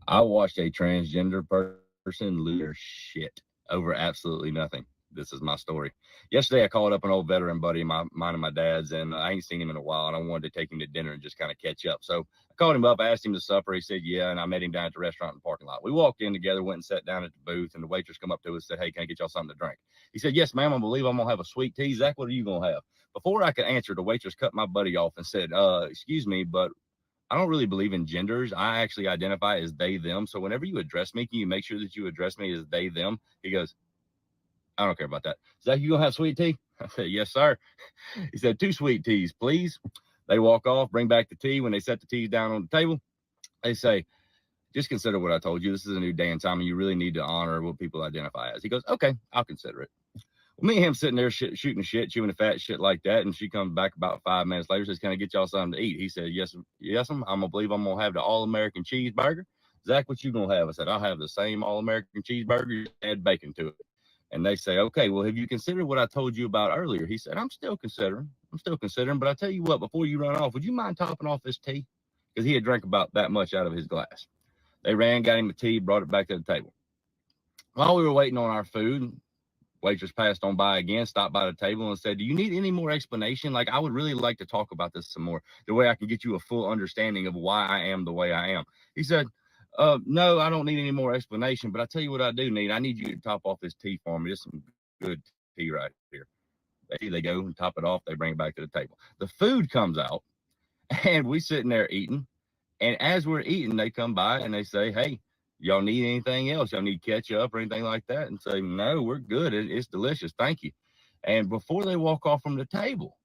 I watched a transgender person lose their shit over absolutely nothing. This is my story. Yesterday, I called up an old veteran buddy of mine and my dad's, and I ain't seen him in a while, and I wanted to take him to dinner and just kind of catch up. So I called him up, asked him to supper. He said, yeah, and I met him down at the restaurant in the parking lot. We walked in together, went and sat down at the booth, and the waitress come up to us and said, hey, can I get y'all something to drink? He said, yes, ma'am, I believe I'm going to have a sweet tea. Zach, what are you going to have? Before I could answer, the waitress cut my buddy off and said, excuse me, but I don't really believe in genders. I actually identify as they, them. So whenever you address me, can you make sure that you address me as they, them? He goes, I don't care about that. Zach, you gonna have sweet tea? I said, yes, sir. He said, 2 sweet teas, please. They walk off, bring back the tea. When they set the teas down on the table, they say, just consider what I told you. This is a new day and time, and you really need to honor what people identify as. He goes, okay, I'll consider it. Well, me and him sitting there shooting the shit, chewing the fat, shit like that. And she comes back about 5 minutes later, says, can I get y'all something to eat? He said, yes, I'm going to believe I'm going to have the all-American cheeseburger. Zach, what you going to have? I said, I'll have the same all-American cheeseburger, add bacon to it. And they say, okay, well, have you considered what I told you about earlier? He said, I'm still considering, but I tell you what, before you run off, would you mind topping off this tea? Because he had drank about that much out of his glass. They ran, got him a tea, brought it back to the table. While we were waiting on our food, waitress passed on by again, stopped by the table and said, do you need any more explanation? Like, I would really like to talk about this some more, the way I can get you a full understanding of why I am the way I am. He said, no, I don't need any more explanation, but I tell you what I do need. I need you to top off this tea for me. This is some good tea right here. They go and top it off. They bring it back to the table. The food comes out, and we sitting there eating. And as we're eating, they come by and they say, hey, y'all need anything else? Y'all need ketchup or anything like that? And say, no, we're good. It's delicious. Thank you. And before they walk off from the table,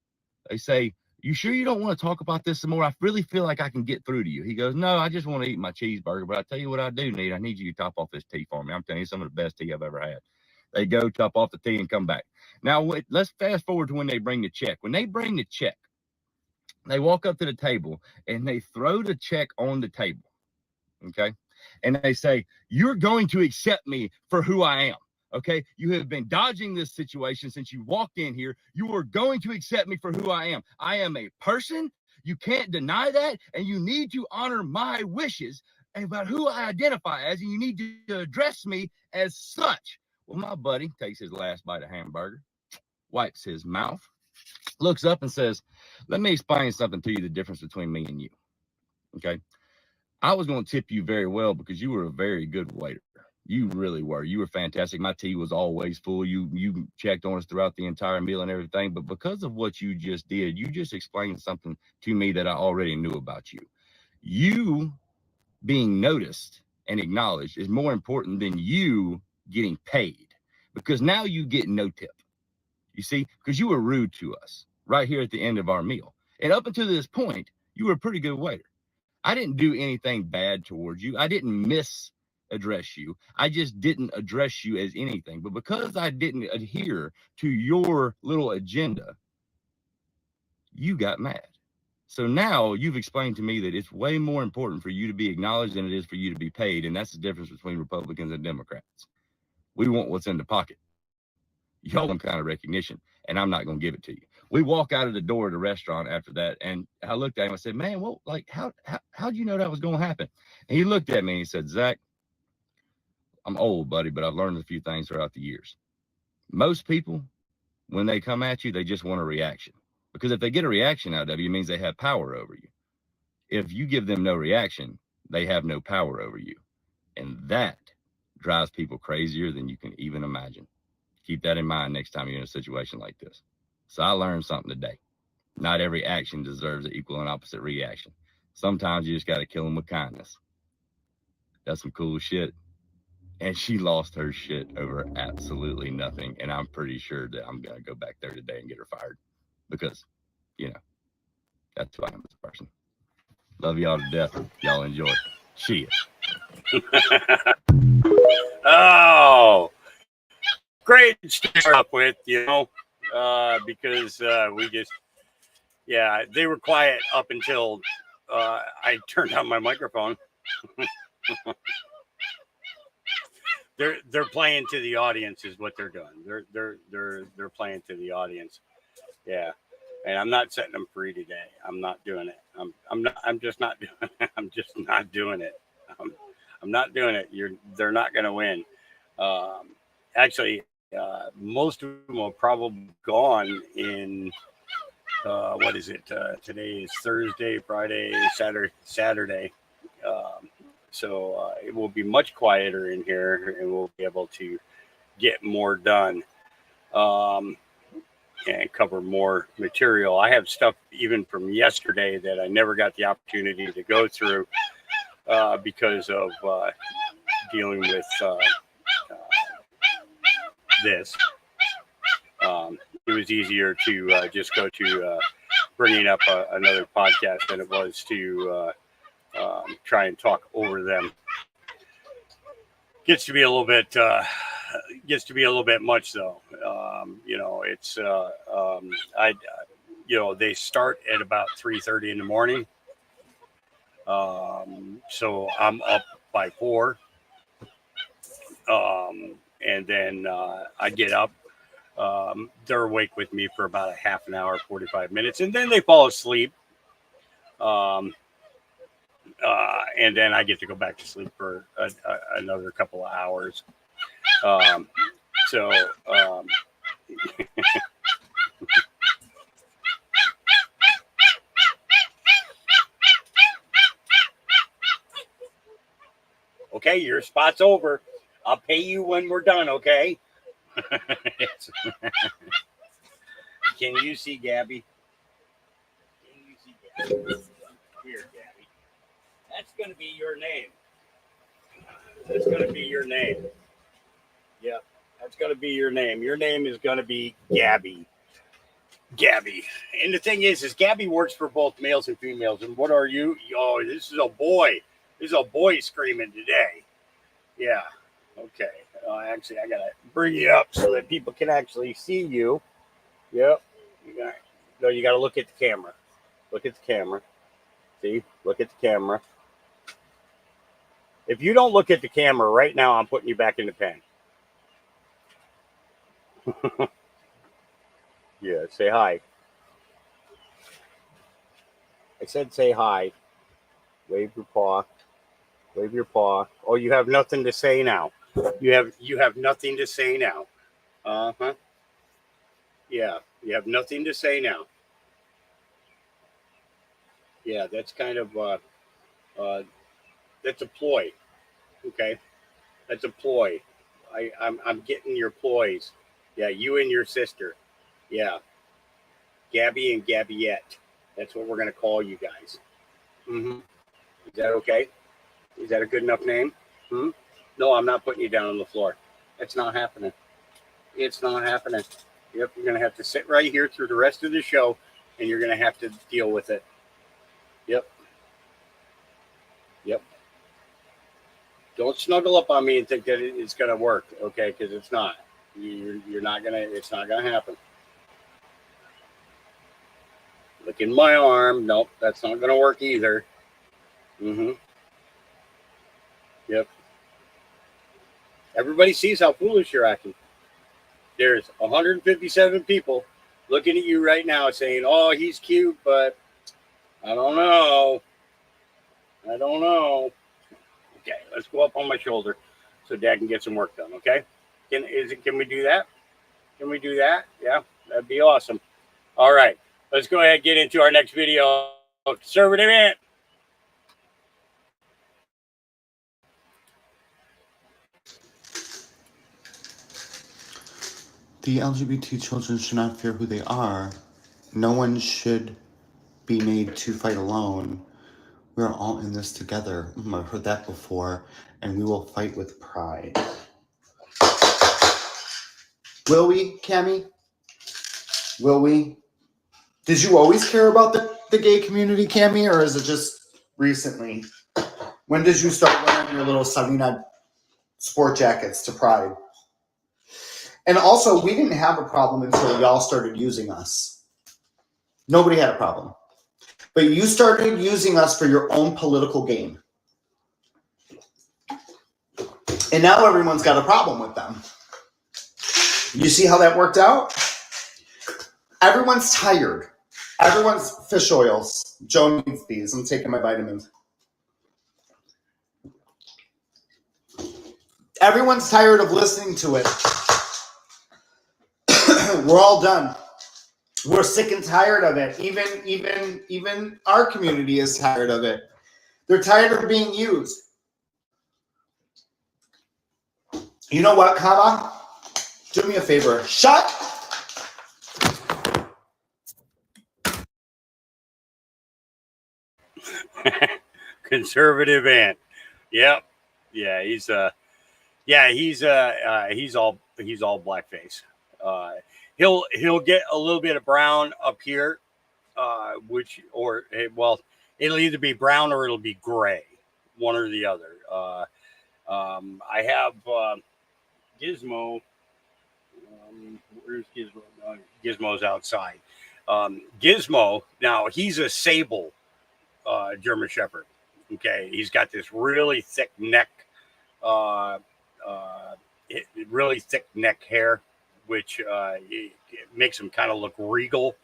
they say, you sure you don't want to talk about this some more? I really feel like I can get through to you. He goes, no, I just want to eat my cheeseburger. But I tell you what I do need. I need you to top off this tea for me. I'm telling you, some of the best tea I've ever had. They go top off the tea and come back. Now, let's fast forward to when they bring the check. When they bring the check, they walk up to the table and they throw the check on the table. Okay. And they say, you're going to accept me for who I am. Okay. You have been dodging this situation since you walked in here. You are going to accept me for who I am. I am a person. You can't deny that. And you need to honor my wishes about who I identify as. And you need to address me as such. Well, my buddy takes his last bite of hamburger, wipes his mouth, looks up and says, let me explain something to you, the difference between me and you. Okay. I was going to tip you very well because you were a very good waiter. You really were. You were fantastic. My tea was always full. You checked on us throughout the entire meal and everything. But because of what you just did, you just explained something to me that I already knew about you. You being noticed and acknowledged is more important than you getting paid, because now you get no tip. You see, because you were rude to us right here at the end of our meal. And up until this point, you were a pretty good waiter. I didn't do anything bad towards you. I didn't misaddress you. I just didn't address you as anything. But because I didn't adhere to your little agenda, you got mad. So now you've explained to me that it's way more important for you to be acknowledged than it is for you to be paid. And that's the difference between Republicans and Democrats. We want what's in the pocket. Y'all want some kind of recognition, and I'm not going to give it to you. We walk out of the door of the restaurant after that, and I looked at him. I said, man, well, like, how'd you know that was going to happen? And he looked at me and he said, Zach, I'm old, buddy, but I've learned a few things throughout the years. Most people, when they come at you, they just want a reaction. Because if they get a reaction out of you, it means they have power over you. If you give them no reaction, they have no power over you. And that drives people crazier than you can even imagine. Keep that in mind next time you're in a situation like this. So I learned something today. Not every action deserves an equal and opposite reaction. Sometimes you just got to kill them with kindness. That's some cool shit. And she lost her shit over absolutely nothing. And I'm pretty sure that I'm going to go back there today and get her fired. Because, you know, that's who I am as a person. Love y'all to death. Y'all enjoy. See ya. Oh, great to start up with, because we just, yeah, they were quiet up until I turned on my microphone. They're playing to the audience is what they're doing. They're playing to the audience. Yeah. And I'm not setting them free today. I'm not doing it. I'm just not doing it. I'm just not doing it. I'm not doing it. They're not going to win. Actually, most of them are probably gone in what is it? Today is Thursday, Friday, Saturday. So it will be much quieter in here, and we'll be able to get more done and cover more material. I have stuff even from yesterday that I never got the opportunity to go through because of dealing with this. It was easier to just go to bringing up another podcast than it was to try and talk over them. Gets to be a little bit much though. It's they start at about 3:30 in the morning. So I'm up by 4. And then I get up. They're awake with me for about a half an hour, 45 minutes, and then they fall asleep. And then I get to go back to sleep for another couple of hours. Okay, your spot's over. I'll pay you when we're done, okay? Can you see Gabby? Here, Gabby. That's going to be your name. That's going to be your name. Yeah, that's going to be your name. Your name is going to be Gabby. Gabby. And the thing is Gabby works for both males and females. And what are you? Oh, this is a boy. This is a boy screaming today. Yeah. Okay. Actually, I got to bring you up so that people can actually see you. Yep. You got to look at the camera. Look at the camera. See? Look at the camera. If you don't look at the camera right now, I'm putting you back in the pen. Yeah, say hi. I said say hi. Wave your paw. Wave your paw. Oh, you have nothing to say now. You have nothing to say now. Uh-huh. Yeah, you have nothing to say now. Yeah, that's kind of that's a ploy. Okay. That's a ploy. I'm getting your ploys. Yeah, you and your sister. Yeah. Gabby and Gabbyette. That's what we're gonna call you guys. Mm-hmm. Is that okay? Is that a good enough name? No, I'm not putting you down on the floor. That's not happening. It's not happening. Yep, you're going to have to sit right here through the rest of the show, and you're going to have to deal with it. Yep. Yep. Don't snuggle up on me and think that it's going to work, okay? Because it's not. You're not going to, it's not going to happen. Look in my arm. Nope, that's not going to work either. Yep. Everybody sees how foolish you're acting. There's 157 people looking at you right now saying, oh, he's cute, but I don't know. I don't know. Okay, let's go up on my shoulder so Dad can get some work done, okay? Can we do that? Can we do that? Yeah, that'd be awesome. All right, let's go ahead and get into our next video. Conservative Ant. The LGBT children should not fear who they are. No one should be made to fight alone. We're all in this together. I've heard that before, and we will fight with pride. Will we, Cammie? Will we? Did you always care about the gay community, Cammie, or is it just recently? When did you start wearing your little Sabina sport jackets to Pride? And also, we didn't have a problem until y'all started using us. Nobody had a problem. But you started using us for your own political game. And now everyone's got a problem with them. You see how that worked out? Everyone's tired. Everyone's fish oils. Joe needs these. I'm taking my vitamins. Everyone's tired of listening to it. We're all done. We're sick and tired of it. Even our community is tired of it. They're tired of being used. You know what, Kava? Do me a favor. Shut. Conservative ant. Yep. Yeah, he's all blackface. He'll get a little bit of brown up here, it'll either be brown or it'll be gray, one or the other. I have Gizmo. Where's Gizmo? Gizmo's outside. Gizmo. Now he's a sable German Shepherd. Okay, he's got this really thick neck, really thick neck hair, which it makes him kind of look regal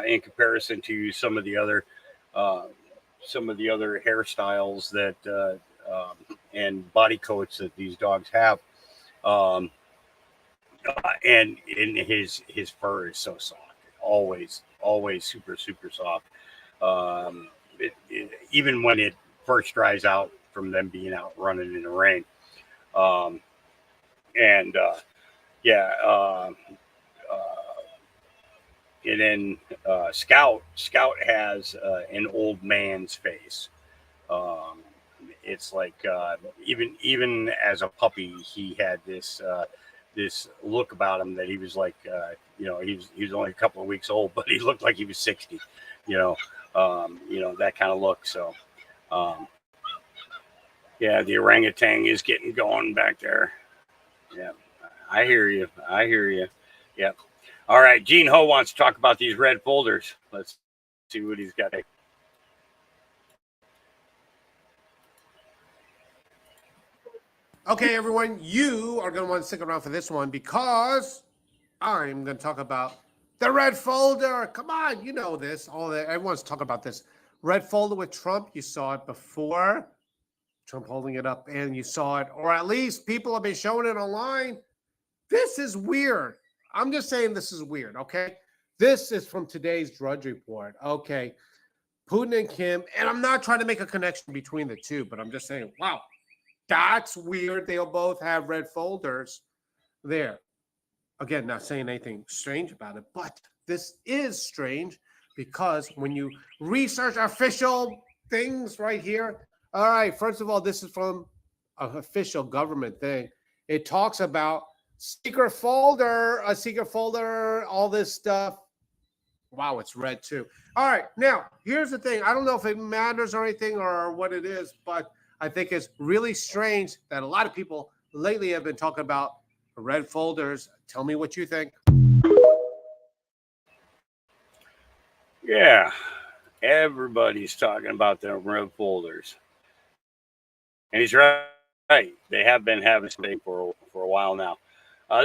in comparison to some of the other hairstyles that and body coats that these dogs have. And his fur is so soft, always super soft. Even when it first dries out from them being out running in the rain. And then Scout has an old man's face. It's like even as a puppy, he had this look about him that he was like, he was only a couple of weeks old, but he looked like he was 60. That kind of look. So, the orangutan is getting going back there. Yeah, I hear you. Yep. All right, Gene Ho wants to talk about these red folders. Let's see what he's got. Okay, everyone, you are going to want to stick around for this one because I'm going to talk about the red folder. Come on, you know this. Everyone's talking about this red folder with Trump. You saw it before. Trump holding it up, and you saw it, or at least people have been showing it online. This is weird. I'm just saying this is weird, okay? This is from today's Drudge Report, okay? Putin and Kim, and I'm not trying to make a connection between the two, but I'm just saying, wow, that's weird. They'll both have red folders there. Again, not saying anything strange about it, but this is strange because when you research official things right here, all right, first of all, this is from an official government thing. It talks about a secret folder, all this stuff. Wow, it's red too. All right, now, here's the thing. I don't know if it matters or anything or what it is, but I think it's really strange that a lot of people lately have been talking about red folders. Tell me what you think. Yeah, everybody's talking about the red folders. And he's right. They have been having something for a while now.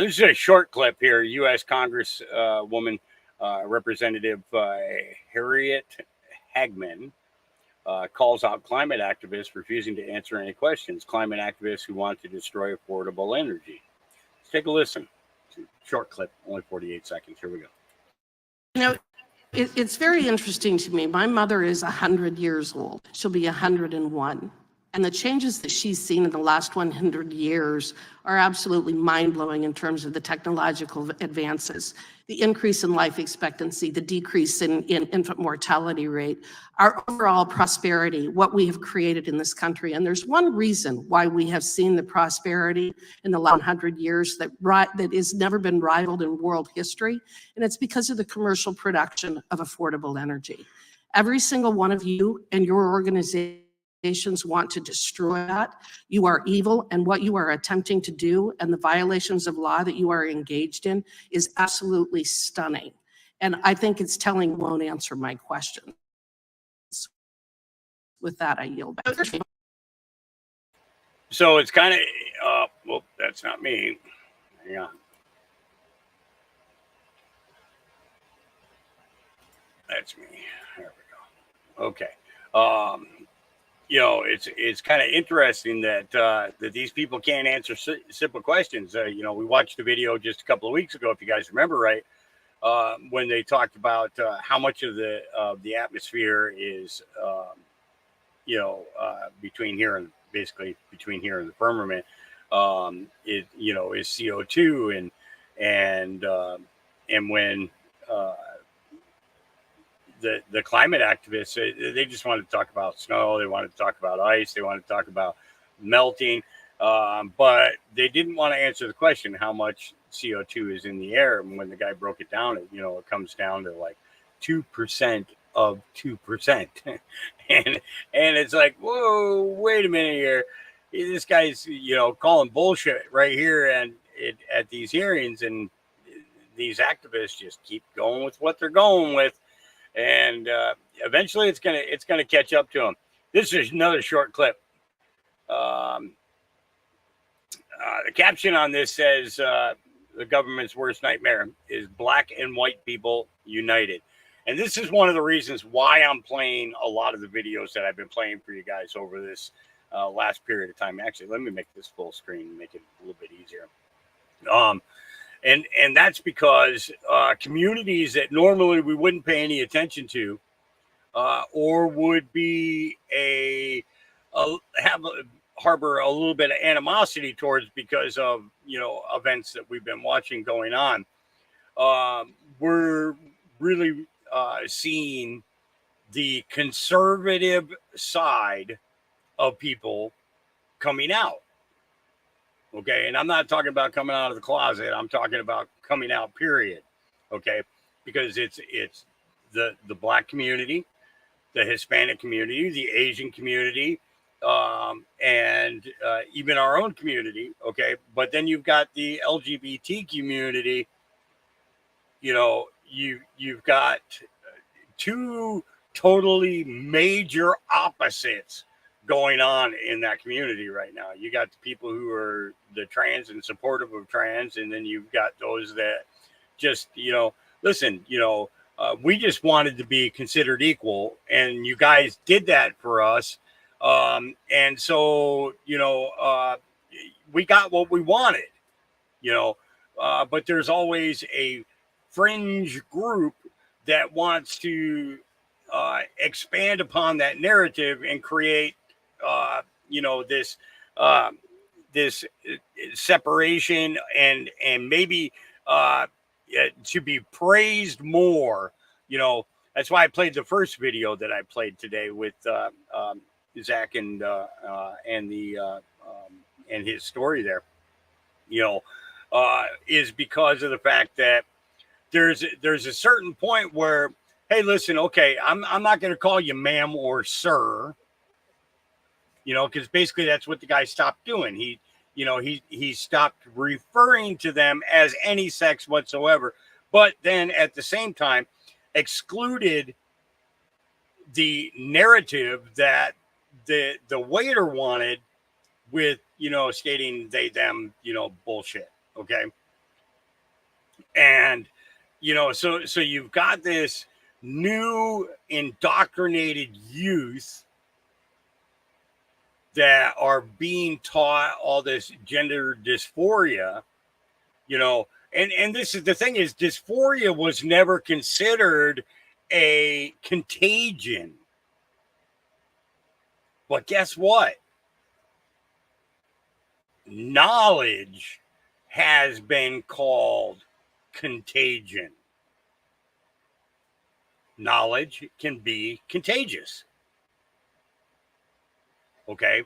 This is a short clip here. U.S. Congress woman, Representative Harriet Hagman, calls out climate activists refusing to answer any questions. Climate activists who want to destroy affordable energy. Let's take a listen. It's a short clip, only 48 seconds. Here we go. It's very interesting to me. My mother is 100 years old. She'll be 101. And the changes that she's seen in the last 100 years are absolutely mind-blowing in terms of the technological advances, the increase in life expectancy, the decrease in infant mortality rate, our overall prosperity, what we have created in this country. And there's one reason why we have seen the prosperity in the last 100 years that has never been rivaled in world history, and it's because of the commercial production of affordable energy. Every single one of you and your organization want to destroy that. You are evil, and what you are attempting to do and the violations of law that you are engaged in is absolutely stunning. And I think it's telling won't answer my questions. With that, I yield back. So it's kind of, well, that's not me. Hang on. That's me. There we go. Okay. you know, it's kind of interesting that that these people can't answer simple questions. You know, we watched a video just a couple of weeks ago, if you guys remember right, when they talked about how much of the atmosphere is, you know, between here and basically between here and the firmament, it, you know, is CO2, and when the climate activists, they just wanted to talk about snow, they wanted to talk about ice, they wanted to talk about melting, but they didn't want to answer the question how much CO2 is in the air. And when the guy broke it down, it, you know, it comes down to like 2% of 2%. and it's like, whoa, wait a minute here. This guy's, you know, calling bullshit right here and at these hearings, and these activists just keep going with what they're going with. And eventually it's gonna catch up to them. This is another short clip. The caption on this says, the government's worst nightmare is black and white people united. And this is one of the reasons why I'm playing a lot of the videos that I've been playing for you guys over this last period of time. Actually, let me make this full screen and make it a little bit easier. And that's because communities that normally we wouldn't pay any attention to, or would be harbor a little bit of animosity towards because of, you know, events that we've been watching going on, we're really seeing the conservative side of people coming out. Okay, and I'm not talking about coming out of the closet. I'm talking about coming out, period. Okay, because it's the black community, the Hispanic community, the Asian community, and even our own community. Okay, but then you've got the LGBT community. You know, you've got two totally major opposites going on in that community right now. You got the people who are the trans and supportive of trans, and then you've got those that just, you know, listen, you know, we just wanted to be considered equal, and you guys did that for us, and so, you know, we got what we wanted, you know, but there's always a fringe group that wants to expand upon that narrative and create you know, this separation and maybe to be praised more. You know, that's why I played the first video that I played today with Zach and his story there. You know, is because of the fact that there's a certain point where, hey, listen, okay, I'm not going to call you ma'am or sir. You know, because basically that's what the guy stopped doing. He stopped referring to them as any sex whatsoever, but then at the same time excluded the narrative that the waiter wanted with, you know, stating they, them, you know, bullshit. Okay. And, you know, so you've got this new indoctrinated youth that are being taught all this gender dysphoria, you know, and this is the thing is dysphoria was never considered a contagion. But guess what? Knowledge has been called contagion. Knowledge can be contagious. Okay.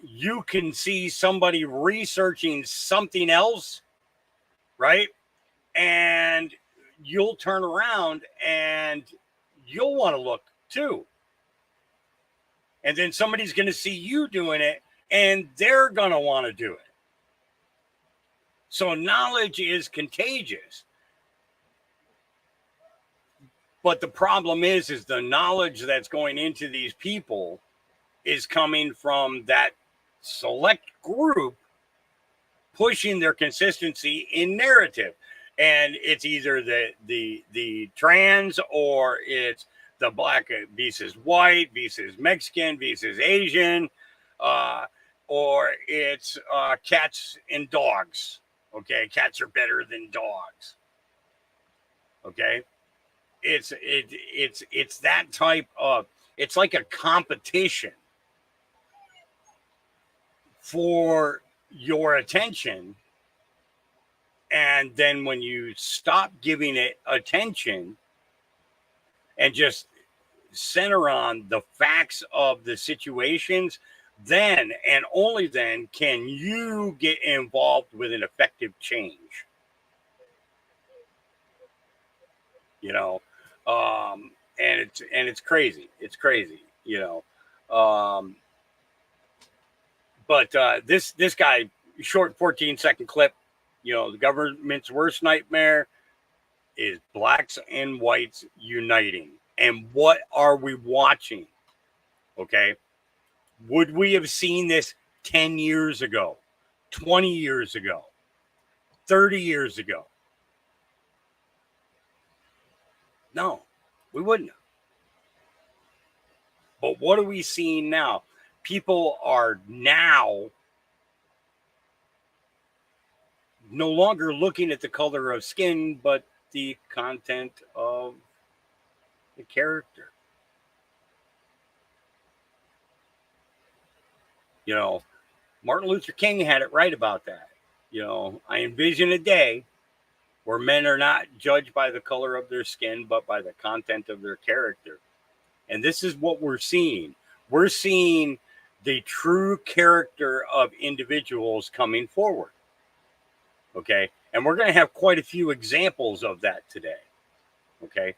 You can see somebody researching something else, right? And you'll turn around and you'll want to look too. And then somebody's going to see you doing it and they're going to want to do it. So knowledge is contagious. But the problem is the knowledge that's going into these people is coming from that select group pushing their consistency in narrative. And it's either the trans or it's the black versus white versus Mexican versus Asian, or it's cats and dogs. Okay, cats are better than dogs. Okay, it's that type of. It's like a competition for your attention, and then when you stop giving it attention and just center on the facts of the situations, then and only then can you get involved with an effective change. You know, and it's crazy. It's crazy, you know. But this guy, short 14-second clip, you know, the government's worst nightmare is blacks and whites uniting. And what are we watching? Okay. Would we have seen this 10 years ago, 20 years ago, 30 years ago? No, we wouldn't have. But what are we seeing now? People are now no longer looking at the color of skin, but the content of the character. You know, Martin Luther King had it right about that. You know, I envision a day where men are not judged by the color of their skin, but by the content of their character. And this is what we're seeing. We're seeing the true character of individuals coming forward. Okay. And we're going to have quite a few examples of that today. Okay.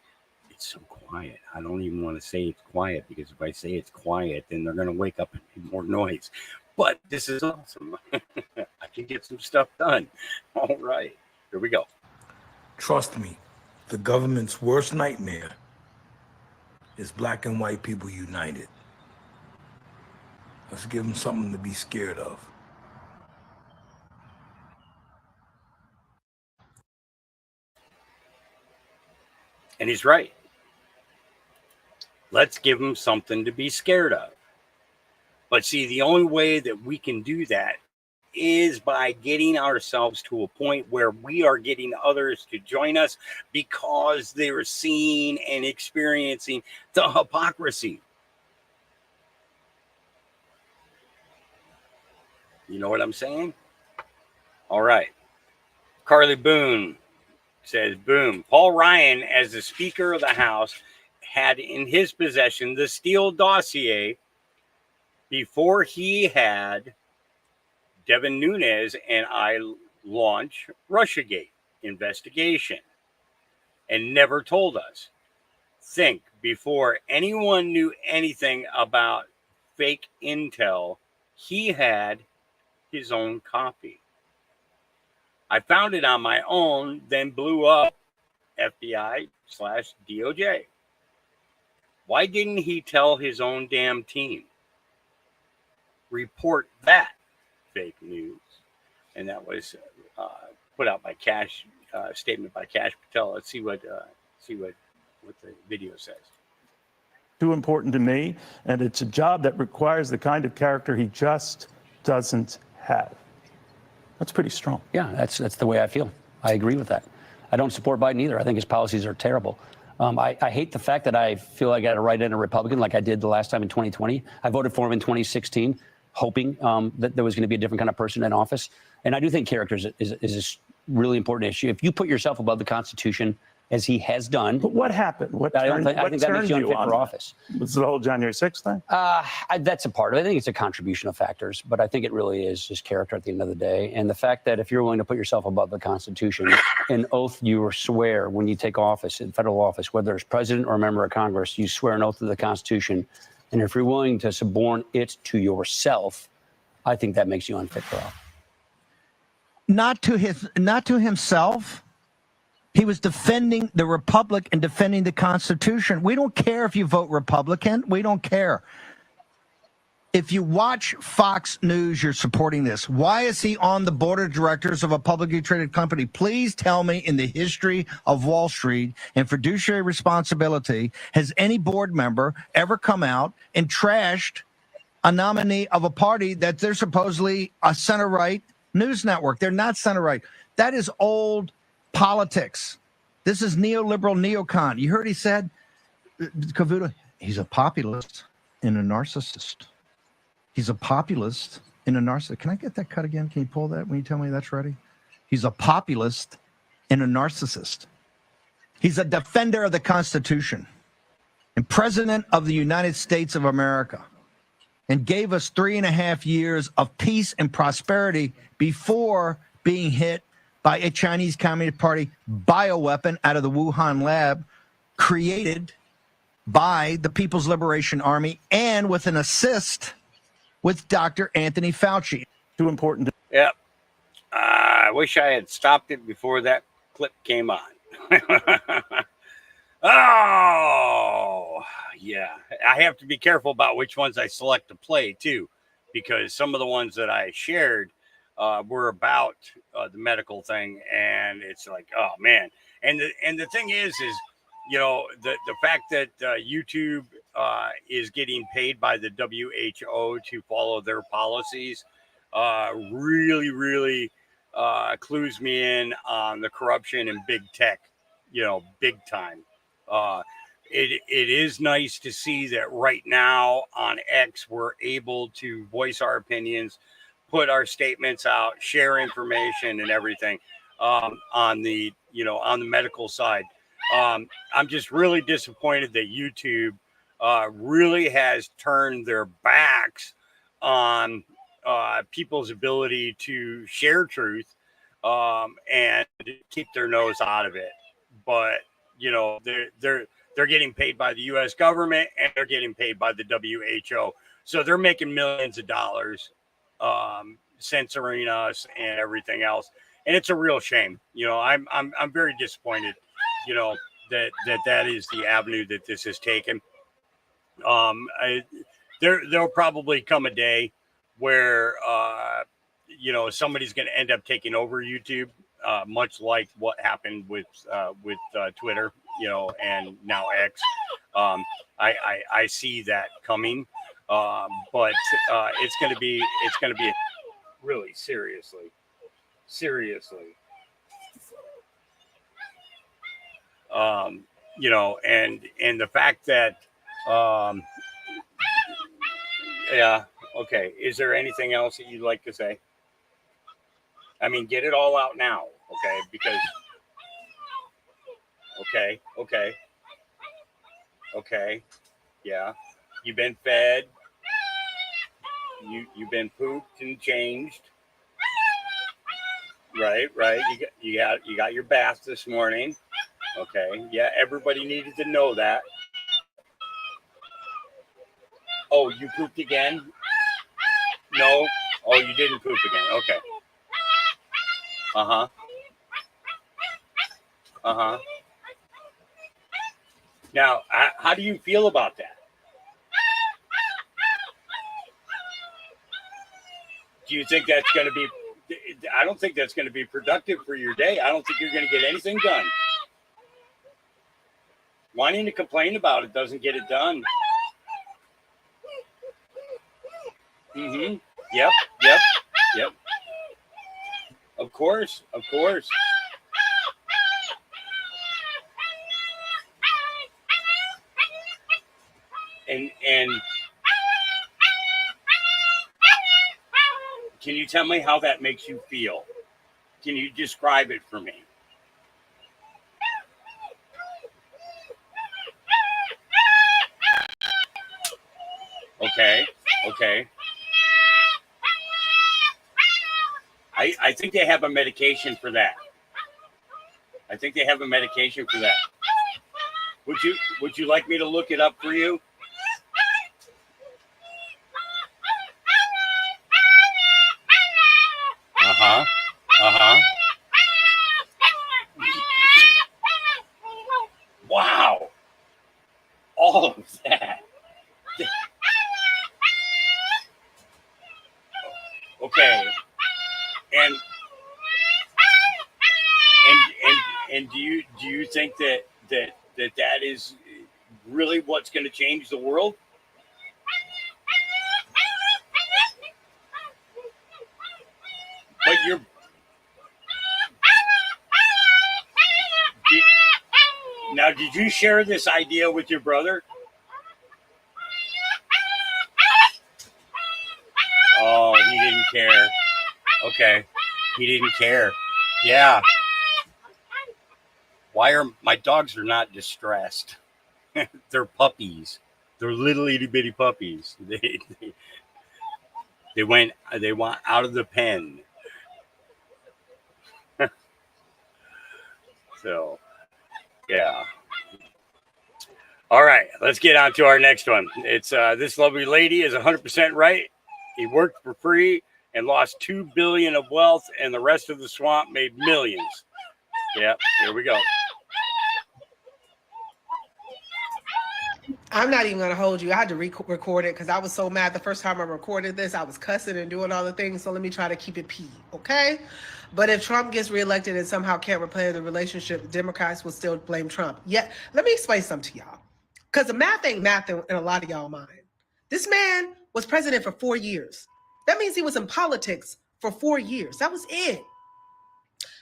It's so quiet. I don't even want to say it's quiet, because if I say it's quiet, then they're going to wake up and make more noise. But this is awesome. I can get some stuff done. All right. Here we go. Trust me, the government's worst nightmare is black and white people united. Let's give them something to be scared of. And he's right. Let's give them something to be scared of. But see, the only way that we can do that is by getting ourselves to a point where we are getting others to join us, because they're seeing and experiencing the hypocrisy. You know what I'm saying? All right. Carly Boone says, boom, Paul Ryan, as the Speaker of the House, had in his possession the Steele dossier before he had Devin Nunes and I launch Russiagate investigation, and never told us. Think, before anyone knew anything about fake intel, he had his own copy. I found it on my own, then blew up FBI/DOJ. Why didn't he tell his own damn team? Report that fake news. And that was put out by Cash, statement by Cash Patel. Let's see what the video says. Too important to me, and it's a job that requires the kind of character he just doesn't have. That's pretty strong. Yeah, that's the way I feel. I agree with that. I don't support Biden either. I think his policies are terrible. I hate the fact that I feel I got to write in a Republican like I did the last time in 2020. I voted for him in 2016, hoping that there was going to be a different kind of person in office. And I do think character is a really important issue. If you put yourself above the Constitution, as he has done. But what happened? I think that makes you unfit for office. Was it the whole January 6th thing? That's a part of it. I think it's a contribution of factors, but I think it really is just character at the end of the day. And the fact that if you're willing to put yourself above the Constitution, an oath you swear when you take office in federal office, whether it's president or a member of Congress, you swear an oath to the Constitution. And if you're willing to suborn it to yourself, I think that makes you unfit for office. Not to himself. He was defending the Republic and defending the Constitution. We don't care if you vote Republican. We don't care. If you watch Fox News, you're supporting this. Why is he on the board of directors of a publicly traded company? Please tell me, in the history of Wall Street and fiduciary responsibility, has any board member ever come out and trashed a nominee of a party that they're supposedly a center-right news network? They're not center-right. That is old politics. This is neoliberal neocon. You heard he said, Cavuto, he's a populist and a narcissist. He's a populist and a narcissist. Can I get that cut again? Can you pull that when you tell me that's ready? He's a populist and a narcissist. He's a defender of the Constitution and president of the United States of America, and gave us 3.5 years of peace and prosperity before being hit by a Chinese Communist Party bioweapon out of the Wuhan lab, created by the People's Liberation Army and with an assist with Dr. Anthony Fauci. Too important to Yep. I wish I had stopped it before that clip came on. Oh, yeah. I have to be careful about which ones I select to play, too, because some of the ones that I shared were about the medical thing. And it's like, oh, man. And the thing is, you know, the fact that YouTube is getting paid by the WHO to follow their policies really, really clues me in on the corruption in big tech, you know, big time. It is nice to see that right now on X, we're able to voice our opinions, put our statements out, share information and everything on the, you know, on the medical side. I'm just really disappointed that YouTube really has turned their backs on people's ability to share truth and keep their nose out of it. But, you know, they're getting paid by the U.S. government and they're getting paid by the WHO. So they're making millions of dollars censoring us and everything else. And it's a real shame. You know, I'm very disappointed, you know, that is the avenue that this has taken. There'll probably come a day where, you know, somebody's going to end up taking over YouTube, much like what happened with Twitter, you know, and now X. I see that coming, but it's going to be really seriously. You know, and the fact that, yeah, okay. Is there anything else that you'd like to say? I mean, get it all out now, okay? Because, okay, yeah, you've been fed, you've been pooped and changed, right. You got your bath this morning. Okay. Yeah, everybody needed to know that. Oh, you pooped again? No? Oh, you didn't poop again. Okay. Uh-huh. Now, how do you feel about that? Do you think that's going to be, I don't think that's going to be productive for your day. I don't think you're going to get anything done. Wanting to complain about it doesn't get it done. Mm-hmm. Yep. Of course. And can you tell me how that makes you feel? Can you describe it for me? Okay. I think they have a medication for that. Would you like me to look it up for you? Wow. All of that. Okay. And do you think that is really what's going to change the world? But now, did you share this idea with your brother? Oh, he didn't care. Okay. He didn't care. Yeah. Why are my dogs are not distressed? They're puppies. They're little itty bitty puppies. They want out of the pen. So, yeah. All right, let's get on to our next one. It's this lovely lady is 100% right. He worked for free and lost $2 billion of wealth, and the rest of the swamp made millions. Yeah, here we go. I'm not even going to hold you. I had to record it because I was so mad the first time I recorded this. I was cussing and doing all the things. So let me try to keep it P, okay? But if Trump gets reelected and somehow can't repair the relationship, Democrats will still blame Trump. Yeah, let me explain something to y'all. Because the math ain't math in a lot of y'all mind. This man was president for 4 years. That means he was in politics for 4 years. That was it.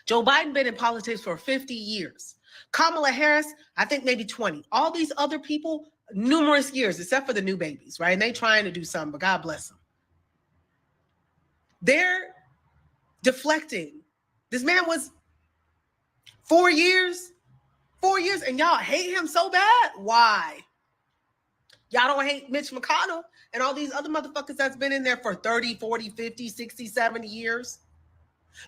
Joe Biden been in politics for 50 years. Kamala Harris, I think maybe 20. All these other people, numerous years, except for the new babies, right? And they trying to do something, but God bless them. They're deflecting. This man was 4 years, and y'all hate him so bad. Why? Y'all don't hate Mitch McConnell and all these other motherfuckers that's been in there for 30, 40, 50, 60, 70 years.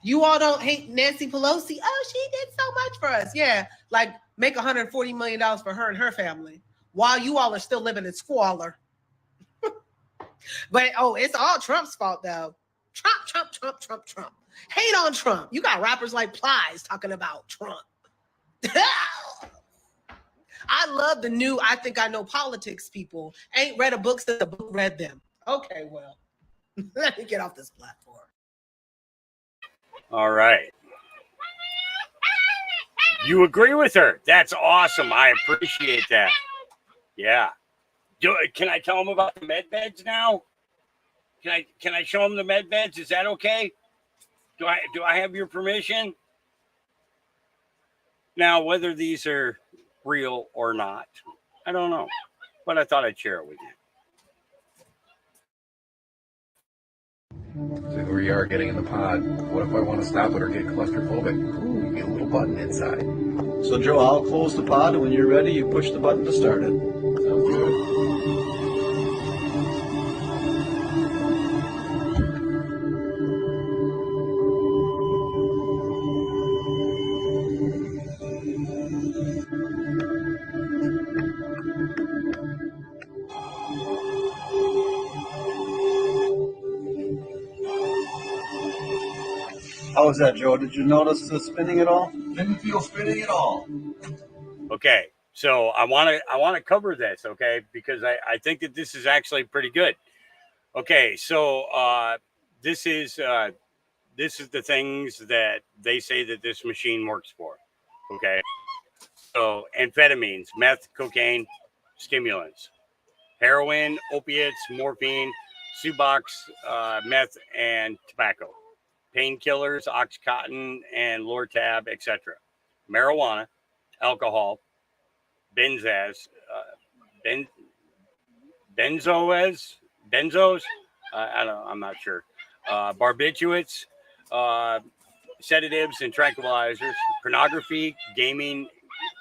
You all don't hate Nancy Pelosi. Oh, she did so much for us. Yeah, like make $140 million for her and her family while you all are still living in squalor. But, it's all Trump's fault, though. Trump. Hate on Trump. You got rappers like Plies talking about Trump. I love the new I think I know politics people. Ain't read a book since the book read them. Okay, well, let me get off this platform. All right. You agree with her? That's awesome. I appreciate that. Yeah. Can I tell them about the med beds now? Can I show them the med beds? Is that okay? Do I have your permission? Now, whether these are real or not, I don't know. But I thought I'd share it with you. So here we are getting in the pod. What if I want to stop it or get claustrophobic? Ooh, you get a little button inside. So Joe, I'll close the pod, and when you're ready, you push the button to start it. Sounds good. How was that, Joe? Did you notice the spinning at all? Didn't feel spinning at all. Okay, so I want to cover this, okay, because I think that this is actually pretty good. Okay, so this is the things that they say that this machine works for. Okay, so amphetamines, meth, cocaine, stimulants, heroin, opiates, morphine, Subox, meth, and tobacco, painkillers, Oxycontin, and Lortab, etc. Marijuana, alcohol, benzos, I'm not sure. Barbiturates, sedatives and tranquilizers, pornography, gaming,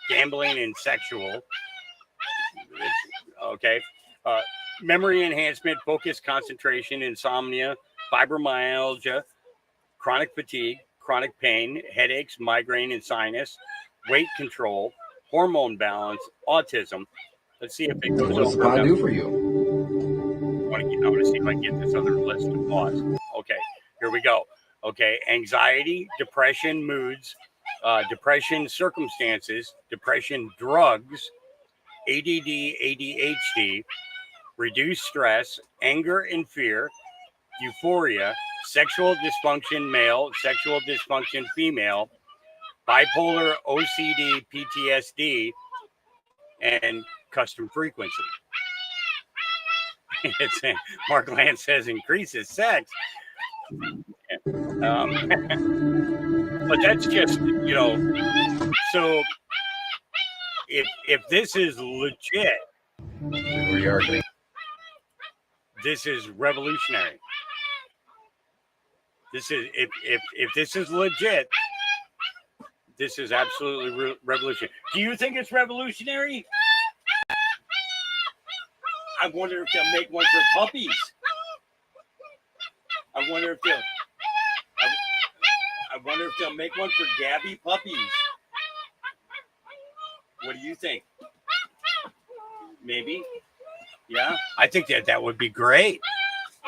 gambling, and sexual. Okay. Memory enhancement, focus, concentration, insomnia, fibromyalgia, chronic fatigue, chronic pain, headaches, migraine, and sinus, weight control, hormone balance, autism. Let's see if it goes What does the over. pod do for you? I want to see if I can get this other list of laws. Okay, here we go. Okay, anxiety, depression, moods, depression circumstances, depression drugs, ADD, ADHD, reduced stress, anger and fear, euphoria, sexual dysfunction male, sexual dysfunction female, bipolar, OCD, PTSD, and custom frequency. It's Mark Lance says increases sex. But that's just, so if this is legit, this is revolutionary. This is if this is legit, this is absolutely revolutionary. Do you think it's revolutionary? I wonder if they'll make one for puppies. I wonder if they'll make one for Gabby puppies. What do you think? Maybe? Yeah, I think that would be great.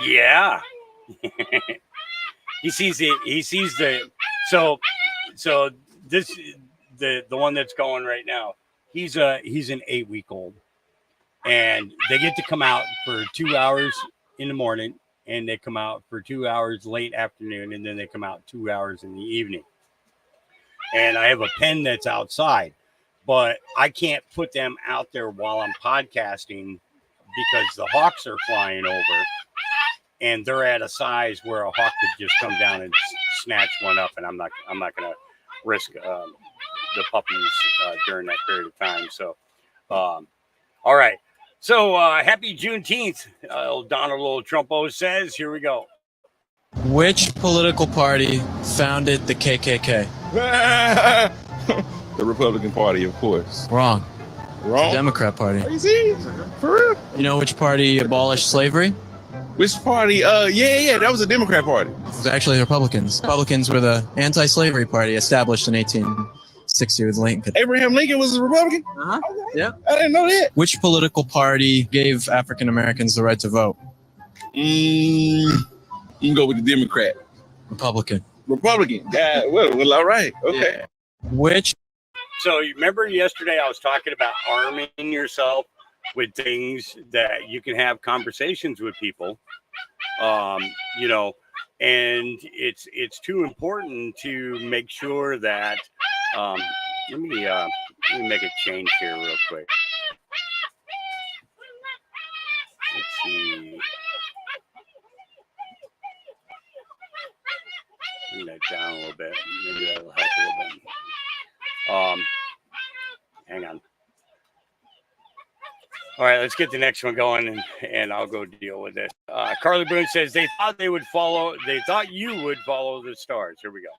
Yeah. He sees the so this the one that's going right now. He's an 8-week-old. And they get to come out for 2 hours in the morning, and they come out for 2 hours late afternoon, and then they come out 2 hours in the evening. And I have a pen that's outside, but I can't put them out there while I'm podcasting because the hawks are flying over, and they're at a size where a hawk could just come down and snatch one up, and I'm not going to risk the puppies during that period of time. So, all right. So happy Juneteenth, Donald Trumpo says. Here we go. Which political party founded the KKK? The Republican Party, of course. Wrong. Wrong? The Democrat Party. Are you serious? For real? You know which party abolished slavery? Which party? Yeah, that was the Democrat Party. It was actually the Republicans. Republicans were the anti-slavery party established in 1860 with Lincoln. Abraham Lincoln was a Republican? Uh-huh. Yeah. I didn't know that. Which political party gave African Americans the right to vote? You can go with the Democrat. Republican. Republican. Yeah, well, all right. Okay. Yeah. Which? So you remember yesterday I was talking about arming yourself with things that you can have conversations with people, and it's too important to make sure that, let me make a change here real quick. Let's see. Bring that down a little bit. Maybe that'll help a little bit. Hang on. All right, let's get the next one going, and I'll go deal with it. Carly Boone says they thought you would follow the stars. Here we go.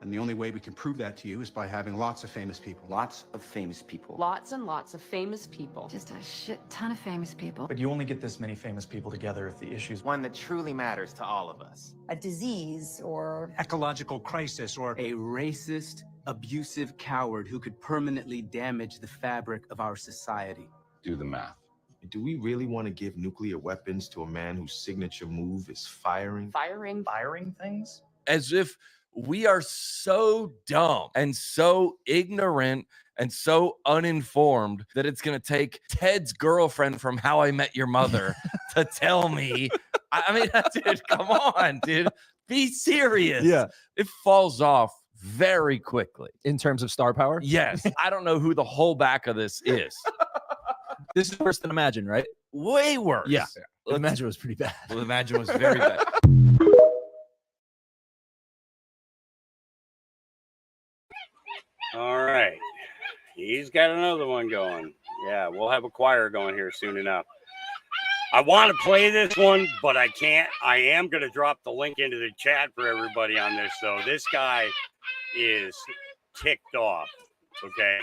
And the only way we can prove that to you is by having lots of famous people. Lots of famous people. Lots and lots of famous people. Just a shit ton of famous people. But you only get this many famous people together if the issue's one that truly matters to all of us. A disease or ecological crisis or a racist, abusive coward who could permanently damage the fabric of our society. Do the math. Do we really want to give nuclear weapons to a man whose signature move is firing? Firing things? As if we are so dumb and so ignorant and so uninformed that it's going to take Ted's girlfriend from How I Met Your Mother to tell me. I mean, dude, come on, dude. Be serious. Yeah. It falls off very quickly. In terms of star power? Yes. I don't know who the whole back of this is. This is worse than Imagine, right? Way worse. Yeah. Imagine was pretty bad. Well, Imagine was very bad. All right. He's got another one going. Yeah, we'll have a choir going here soon enough. I want to play this one, but I can't. I am going to drop the link into the chat for everybody on this, though. This guy is ticked off, okay?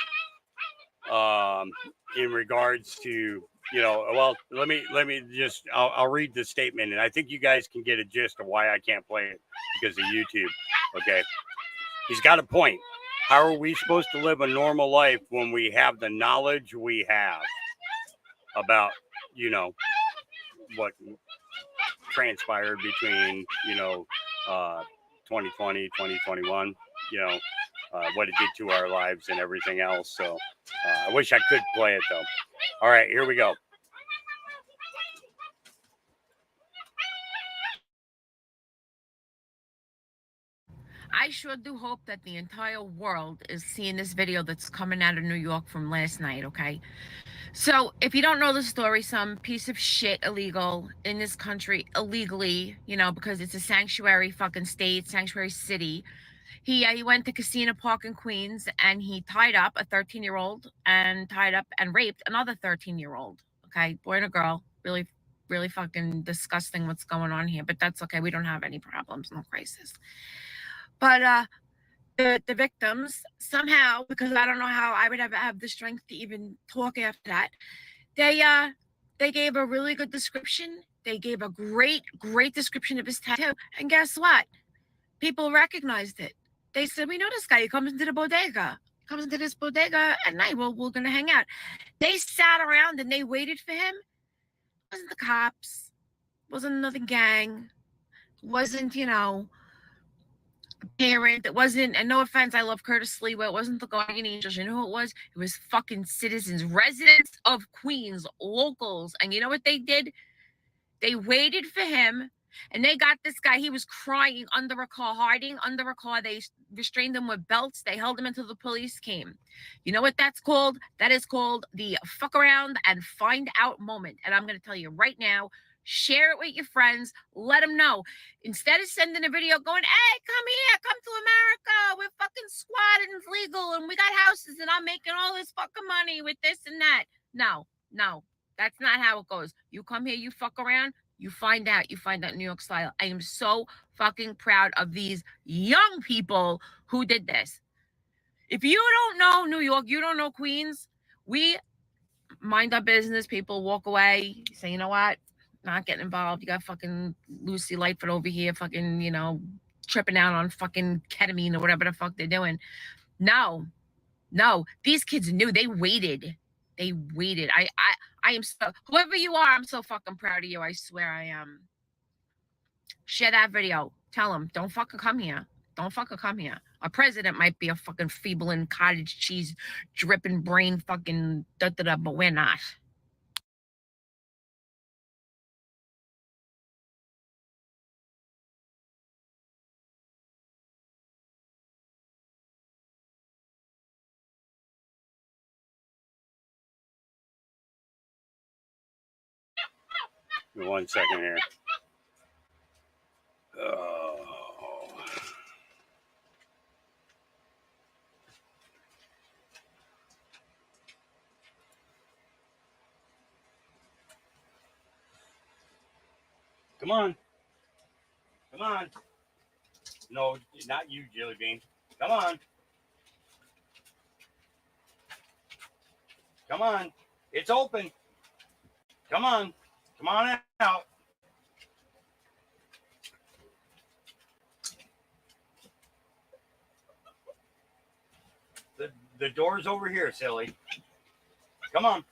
In regards to, well, let me just, I'll read the statement, and I think you guys can get a gist of why I can't play it because of YouTube, okay? He's got a point. How are we supposed to live a normal life when we have the knowledge we have about, what transpired between, 2020, 2021, what it did to our lives and everything else. So I wish I could play it, though. All right, here we go. I sure do hope that the entire world is seeing this video that's coming out of New York from last night, okay? So, if you don't know the story, some piece of shit illegal in this country, illegally, you know, because it's a sanctuary fucking state, sanctuary city. He went to Casino Park in Queens and he tied up a 13-year-old and tied up and raped another 13-year-old, okay? Boy and a girl. Really, really fucking disgusting what's going on here, but that's okay. We don't have any problems, no crisis. But the victims somehow, because I don't know how I would have the strength to even talk after that, they gave a really good description. They gave a great description of his tattoo. And guess what? People recognized it. They said, we know this guy. He comes into the bodega. He comes into this bodega at night. Well, we're gonna hang out. They sat around and they waited for him. It wasn't the cops. It wasn't another gang. It wasn't, you know, parent. It wasn't, and no offense, I love Curtis Lee, but it wasn't the Guardian Angels. You know who it was? It was fucking citizens, residents of Queens, locals. And you know what they did? They waited for him, and they got this guy. He was crying under a car, hiding under a car. They restrained him with belts. They held him until the police came. You know what that's called? That is called the fuck around and find out moment. And I'm going to tell you right now, share it with your friends. Let them know. Instead of sending a video going, hey, come here, come to America. We're fucking squatting, it's legal, and we got houses, and I'm making all this fucking money with this and that. No, that's not how it goes. You come here, you fuck around, you find out New York style. I am so fucking proud of these young people who did this. If you don't know New York, you don't know Queens, we mind our business. People walk away, say, you know what? Not getting involved. You got fucking Lucy Lightfoot over here fucking, you know, tripping out on fucking ketamine or whatever the fuck they're doing. No. These kids knew. They waited. I am so, whoever you are, I'm so fucking proud of you. I swear I am. Share that video. Tell them, don't fucking come here. Don't fucking come here. Our president might be a fucking feeble and cottage cheese dripping brain fucking da-da-da, but we're not. Give me 1 second here. Come on. No, not you, Jelly Bean. Come on. It's open. Come on out. The door's over here, silly. Come on.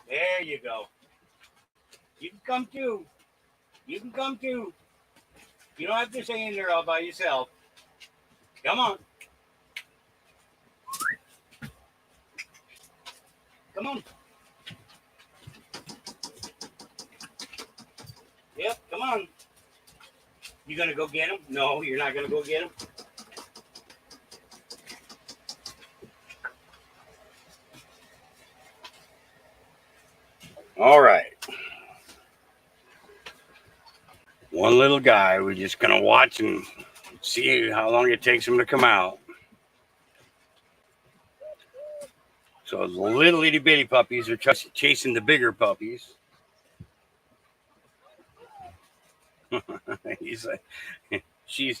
There you go. You can come too. You don't have to stay in there all by yourself. Come on. Yep, come on. You gonna go get him? No, you're not gonna go get him. All right. One little guy. We're just gonna watch and see how long it takes him to come out. So the little itty bitty puppies are chasing the bigger puppies. He's like, she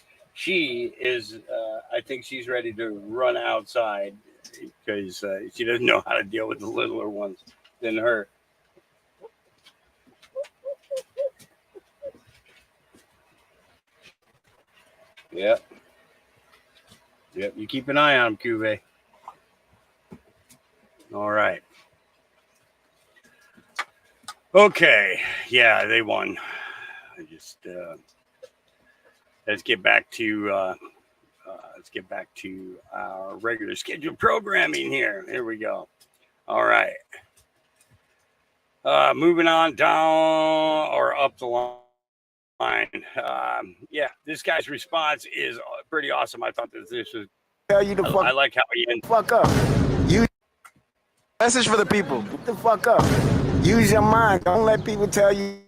is. I think she's ready to run outside because she doesn't know how to deal with the littler ones than her. Yep. You keep an eye on him, Cuvée. All right. Okay. Yeah, they won. I just let's get back to our regular scheduled programming here. Here we go. All right. Moving on down or up the line. Yeah, this guy's response is pretty awesome. I thought that this was. Tell you to fuck. I like how he ends. Fuck up. You. Message for the people. Get the fuck up. Use your mind. Don't let people tell you.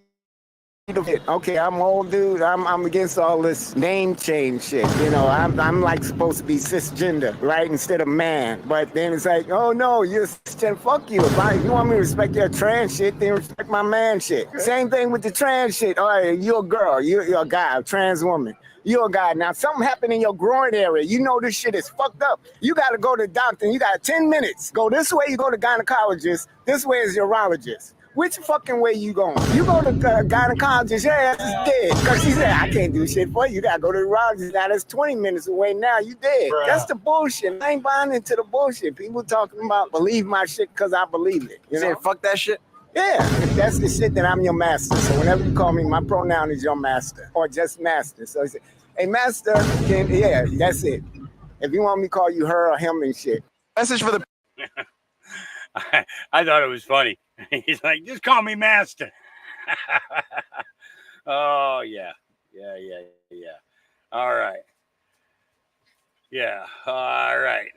Okay, I'm old dude. I'm against all this name change shit. You know, I'm like supposed to be cisgender, right, instead of man. But then it's like, oh no, you're cisgender. Fuck you. If you want me to respect your trans shit, then respect my man shit. Same thing with the trans shit. All right, you're a girl. You're a guy, a trans woman. You're a guy. Now, something happened in your groin area. You know this shit is fucked up. You got to go to the doctor. You got 10 minutes. Go this way, you go to gynecologist. This way is urologist. Which fucking way you going? You go to gynecologist, your ass is dead. Because she said, I can't do shit for you. You got to go to the urologist. Now, that's 20 minutes away now. You dead. Bruh. That's the bullshit. I ain't buying into the bullshit. People talking about believe my shit because I believe it. You know? Fuck that shit? Yeah, that's the shit that I'm your master. So whenever you call me, my pronoun is your master or just master. So he said, hey, master, yeah, that's it. If you want me to call you her or him and shit. Message for the... I thought it was funny. He's like, just call me master. Oh, yeah. All right. Yeah. All right.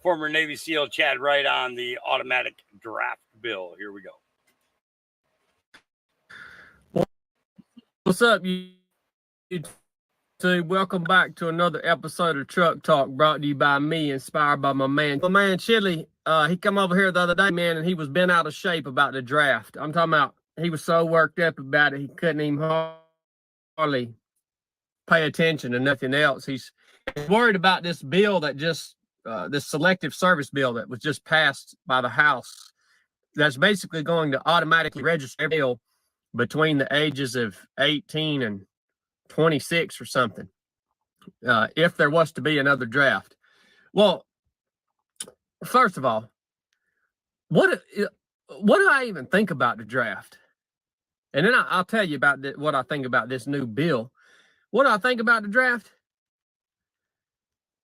Former Navy SEAL Chad Wright on the automatic draft bill. Here we go. What's up, you two? Welcome back to another episode of Truck Talk, brought to you by me, inspired by my man. My man Chili, he come over here the other day, man, and he was bent out of shape about the draft. I'm talking about he was so worked up about it, he couldn't even hardly pay attention to nothing else. He's worried about this bill that just, this selective service bill that was just passed by the House. That's basically going to automatically register bill between the ages of 18 and 26 or something, if there was to be another draft. Well, first of all, what do I even think about the draft? And then I'll tell you about what I think about this new bill. What do I think about the draft?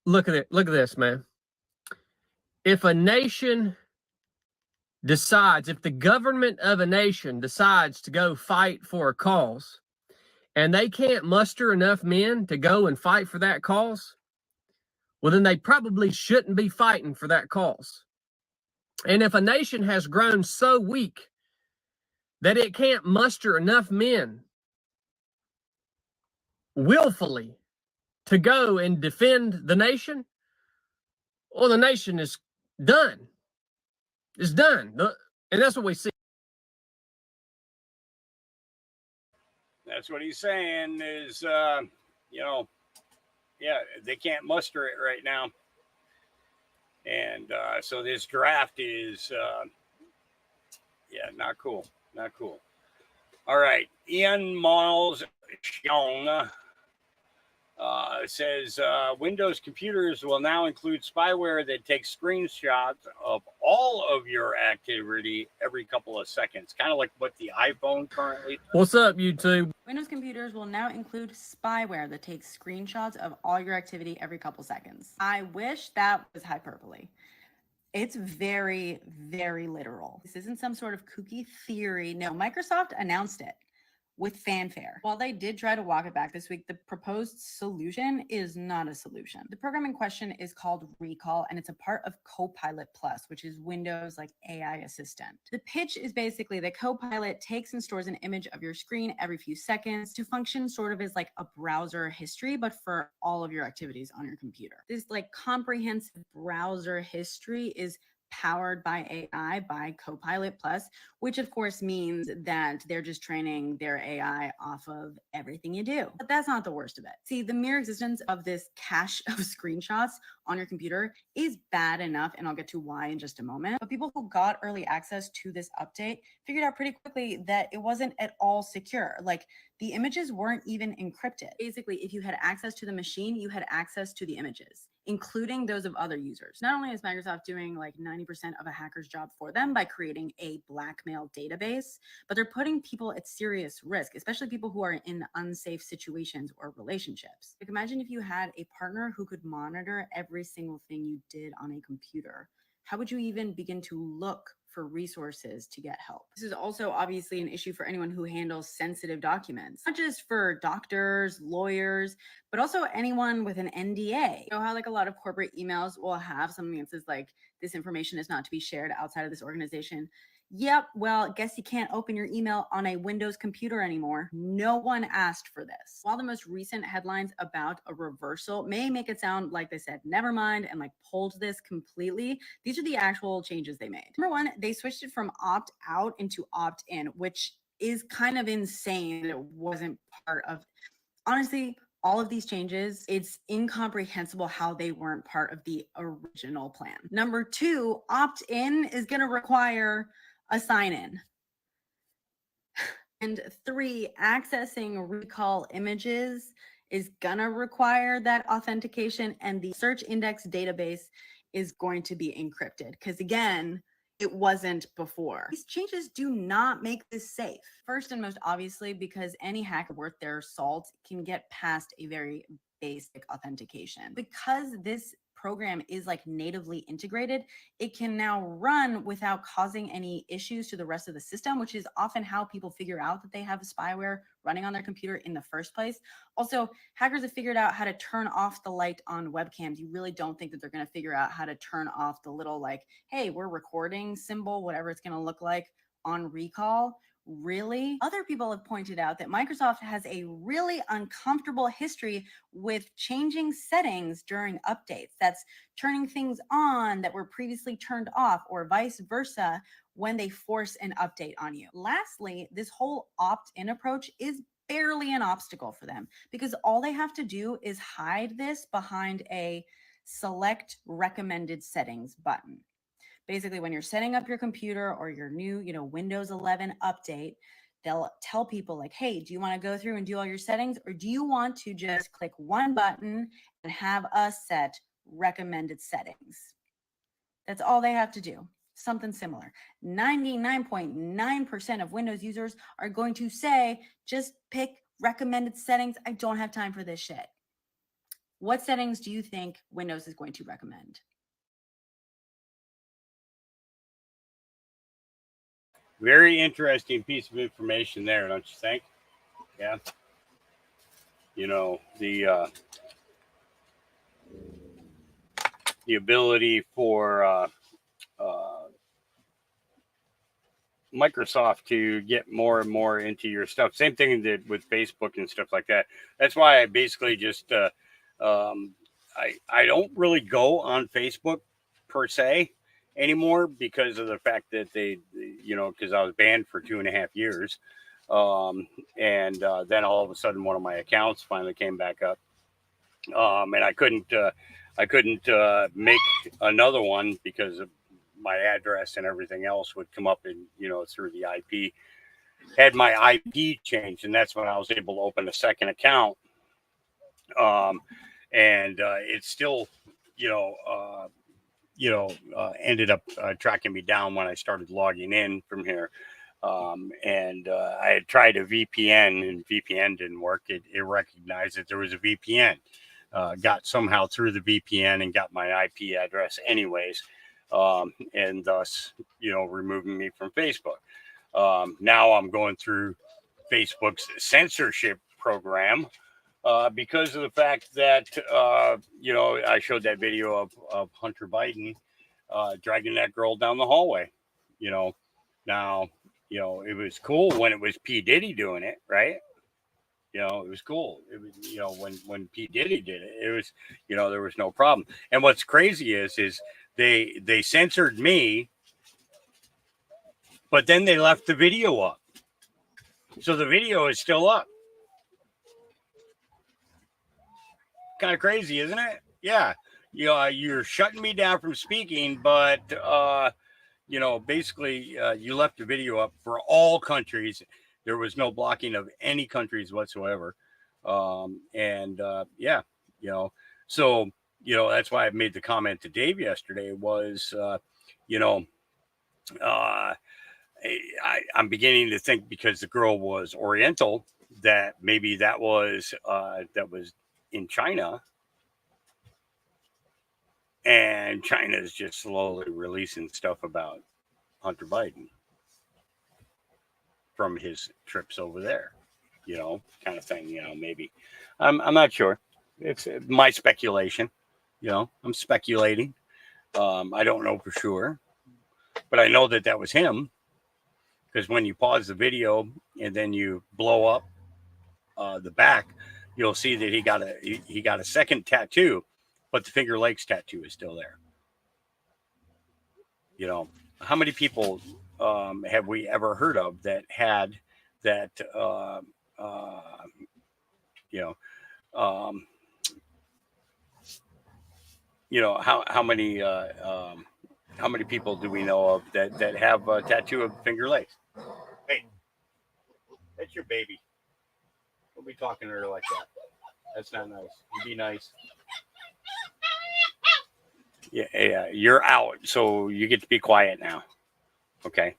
Look at it. Look at this, man. If a nation decides, if the government of a nation decides to go fight for a cause, and they can't muster enough men to go and fight for that cause, well, then they probably shouldn't be fighting for that cause. And if a nation has grown so weak that it can't muster enough men willfully to go and defend the nation, well, the nation is done. It's done. And that's what we see. That's what he's saying is, you know, yeah, they can't muster it right now. And so this draft is, yeah, not cool. Not cool. All right. Ian Miles Young says Windows computers will now include spyware that takes screenshots of all of your activity every couple of seconds, kind of like what the iPhone currently does. What's up, YouTube? Windows computers will now include spyware that takes screenshots of all your activity every couple seconds. I wish that was hyperbole. It's very, very literal. This isn't some sort of kooky theory. No, Microsoft announced it with fanfare. While they did try to walk it back this week, the proposed solution is not a solution. The program in question is called Recall, and it's a part of Copilot Plus, which is Windows' like AI assistant. The pitch is basically that Copilot takes and stores an image of your screen every few seconds to function sort of as like a browser history, but for all of your activities on your computer. This like comprehensive browser history is powered by AI, by Copilot Plus, which of course means that they're just training their AI off of everything you do. But that's not the worst of it. See, the mere existence of this cache of screenshots on your computer is bad enough, and I'll get to why in just a moment. But people who got early access to this update figured out pretty quickly that it wasn't at all secure. Like, the images weren't even encrypted. Basically, if you had access to the machine, you had access to the images, including those of other users. Not only is Microsoft doing like 90% of a hacker's job for them by creating a blackmail database, but they're putting people at serious risk, especially people who are in unsafe situations or relationships. Like, imagine if you had a partner who could monitor every single thing you did on a computer. How would you even begin to look for resources to get help? This is also obviously an issue for anyone who handles sensitive documents, not just for doctors, lawyers, but also anyone with an NDA. You know how like a lot of corporate emails will have something that says like, this information is not to be shared outside of this organization. Yep, well, guess you can't open your email on a Windows computer anymore. No one asked for this. While the most recent headlines about a reversal may make it sound like they said, never mind, and like pulled this completely, these are the actual changes they made. Number one, they switched it from opt out into opt in, which is kind of insane that it wasn't part of, honestly, all of these changes, it's incomprehensible how they weren't part of the original plan. Number two, opt in is going to require a sign in. And three, accessing recall images is gonna require that authentication, and the search index database is going to be encrypted because again, it wasn't before. These changes do not make this safe. First and most obviously, because any hacker worth their salt can get past a very basic authentication. Because this program is like natively integrated, it can now run without causing any issues to the rest of the system, which is often how people figure out that they have spyware running on their computer in the first place. Also, hackers have figured out how to turn off the light on webcams. You really don't think that they're going to figure out how to turn off the little like, hey, we're recording symbol, whatever it's going to look like on recall. Really? Other people have pointed out that Microsoft has a really uncomfortable history with changing settings during updates. That's turning things on that were previously turned off, or vice versa when they force an update on you. Lastly, this whole opt-in approach is barely an obstacle for them because all they have to do is hide this behind a select recommended settings button. Basically, when you're setting up your computer or your new, Windows 11 update, they'll tell people like, hey, do you want to go through and do all your settings, or do you want to just click one button and have us set recommended settings? That's all they have to do. Something similar. 99.9% of Windows users are going to say, just pick recommended settings. I don't have time for this shit. What settings do you think Windows is going to recommend? Very interesting piece of information there, don't you think? Yeah. The ability for Microsoft to get more and more into your stuff. Same thing that with Facebook and stuff like that. That's why I basically just I don't really go on Facebook per se anymore because of the fact that they, because I was banned for 2.5 years. And then all of a sudden one of my accounts finally came back up. And I couldn't make another one because of my address and everything else would come up in, through the IP. Had my IP changed, and that's when I was able to open a second account. And it's still, ended up tracking me down when I started logging in from here. And I had tried a VPN, and VPN didn't work. It recognized that there was a VPN. Got somehow through the VPN and got my IP address anyways. And thus, removing me from Facebook. Now I'm going through Facebook's censorship program because of the fact that, I showed that video of Hunter Biden dragging that girl down the hallway. Now, it was cool when it was P. Diddy doing it, right? It was cool. It was, when P. Diddy did it, it was, there was no problem. And what's crazy is they censored me, but then they left the video up. So the video is still up. Kind of crazy, isn't it? Yeah. You're shutting me down from speaking, but, basically you left the video up for all countries. There was no blocking of any countries whatsoever. So, that's why I made the comment to Dave yesterday was, I'm beginning to think because the girl was Oriental that maybe that was in China. And China is just slowly releasing stuff about Hunter Biden from his trips over there, kind of thing, maybe. I'm not sure. It's my speculation, I'm speculating. I don't know for sure, but I know that was him, because when you pause the video and then you blow up the back, you'll see that he got a second tattoo, but the Finger Lakes tattoo is still there. How many people have we ever heard of that had that? How many people do we know of that have a tattoo of Finger Lakes? Hey, that's your baby. Don't be talking to her like that. That's not nice. You be nice. Yeah, you're out, so you get to be quiet now. Okay?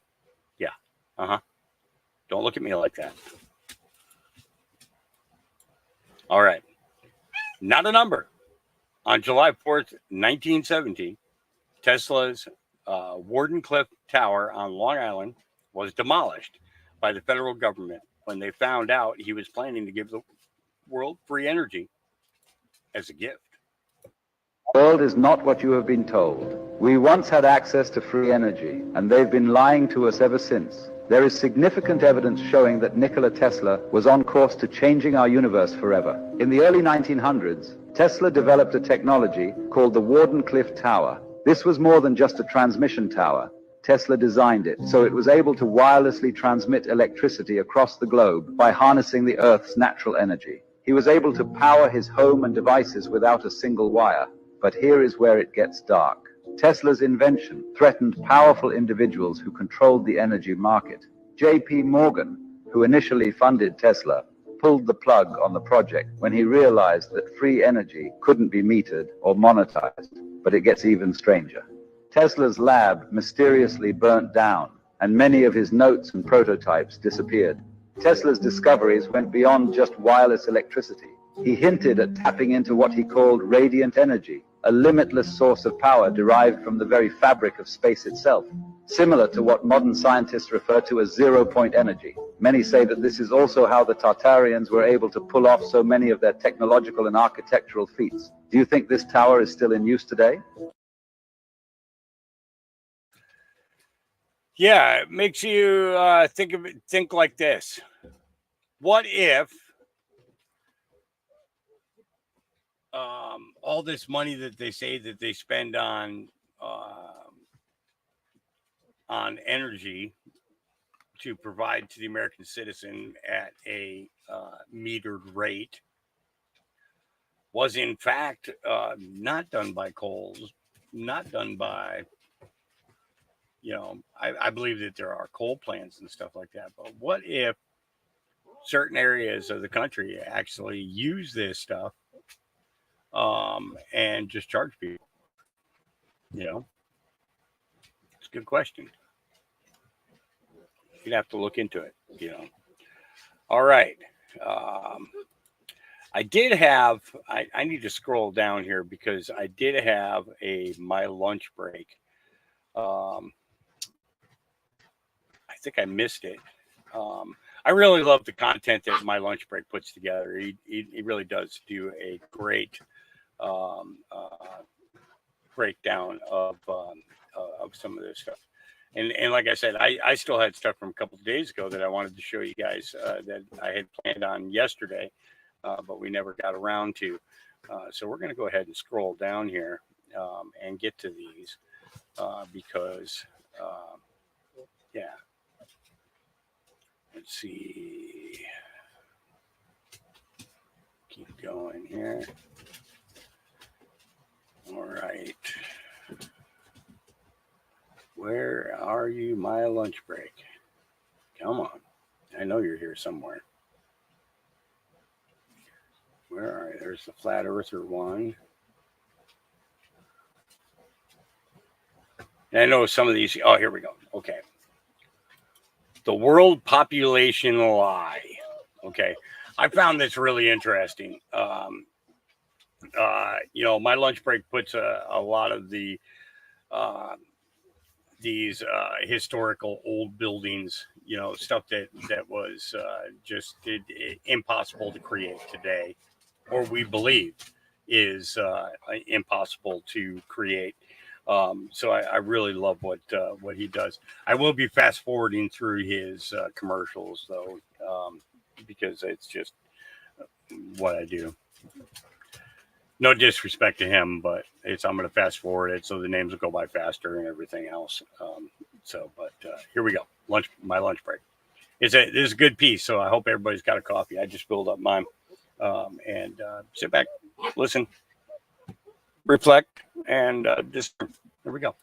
Yeah. Don't look at me like that. All right. Not a number. On July 4th, 1917, Tesla's Wardenclyffe Tower on Long Island was demolished by the federal government when they found out he was planning to give the world free energy as a gift. The world is not what you have been told. We once had access to free energy, and they've been lying to us ever since. There is significant evidence showing that Nikola Tesla was on course to changing our universe forever. In the early 1900s, Tesla developed a technology called the Wardenclyffe Tower. This was more than just a transmission tower. Tesla designed it so it was able to wirelessly transmit electricity across the globe by harnessing the Earth's natural energy. He was able to power his home and devices without a single wire. But here is where it gets dark. Tesla's invention threatened powerful individuals who controlled the energy market. J.P. Morgan, who initially funded Tesla, pulled the plug on the project when he realized that free energy couldn't be metered or monetized. But it gets even stranger. Tesla's lab mysteriously burnt down, and many of his notes and prototypes disappeared. Tesla's discoveries went beyond just wireless electricity. He hinted at tapping into what he called radiant energy, a limitless source of power derived from the very fabric of space itself, similar to what modern scientists refer to as zero-point energy. Many say that this is also how the Tartarians were able to pull off so many of their technological and architectural feats. Do you think this tower is still in use today? Yeah, it makes you think like this. What if all this money that they say that they spend on energy to provide to the American citizen at a metered rate was in fact not done by coals, not done by, I believe that there are coal plants and stuff like that. But what if certain areas of the country actually use this stuff and just charge people? It's a good question. You'd have to look into it, All right. I did have, I need to scroll down here because I did have my lunch break. I think I missed it. I really love the content that My Lunch Break puts together. He really does do a great breakdown of some of this stuff. And like I said, I still had stuff from a couple of days ago that I wanted to show you guys that I had planned on yesterday, but we never got around to. So we're going to go ahead and scroll down here and get to these because, yeah. Let's see. Keep going here. All right. Where are you, My Lunch Break? Come on. I know you're here somewhere. Where are you? There's the Flat Earther one. And I know some of these. Oh, here we go. Okay. The World Population Lie. Okay. I found this really interesting. My lunch break puts a lot of these historical old buildings, stuff that was just impossible to create today, or we believe is impossible to create. So I really love what he does. I will be fast forwarding through his commercials though, because it's just what I do. No disrespect to him, but I'm going to fast forward it so the names will go by faster and everything else. Here we go. My lunch break. This is a good piece, so I hope everybody's got a coffee. I just filled up mine. And sit back, listen, reflect, and just here we go.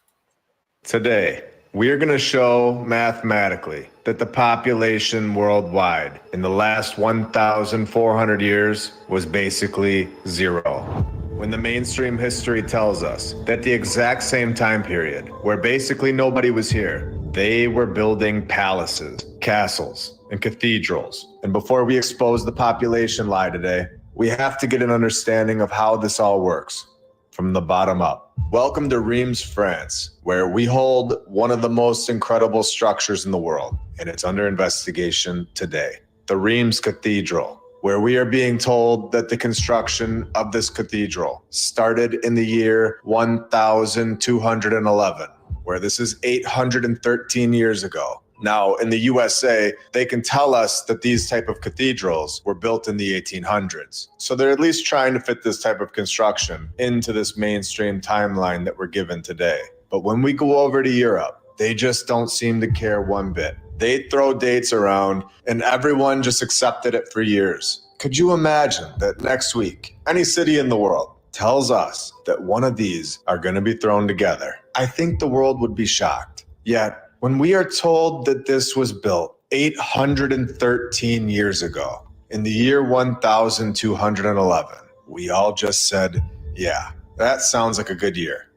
Today, we are going to show mathematically that the population worldwide in the last 1,400 years was basically zero. When the mainstream history tells us that the exact same time period where basically nobody was here, they were building palaces, castles, and cathedrals. And before we expose the population lie today, we have to get an understanding of how this all works from the bottom up. Welcome to Reims, France, where we hold one of the most incredible structures in the world, and it's under investigation today. The Reims Cathedral, where we are being told that the construction of this cathedral started in the year 1211, where this is 813 years ago. Now, in the USA, they can tell us that these type of cathedrals were built in the 1800s. So they're at least trying to fit this type of construction into this mainstream timeline that we're given today. But when we go over to Europe, they just don't seem to care one bit. They throw dates around and everyone just accepted it for years. Could you imagine that next week, any city in the world tells us that one of these are going to be thrown together? I think the world would be shocked. Yet, when we are told that this was built 813 years ago, in the year 1211, we all just said, yeah, that sounds like a good year.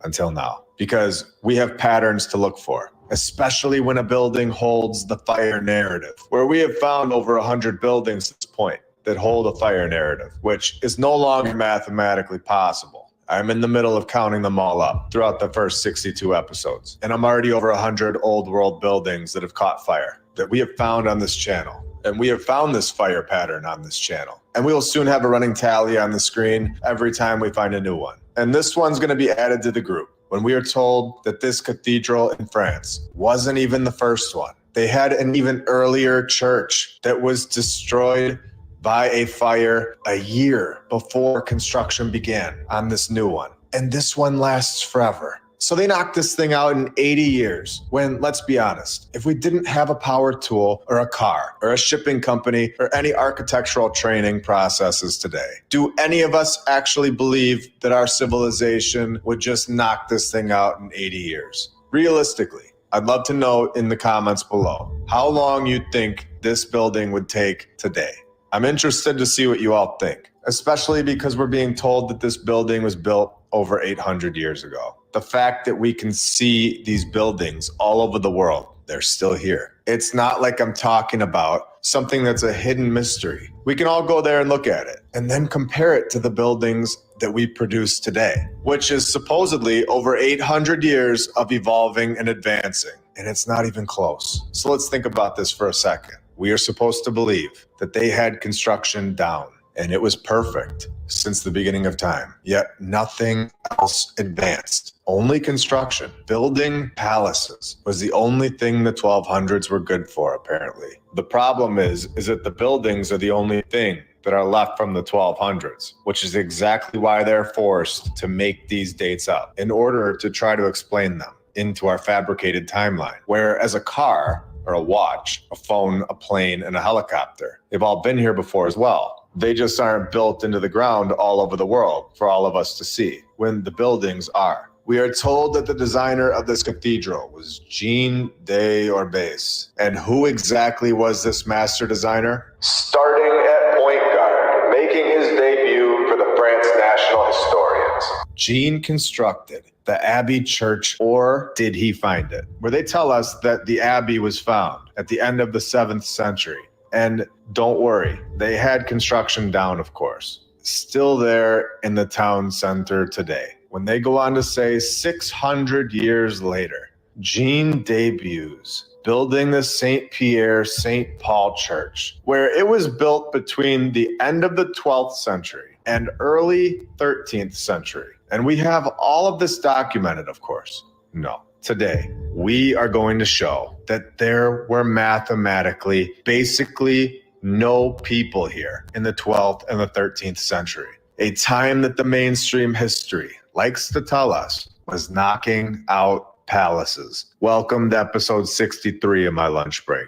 Until now, because we have patterns to look for, especially when a building holds the fire narrative, where we have found over 100 buildings at this point that hold a fire narrative, which is no longer mathematically possible. I'm in the middle of counting them all up throughout the first 62 episodes. And I'm already over 100 old world buildings that have caught fire that we have found on this channel. And we have found this fire pattern on this channel. And we will soon have a running tally on the screen every time we find a new one. And this one's going to be added to the group when we are told that this cathedral in France wasn't even the first one. They had an even earlier church that was destroyed by a fire a year before construction began on this new one. And this one lasts forever. So they knocked this thing out in 80 years when, let's be honest, if we didn't have a power tool or a car or a shipping company or any architectural training processes today, do any of us actually believe that our civilization would just knock this thing out in 80 years? Realistically, I'd love to know in the comments below how long you think this building would take today. I'm interested to see what you all think, especially because we're being told that this building was built over 800 years ago. The fact that we can see these buildings all over the world, they're still here. It's not like I'm talking about something that's a hidden mystery. We can all go there and look at it and then compare it to the buildings that we produce today, which is supposedly over 800 years of evolving and advancing. And it's not even close. So let's think about this for a second. We are supposed to believe that they had construction down and it was perfect since the beginning of time, yet nothing else advanced. Only construction. Building palaces was the only thing the 1200s were good for, apparently. The problem is that the buildings are the only thing that are left from the 1200s, which is exactly why they're forced to make these dates up in order to try to explain them into our fabricated timeline. Whereas a car or a watch, a phone, a plane, and a helicopter, they've all been here before as well. They just aren't built into the ground all over the world for all of us to see, when the buildings are. We are told that the designer of this cathedral was Jean d'Orbais. And who exactly was this master designer? Starting at point guard, making his debut for the France National Historians. Jean constructed the Abbey Church, or did he find it? Where they tell us that the Abbey was found at the end of the 7th century. And don't worry, they had construction down, of course. still there in the town center today. When they go on to say 600 years later, Jean debuts building the St. Pierre St. Paul Church, where it was built between the end of the 12th century and early 13th century. And we have all of this documented, of course. No. Today, we are going to show that there were mathematically basically no people here in the 12th and the 13th century, a time that the mainstream history likes to tell us was knocking out palaces. Welcome to episode 63 of my lunch break.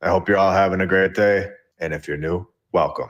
I hope you're all having a great day. And if you're new, welcome.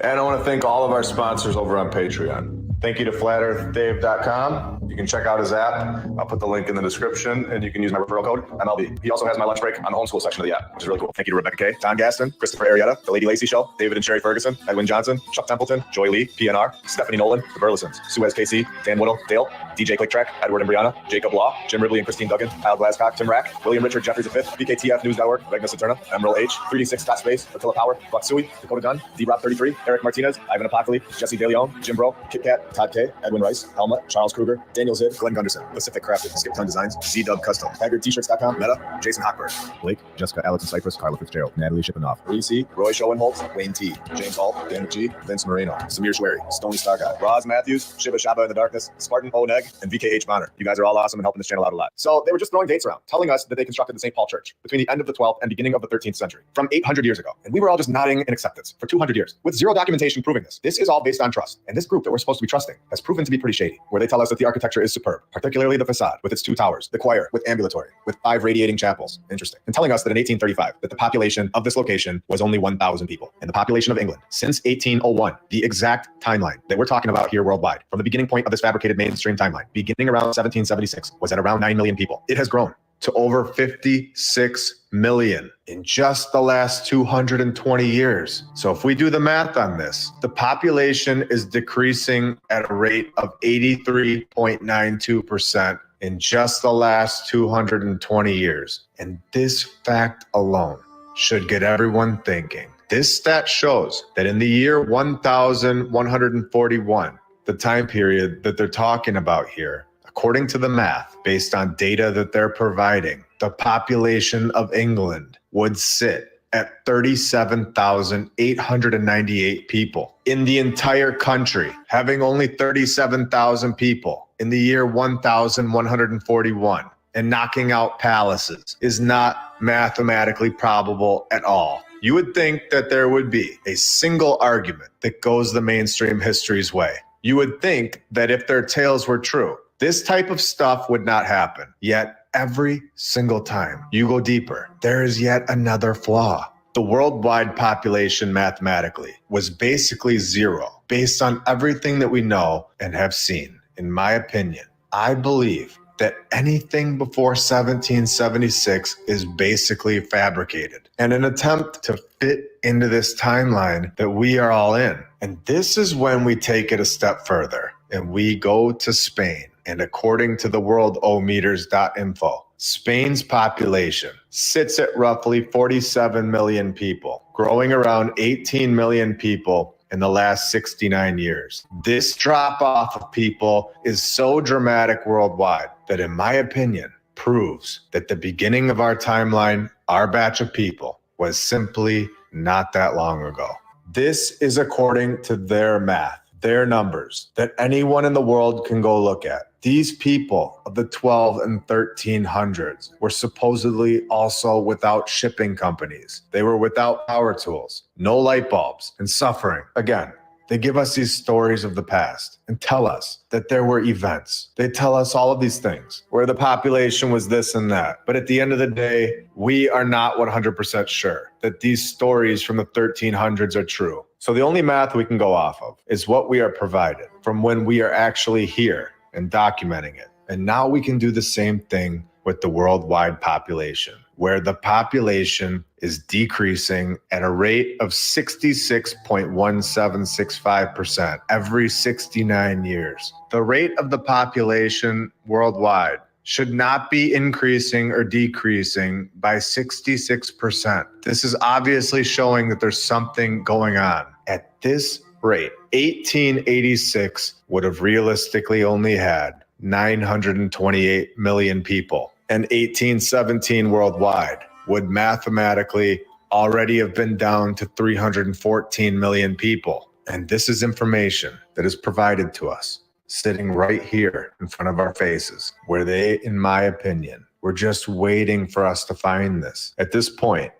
And I want to thank all of our sponsors over on Patreon. Thank you to FlatEarthDave.com. You can check out his app. I'll put the link in the description, and you can use my referral code, MLB. He also has my lunch break on the homeschool section of the app, which is really cool. Thank you to Rebecca Kay, Don Gaston, Christopher Arietta, The Lady Lacey Show, David and Sherry Ferguson, Edwin Johnson, Chuck Templeton, Joy Lee, PNR, Stephanie Nolan, The Burlesons, Suez KC, Dan Whittle, Dale, DJ Clicktrack, Edward and Brianna, Jacob Law, Jim Ridley and Christine Duggan, Kyle Glascock, Tim Rack, William Richard Jeffries V, BKTF News.org, Vegna Saturna, Emerald H, 3D6 Scott Space, Attila Power, Buck Suey, Dakota Gunn, D-Rob33, Eric Martinez, Ivan Apocalypse, Jesse DeLeon, Jim Bro, Kit Kat, Todd K, Edwin Rice, Helmut, Charles Kruger, Daniel Zid, Glenn Gunderson, Pacific Crafted, Skip Ton Designs, Z-Dub Custom, HaggardT-shirts.com, Meta, Jason Hochberg, Blake, Jessica, Alex and Cypress, Carla Fitzgerald, Natalie Shippenoff, Reese, Roy Schoenholtz, Wayne T, James Hall, Dan G, Vince Moreno, Samir Schwery, Stony Starguy, Roz Matthews, Shiva Shaba in the Darkness, Spartan Oneg, and VKH Bonner. You guys are all awesome and helping this channel out a lot. So they were just throwing dates around, telling us that they constructed the St. Paul Church between the end of the 12th and beginning of the 13th century, from 800 years ago. And we were all just nodding in acceptance for 200 years, with zero documentation proving this. This is all based on trust. And this group that we're supposed to be trusting has proven to be pretty shady, where they tell us that the architecture is superb, particularly the facade with its 2 towers, the choir with ambulatory, with 5 radiating chapels. Interesting. And telling us that in 1835, that the population of this location was only 1,000 people. And the population of England since 1801, the exact timeline that we're talking about here worldwide, from the beginning point of this fabricated mainstream timeline, beginning around 1776, was at around 9 million people. It has grown to over 56 million in just the last 220 years. So if we do the math on this, the population is decreasing at a rate of 83.92% in just the last 220 years. And this fact alone should get everyone thinking. This stat shows that in the year 1141, the time period that they're talking about here, according to the math, based on data that they're providing, the population of England would sit at 37,898 people. In the entire country, having only 37,000 people in the year 1141 and knocking out palaces is not mathematically probable at all. You would think that there would be a single argument that goes the mainstream history's way. You would think that if their tales were true, this type of stuff would not happen. Yet every single time you go deeper, there is yet another flaw. The worldwide population mathematically was basically zero based on everything that we know and have seen. In my opinion, I believe that anything before 1776 is basically fabricated and an attempt to fit into this timeline that we are all in. And this is when we take it a step further and we go to Spain. And according to the worldometers.info, Spain's population sits at roughly 47 million people, growing around 18 million people in the last 69 years. This drop off of people is so dramatic worldwide that, in my opinion, proves that the beginning of our timeline, our batch of people, was simply not that long ago. This is according to their math, their numbers that anyone in the world can go look at. These people of the 12 and 1300s were supposedly also without shipping companies. They were without power tools, no light bulbs, and suffering. Again, they give us these stories of the past and tell us that there were events. They tell us all of these things where the population was this and that. But at the end of the day, we are not 100% sure that these stories from the 1300s are true. So the only math we can go off of is what we are provided from when we are actually here and documenting it. And now we can do the same thing with the worldwide population, where the population is decreasing at a rate of 66.1765% every 69 years. The rate of the population worldwide should not be increasing or decreasing by 66%. This is obviously showing that there's something going on. At this rate, 1886 would have realistically only had 928 million people, and 1817 worldwide would mathematically already have been down to 314 million people. And this is information that is provided to us, sitting right here in front of our faces, where they, in my opinion, were just waiting for us to find this. At this point,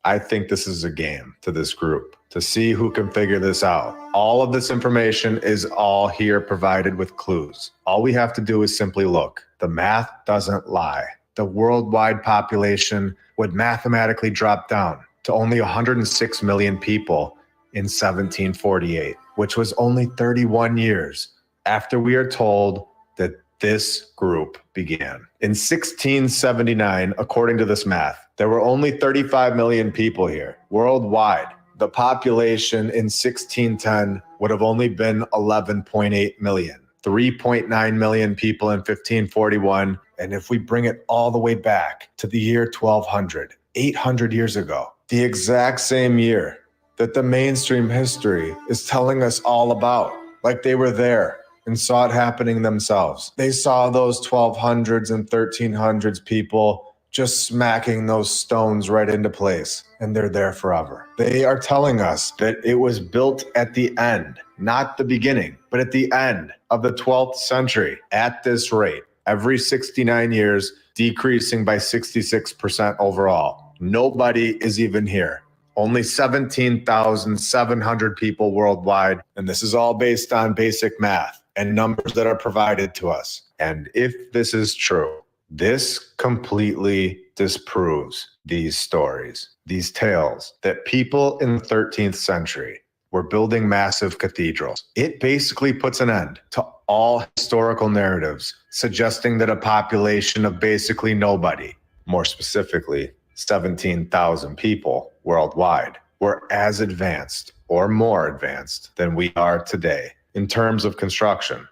I think this is a game to this group to see who can figure this out. All of this information is all here provided with clues. All we have to do is simply look. The math doesn't lie. The worldwide population would mathematically drop down to only 106 million people in 1748, which was only 31 years after we are told that this group began. In 1679, according to this math, there were only 35 million people here worldwide. The population in 1610 would have only been 11.8 million. 3.9 million people in 1541. And if we bring it all the way back to the year 1200, 800 years ago, the exact same year that the mainstream history is telling us all about, like they were there and saw it happening themselves. They saw those 1200s and 1300s people just smacking those stones right into place, and they're there forever. They are telling us that it was built at the end, not the beginning, but at the end of the 12th century at this rate, every 69 years, decreasing by 66% overall. Nobody is even here. Only 17,700 people worldwide, and this is all based on basic math and numbers that are provided to us. And if this is true, this completely disproves these stories, these tales that people in the 13th century were building massive cathedrals. It basically puts an end to all historical narratives suggesting that a population of basically nobody, more specifically 17,000 people worldwide, were as advanced or more advanced than we are today in terms of construction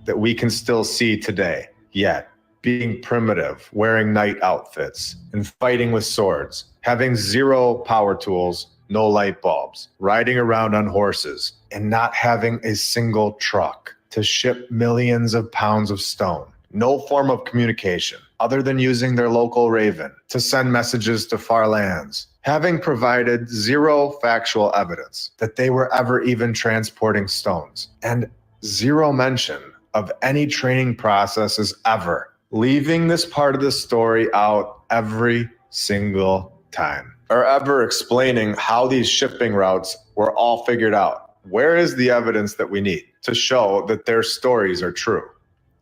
that we can still see today, yet being primitive, wearing night outfits and fighting with swords, having zero power tools, no light bulbs, riding around on horses, and not having a single truck to ship millions of pounds of stone. No form of communication other than using their local raven to send messages to far lands, having provided zero factual evidence that they were ever even transporting stones, and zero mention of any training processes ever, leaving this part of the story out every single time, or ever explaining how these shipping routes were all figured out. Where is the evidence that we need to show that their stories are true?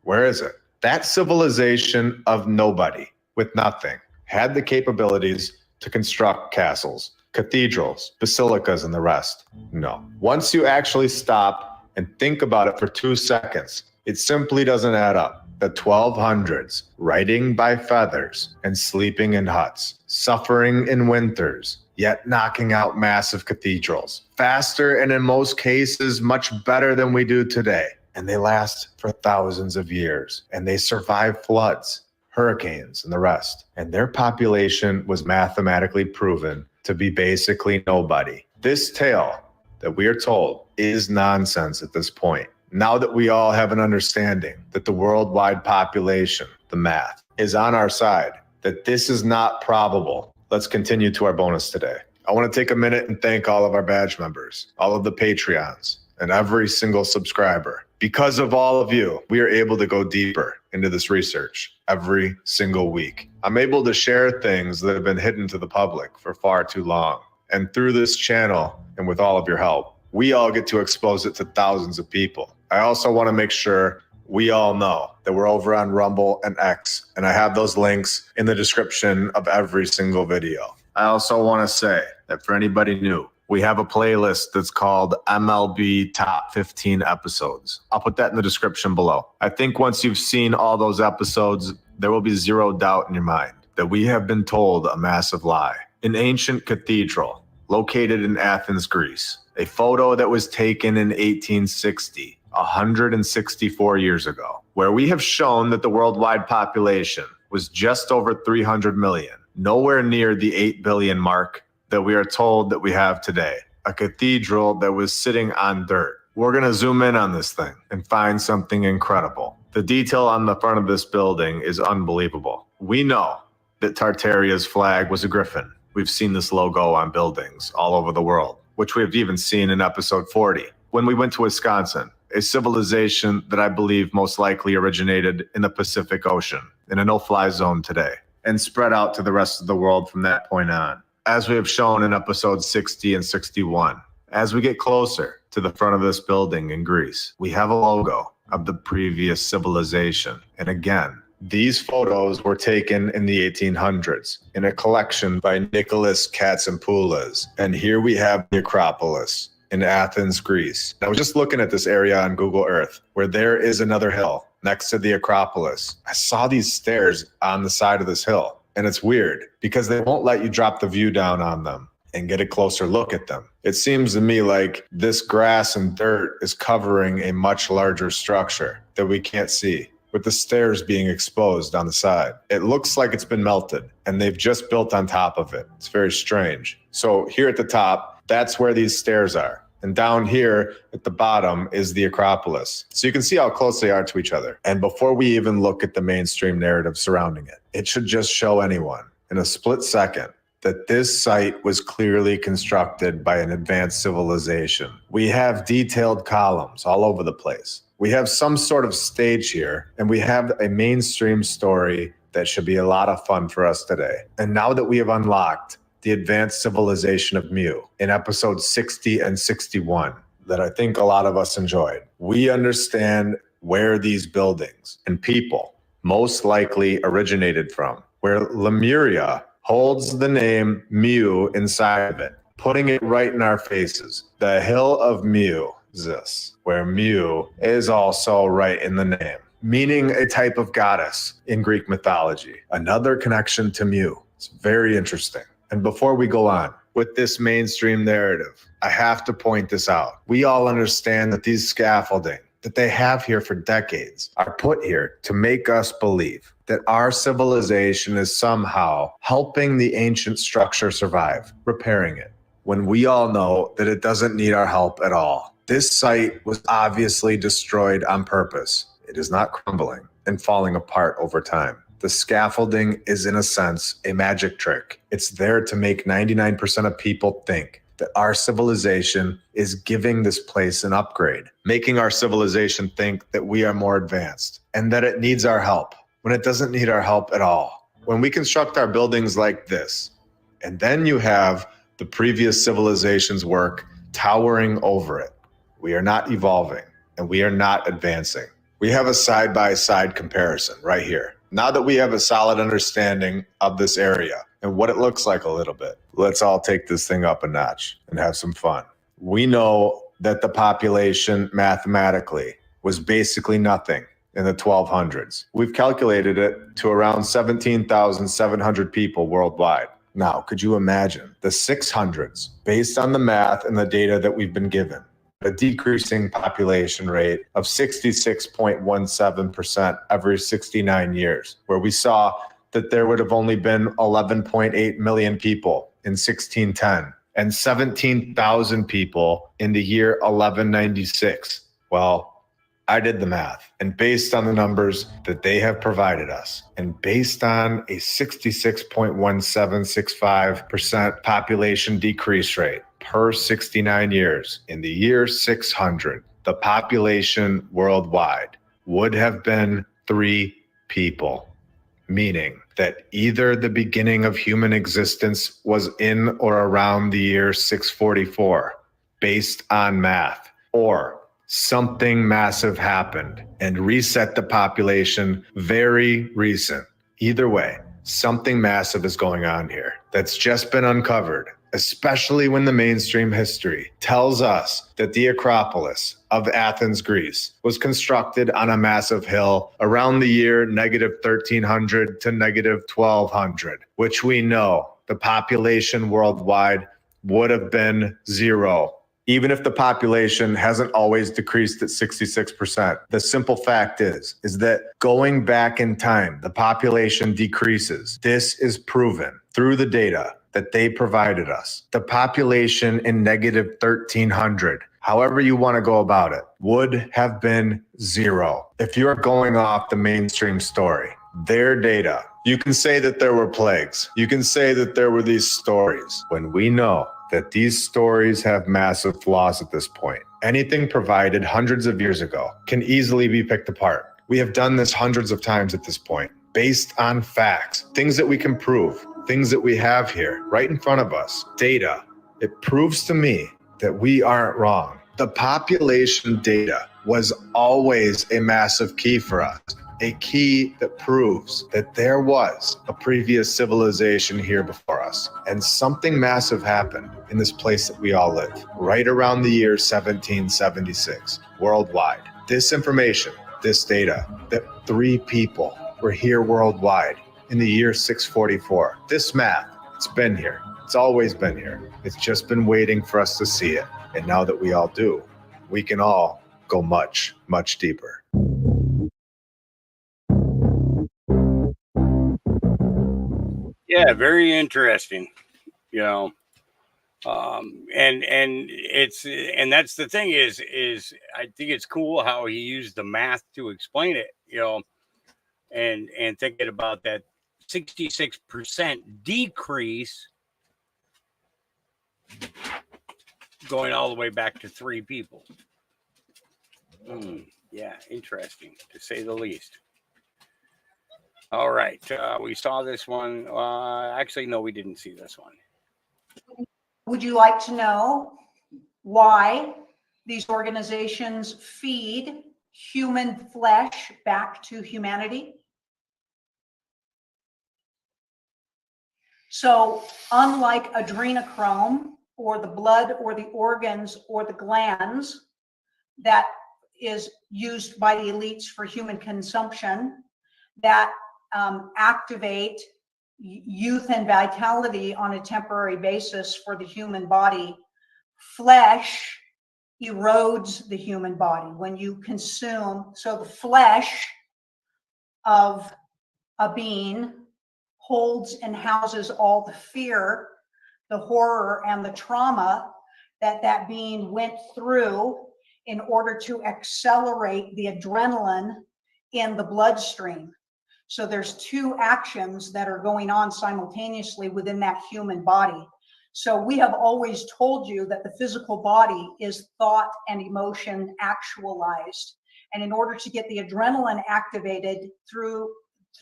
Where is it? That civilization of nobody with nothing had the capabilities to construct castles, cathedrals, basilicas, and the rest. No. Once you actually stop and think about it for 2 seconds, it simply doesn't add up. The 1200s, riding by feathers and sleeping in huts, suffering in winters, yet knocking out massive cathedrals, faster and in most cases much better than we do today. And they last for thousands of years, and they survive floods, hurricanes, and the rest. And their population was mathematically proven to be basically nobody. This tale that we are told is nonsense at this point. Now that we all have an understanding that the worldwide population, the math, is on our side, that this is not probable, let's continue to our bonus today. I want to take a minute and thank all of our badge members, all of the Patreons, and every single subscriber. Because of all of you, we are able to go deeper into this research every single week. I'm able to share things that have been hidden to the public for far too long. And through this channel, and with all of your help, we all get to expose it to thousands of people. I also want to make sure we all know that we're over on Rumble and X, and I have those links in the description of every single video. I also want to say that for anybody new, we have a playlist that's called MLB Top 15 Episodes. I'll put that in the description below. I think once you've seen all those episodes, there will be zero doubt in your mind that we have been told a massive lie. An ancient cathedral located in Athens, Greece. A photo that was taken in 1860, 164 years ago. where we have shown that the worldwide population was just over 300 million, nowhere near the 8 billion mark that we are told that we have today. A cathedral that was sitting on dirt. We're going to zoom in on this thing and find something incredible. The detail on the front of this building is unbelievable. We know that Tartaria's flag was a griffin. We've seen this logo on buildings all over the world, which we have even seen in episode 40. When we went to Wisconsin, a civilization that I believe most likely originated in the Pacific Ocean, in a no-fly zone today, and spread out to the rest of the world from that point on. As we have shown in episodes 60 and 61, as we get closer to the front of this building in Greece, we have a logo of the previous civilization. And again, these photos were taken in the 1800s in a collection by Nicholas Katsampoulas. And here we have the Acropolis in Athens, Greece. I was just looking at this area on Google Earth where there is another hill next to the Acropolis. I saw these stairs on the side of this hill. And it's weird because they won't let you drop the view down on them and get a closer look at them. It seems to me like this grass and dirt is covering a much larger structure that we can't see, with the stairs being exposed on the side. It looks like it's been melted and they've just built on top of it. It's very strange. So here at the top, that's where these stairs are. And down here at the bottom is the Acropolis. So you can see how close they are to each other. And before we even look at the mainstream narrative surrounding it, it should just show anyone in a split second that this site was clearly constructed by an advanced civilization. We have detailed columns all over the place. We have some sort of stage here, and we have a mainstream story that should be a lot of fun for us today. And now that we have unlocked the advanced civilization of Mu in episodes 60 and 61 that I think a lot of us enjoyed, we understand where these buildings and people most likely originated from, where Lemuria holds the name Mu inside of it, putting it right in our faces. The Hill of Mu-sis, where Mu is also right in the name, meaning a type of goddess in Greek mythology. Another connection to Mu. It's very interesting. And before we go on with this mainstream narrative, I have to point this out. We all understand that these scaffolding that they have here for decades are put here to make us believe that our civilization is somehow helping the ancient structure survive, repairing it, when we all know that it doesn't need our help at all. This site was obviously destroyed on purpose. It is not crumbling and falling apart over time. The scaffolding is, in a sense, a magic trick. It's there to make 99% of people think that our civilization is giving this place an upgrade, making our civilization think that we are more advanced and that it needs our help, when it doesn't need our help at all. When we construct our buildings like this, and then you have the previous civilization's work towering over it, we are not evolving and we are not advancing. We have a side-by-side comparison right here. Now that we have a solid understanding of this area and what it looks like a little bit, let's all take this thing up a notch and have some fun. We know that the population mathematically was basically nothing in the 1200s. We've calculated it to around 17,700 people worldwide. Now, could you imagine the 600s, based on the math and the data that we've been given, a decreasing population rate of 66.17% every 69 years, where we saw that there would have only been 11.8 million people in 1610 and 17,000 people in the year 1196. Well, I did the math, and based on the numbers that they have provided us, and based on a 66.1765% population decrease rate per 69 years, in the year 600, the population worldwide would have been 3 people, meaning that either the beginning of human existence was in or around the year 644, based on math, or something massive happened and reset the population very recent. Either way, something massive is going on here that's just been uncovered, especially when the mainstream history tells us that the Acropolis of Athens, Greece, was constructed on a massive hill around the year -1300 to -1200, which we know the population worldwide would have been 0 even if the population hasn't always decreased at 66%. The simple fact is that going back in time, the population decreases. This is proven through the data that they provided us. The population in negative 1300, however you want to go about it, would have been 0 if you're going off the mainstream story. Their data. You can say that there were plagues. You can say that there were these stories, when we know that these stories have massive flaws at this point. Anything provided hundreds of years ago can easily be picked apart. We have done this hundreds of times at this point, based on facts, things that we can prove, things that we have here right in front of us, data. It proves to me that we aren't wrong. The population data was always a massive key for us. A key that proves that there was a previous civilization here before us. And something massive happened in this place that we all live, right around the year 1776, worldwide. This information, this data, that 3 people were here worldwide in the year 644. This math, it's been here. It's always been here. It's just been waiting for us to see it. And now that we all do, we can all go much, much deeper. Yeah, very interesting. And that's the thing is I think it's cool how he used the math to explain it, and thinking about that 66% decrease going all the way back to 3 people. Yeah, interesting to say the least. All right. We saw this one. Actually, no, we didn't see this one. Would you like to know why these organizations feed human flesh back to humanity? So unlike adrenochrome or the blood or the organs or the glands that is used by the elites for human consumption, that activate youth and vitality on a temporary basis for the human body, flesh erodes the human body when you consume. So the flesh of a being holds and houses all the fear, the horror, and the trauma that that being went through in order to accelerate the adrenaline in the bloodstream. So there's 2 actions that are going on simultaneously within that human body. So we have always told you that the physical body is thought and emotion actualized. And in order to get the adrenaline activated through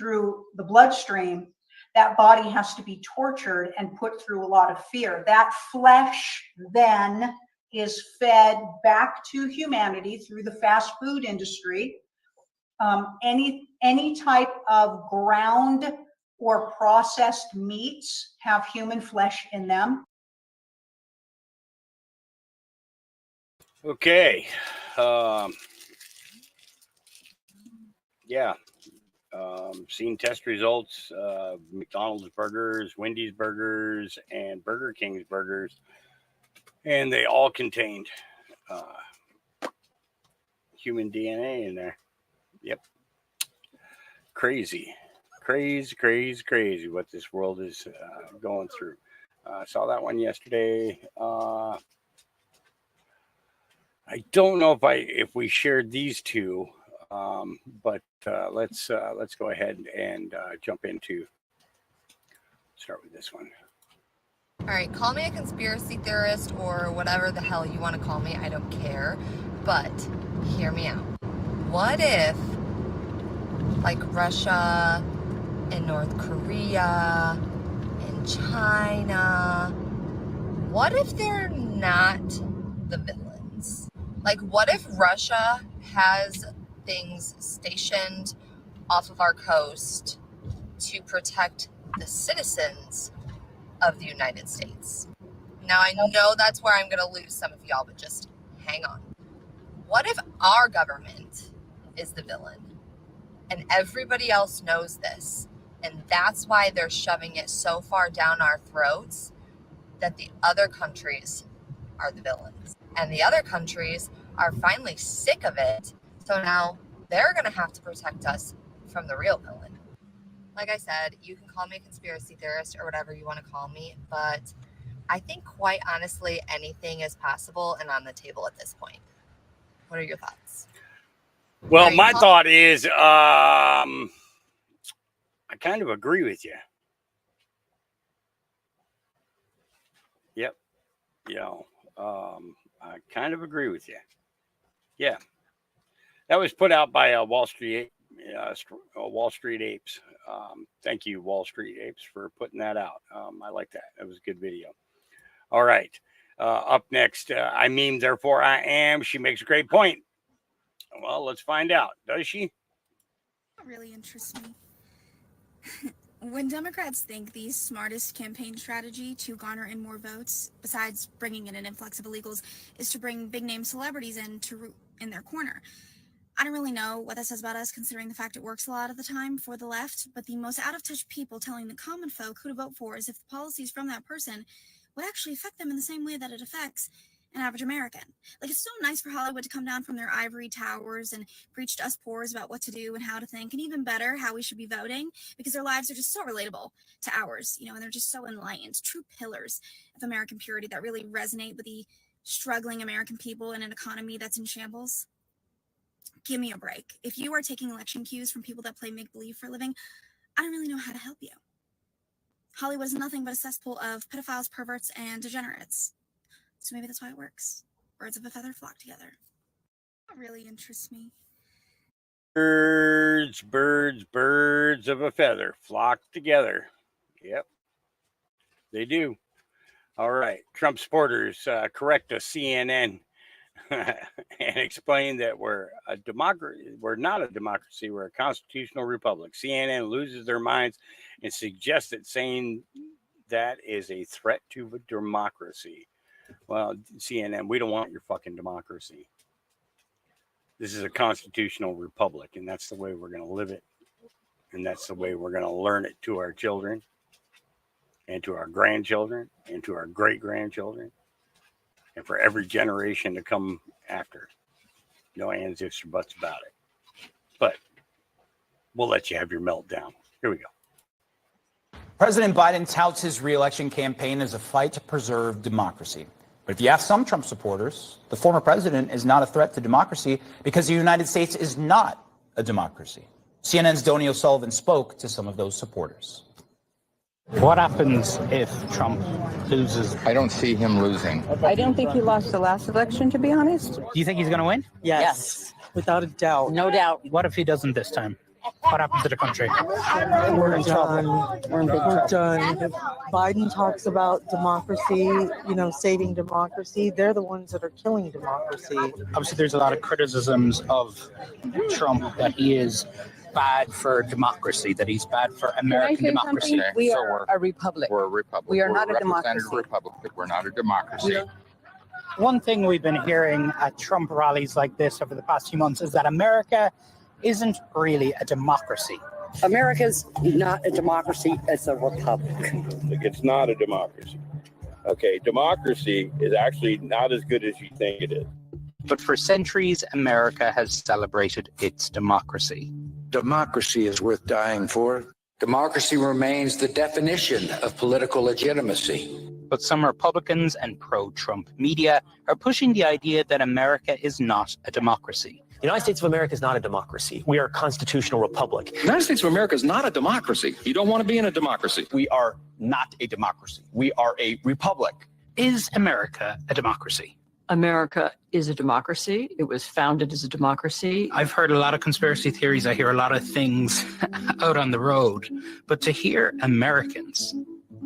the bloodstream, that body has to be tortured and put through a lot of fear. That flesh then is fed back to humanity through the fast food industry. Any type of ground or processed meats have human flesh in them. Okay. Seen test results, McDonald's burgers, Wendy's burgers, and Burger King's burgers, and they all contained human DNA in there. Yep. Crazy what this world is going through. Saw that one yesterday. I don't know if we shared these 2, but let's go ahead and jump into. Start with this one. All right, call me a conspiracy theorist or whatever the hell you want to call me. I don't care, but hear me out. What if, like Russia and North Korea and China, what if they're not the villains? Like, what if Russia has things stationed off of our coast to protect the citizens of the United States? Now, I know that's where I'm going to lose some of y'all, but just hang on. What if our government is the villain and everybody else knows this, and that's why they're shoving it so far down our throats that the other countries are the villains? And the other countries are finally sick of it. So now they're going to have to protect us from the real villain. Like I said, you can call me a conspiracy theorist or whatever you want to call me, but I think quite honestly, anything is possible and on the table at this point. What are your thoughts? Well, my thought is, I kind of agree with you. Yep. I kind of agree with you. Yeah. That was put out by Wall Street Apes. Thank you, Wall Street Apes, for putting that out. I like that. That was a good video. All right. Up next, I meme, therefore I am. She makes a great point. Well, let's find out. Does she? That really interests me. When Democrats think the smartest campaign strategy to garner in more votes, besides bringing in an influx of illegals, is to bring big-name celebrities in to root in their corner. I don't really know what that says about us, considering the fact it works a lot of the time for the left, but the most out-of-touch people telling the common folk who to vote for is if the policies from that person would actually affect them in the same way that it affects an average American. Like, it's so nice for Hollywood to come down from their ivory towers and preach to us poors about what to do and how to think, and even better, how we should be voting, because their lives are just so relatable to ours, and they're just so enlightened, true pillars of American purity that really resonate with the struggling American people in an economy that's in shambles. Give me a break. If you are taking election cues from people that play make-believe for a living, I don't really know how to help you. Hollywood is nothing but a cesspool of pedophiles, perverts, and degenerates. So maybe that's why it works. Birds of a feather flock together. That really interests me. Birds of a feather flock together. Yep, they do. All right. Trump supporters correct us, CNN, and explain that we're a democracy. We're not a democracy. We're a constitutional republic. CNN loses their minds and suggests that saying that is a threat to democracy. Well, CNN, we don't want your fucking democracy. This is a constitutional republic, and that's the way we're going to live it. And that's the way we're going to learn it to our children and to our grandchildren and to our great-grandchildren and for every generation to come after. No ands, ifs, or buts about it. But we'll let you have your meltdown. Here we go. President Biden touts his re-election campaign as a fight to preserve democracy. But if you ask some Trump supporters, the former president is not a threat to democracy because the United States is not a democracy. CNN's Donnie O'Sullivan spoke to some of those supporters. What happens if Trump loses? I don't see him losing. I don't think he lost the last election, to be honest. Do you think he's going to win? Yes. Without a doubt. No doubt. What if he doesn't this time? What happens to the country? We're in trouble. We're done. If Biden talks about democracy, saving democracy, they're the ones that are killing democracy. Obviously, there's a lot of criticisms of Trump that he is bad for democracy, that he's bad for American democracy. Okay, we are a republic. We're a republic. We are We're not a democracy. Republic. We're not a democracy. One thing we've been hearing at Trump rallies like this over the past few months is that America isn't really a democracy. America's not a democracy, it's a republic. It's not a democracy. Okay, democracy is actually not as good as you think it is. But for centuries, America has celebrated its democracy. Democracy is worth dying for. Democracy remains the definition of political legitimacy. But some Republicans and pro-Trump media are pushing the idea that America is not a democracy. The United States of America is not a democracy. We are a constitutional republic. The United States of America is not a democracy. You don't want to be in a democracy. We are not a democracy. We are a republic. Is America a democracy? America is a democracy. It was founded as a democracy. I've heard a lot of conspiracy theories. I hear a lot of things out on the road. But to hear Americans,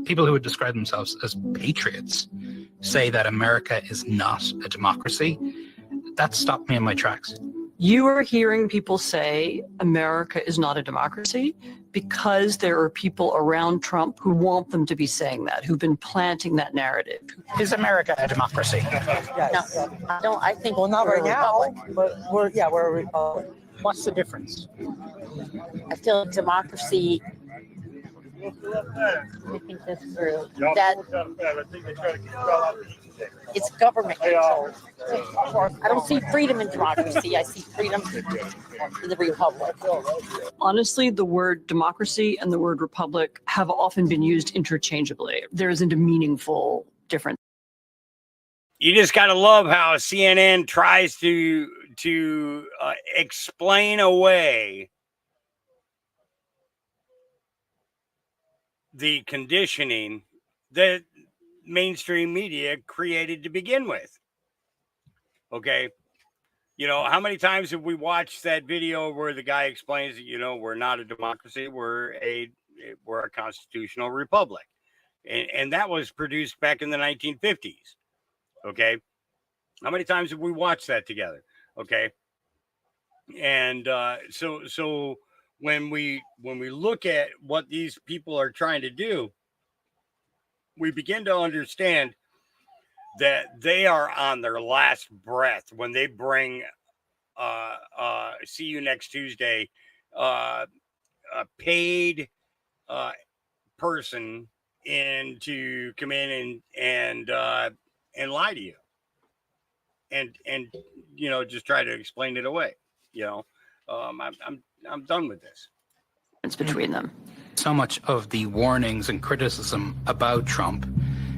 people who would describe themselves as patriots, say that America is not a democracy, that stopped me in my tracks. You are hearing people say America is not a democracy because there are people around Trump who want them to be saying that, who've been planting that narrative. Is America a democracy? Yes. No, I think. Well, not right now, but we're a republic. What's the difference? I feel democracy. I think that's true. It's government control. I don't see freedom in democracy. I see freedom in the republic. Honestly, the word democracy and the word republic have often been used interchangeably. There isn't a meaningful difference. You just got to love how CNN tries to explain away the conditioning that mainstream media created to begin with. Okay. You know, how many times have we watched that video where the guy explains that, you know, we're not a democracy, we're a constitutional republic. And that was produced back in the 1950s. Okay. How many times have we watched that together? Okay. And so when we look at what these people are trying to do, we begin to understand that they are on their last breath when they bring see you next Tuesday, a paid person in to come in and lie to you and you know, just try to explain it away. You know, I'm done with this. It's between them. So much of the warnings and criticism about Trump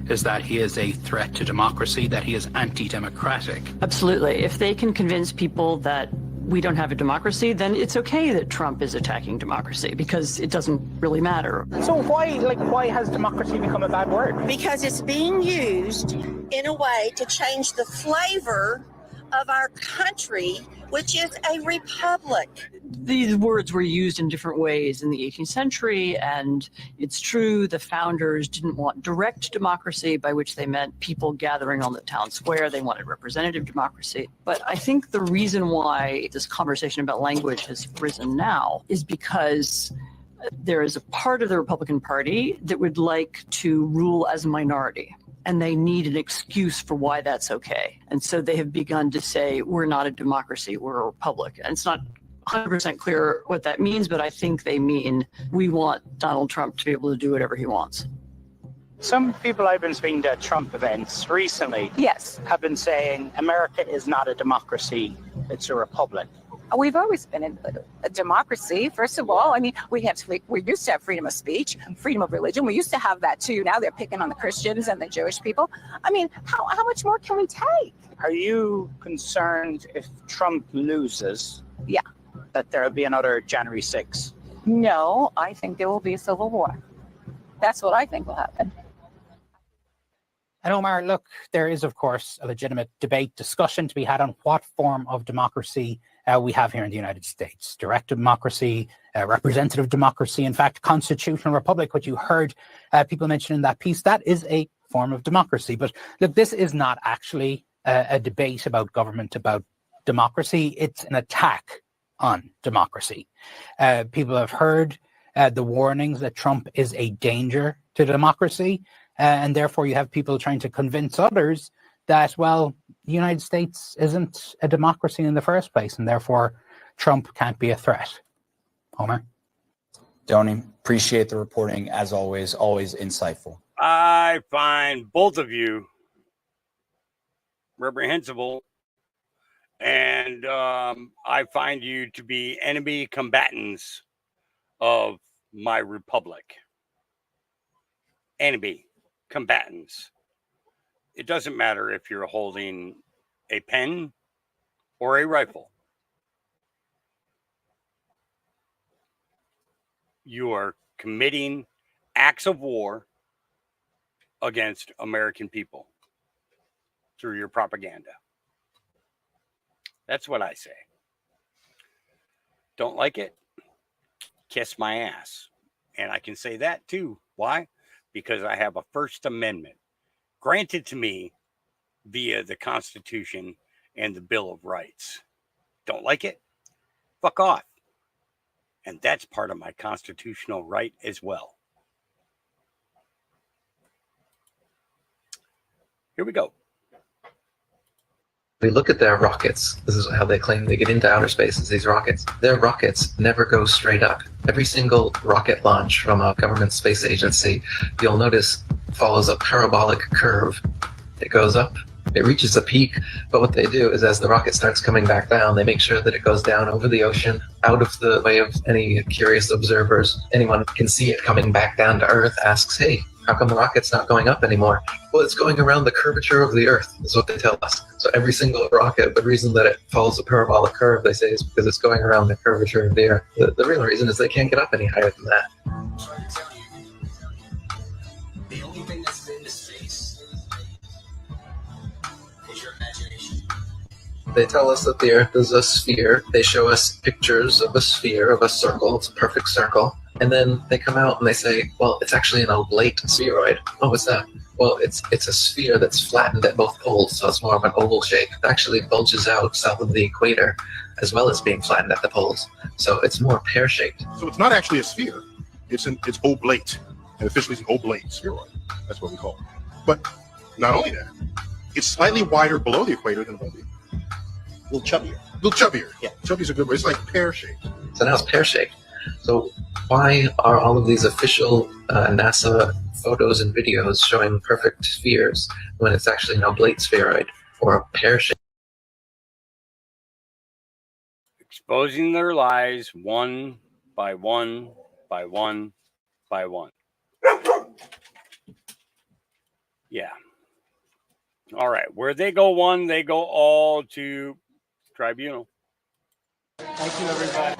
is that he is a threat to democracy, that he is anti-democratic. Absolutely. If they can convince people that we don't have a democracy, then it's okay that Trump is attacking democracy because it doesn't really matter. So why has democracy become a bad word? Because it's being used in a way to change the flavor of our country, which is a republic. These words were used in different ways in the 18th century, and it's true the founders didn't want direct democracy, by which they meant people gathering on the town square. They wanted representative democracy. But I think the reason why this conversation about language has risen now is because there is a part of the Republican Party that would like to rule as a minority. And they need an excuse for why that's okay. And so they have begun to say, we're not a democracy, we're a republic. And it's not 100% clear what that means, but I think they mean we want Donald Trump to be able to do whatever he wants. Some people I've been speaking to at Trump events recently have been saying America is not a democracy, it's a republic. We've always been a democracy. First of all, I mean, we used to have freedom of speech, freedom of religion. We used to have that too. Now they're picking on the Christians and the Jewish people. I mean, how much more can we take? Are you concerned if Trump loses? Yeah. That there will be another January 6th? No, I think there will be a civil war. That's what I think will happen. And Omar, look, there is, of course, a legitimate debate, discussion to be had on what form of democracy we have here in the United States. Direct democracy, representative democracy, in fact, constitutional republic, which you heard people mention in that piece, that is a form of democracy. But look, this is not actually a debate about government, about democracy. It's an attack on democracy. People have heard the warnings that Trump is a danger to democracy. And therefore, you have people trying to convince others that, well, the United States isn't a democracy in the first place, and therefore Trump can't be a threat. Homer? Tony, appreciate the reporting, as always insightful. I find both of you reprehensible, and I find you to be enemy combatants of my republic. Enemy combatants. It doesn't matter if you're holding a pen or a rifle. You are committing acts of war against American people through your propaganda. That's what I say. Don't like it? Kiss my ass. And I can say that too. Why? Because I have a First Amendment granted to me via the Constitution and the Bill of Rights. Don't like it? Fuck off. And that's part of my constitutional right as well. Here we go. We look at their rockets. This is how they claim they get into outer space, is these rockets. Their rockets never go straight up. Every single rocket launch from a government space agency, you'll notice, follows a parabolic curve it goes up, it reaches a peak, but what they do is as the rocket starts coming back down, they make sure that it goes down over the ocean, out of the way of any curious observers. Anyone can see it coming back down to Earth, asks, hey, how come the rocket's not going up anymore? Well, it's going around the curvature of the Earth, is what they tell us. So every single rocket, the reason that it follows a parabolic curve, they say, is because it's going around the curvature of the Earth. The real reason is they can't get up any higher than that. The only thing that's in the space is your imagination. They tell us that the Earth is a sphere. They show us pictures of a sphere, of a circle. It's a perfect circle. And then they come out and they say, well, it's actually an oblate spheroid. Oh, what's that? Well, it's a sphere that's flattened at both poles, so it's more of an oval shape. It actually bulges out south of the equator, as well as being flattened at the poles. So it's more pear-shaped. So it's not actually a sphere. It's oblate. And officially it's an oblate spheroid. That's what we call it. But not only that, it's slightly wider below the equator than above the equator. A little chubbier. A little chubbier. Yeah. Chubby's a good word. It's like pear-shaped. So now it's pear-shaped. So why are all of these official NASA photos and videos showing perfect spheres when it's actually an oblate spheroid or a pear-shaped? Exposing their lies one by one by one by one. Yeah. All right. Where they go one, they go all to tribunal. Thank you, everybody.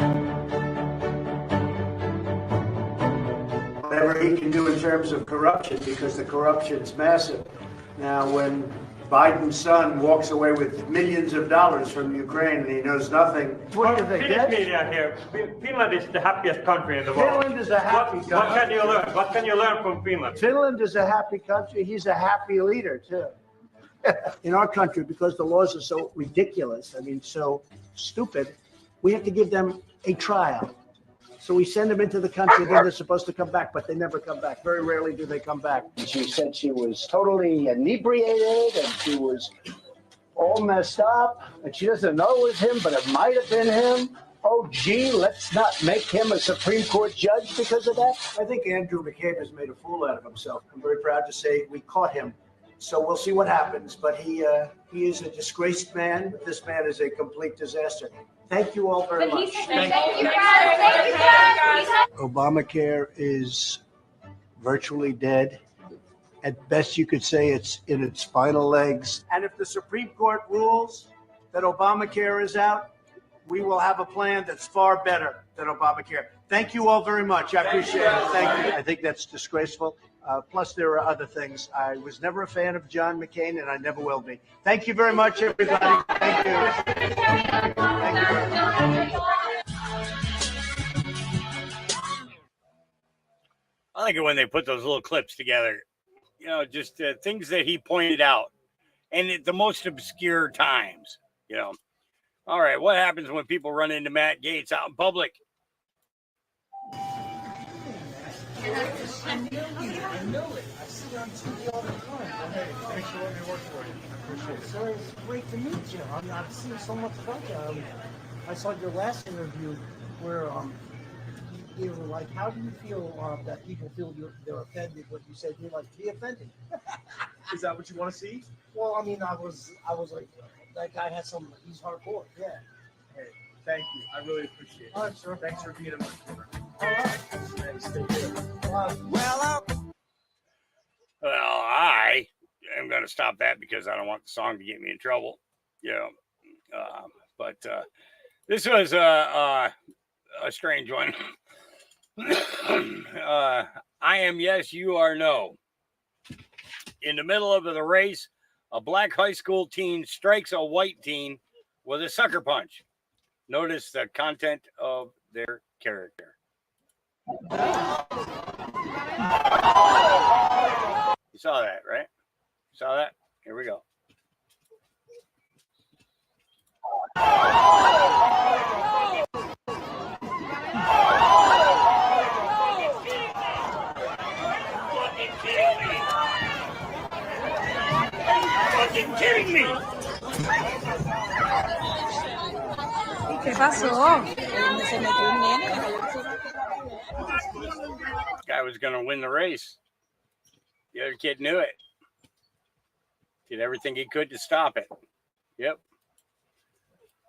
Whatever he can do in terms of corruption, because the corruption's massive. Now, when Biden's son walks away with millions of dollars from Ukraine and he knows nothing, what do they get? Media here. Finland is the happiest country in the world. Finland is a happy country. What can you learn? What can you learn from Finland? Finland is a happy country. He's a happy leader, too. In our country, because the laws are so ridiculous, I mean, so stupid, we have to give them a trial. So we send them into the country, then they're supposed to come back, but they never come back. Very rarely do they come back. She said she was totally inebriated and she was all messed up and she doesn't know it was him, but it might have been him. Oh, gee, let's not make him a Supreme Court judge because of that. I think Andrew McCabe has made a fool out of himself. I'm very proud to say we caught him. So we'll see what happens, but he is a disgraced man. This man is a complete disaster. Thank you all very much. Thank you. Obamacare is virtually dead. At best, you could say it's in its final legs. And if the Supreme Court rules that Obamacare is out, we will have a plan that's far better than Obamacare. Thank you all very much. I appreciate it. Thank you. I think that's disgraceful. Plus, there are other things. I was never a fan of John McCain, and I never will be. Thank you very much, everybody. Thank you. Thank you very much. I like it when they put those little clips together. You know, just things that he pointed out. And at the most obscure times, you know. All right, what happens when people run into Matt Gaetz out in public? I know it. I see it on TV all the time. Hey, thanks for letting me work for you. I appreciate it. So it's great to meet you. I mean, I've seen so much about you. I saw your last interview where you were like, how do you feel that people feel they're offended when you said you're like, be offended? Is that what you want to see? Well, I mean, I was like, that guy has some, he's hardcore. Yeah. Hey, thank you. I really appreciate it. All right, sir. Thanks for being a mentor. All right. Stay good. Well, I am going to stop that because I don't want the song to get me in trouble. You know, but this was a strange one. I am yes, you are no. In the middle of the race, a black high school teen strikes a white teen with a sucker punch. Notice the content of their character. You saw that, right? Saw that? Here we go. Fucking kidding me? ¿Qué pasó? Guy was going to win the race. The other kid knew it. Did everything he could to stop it. Yep.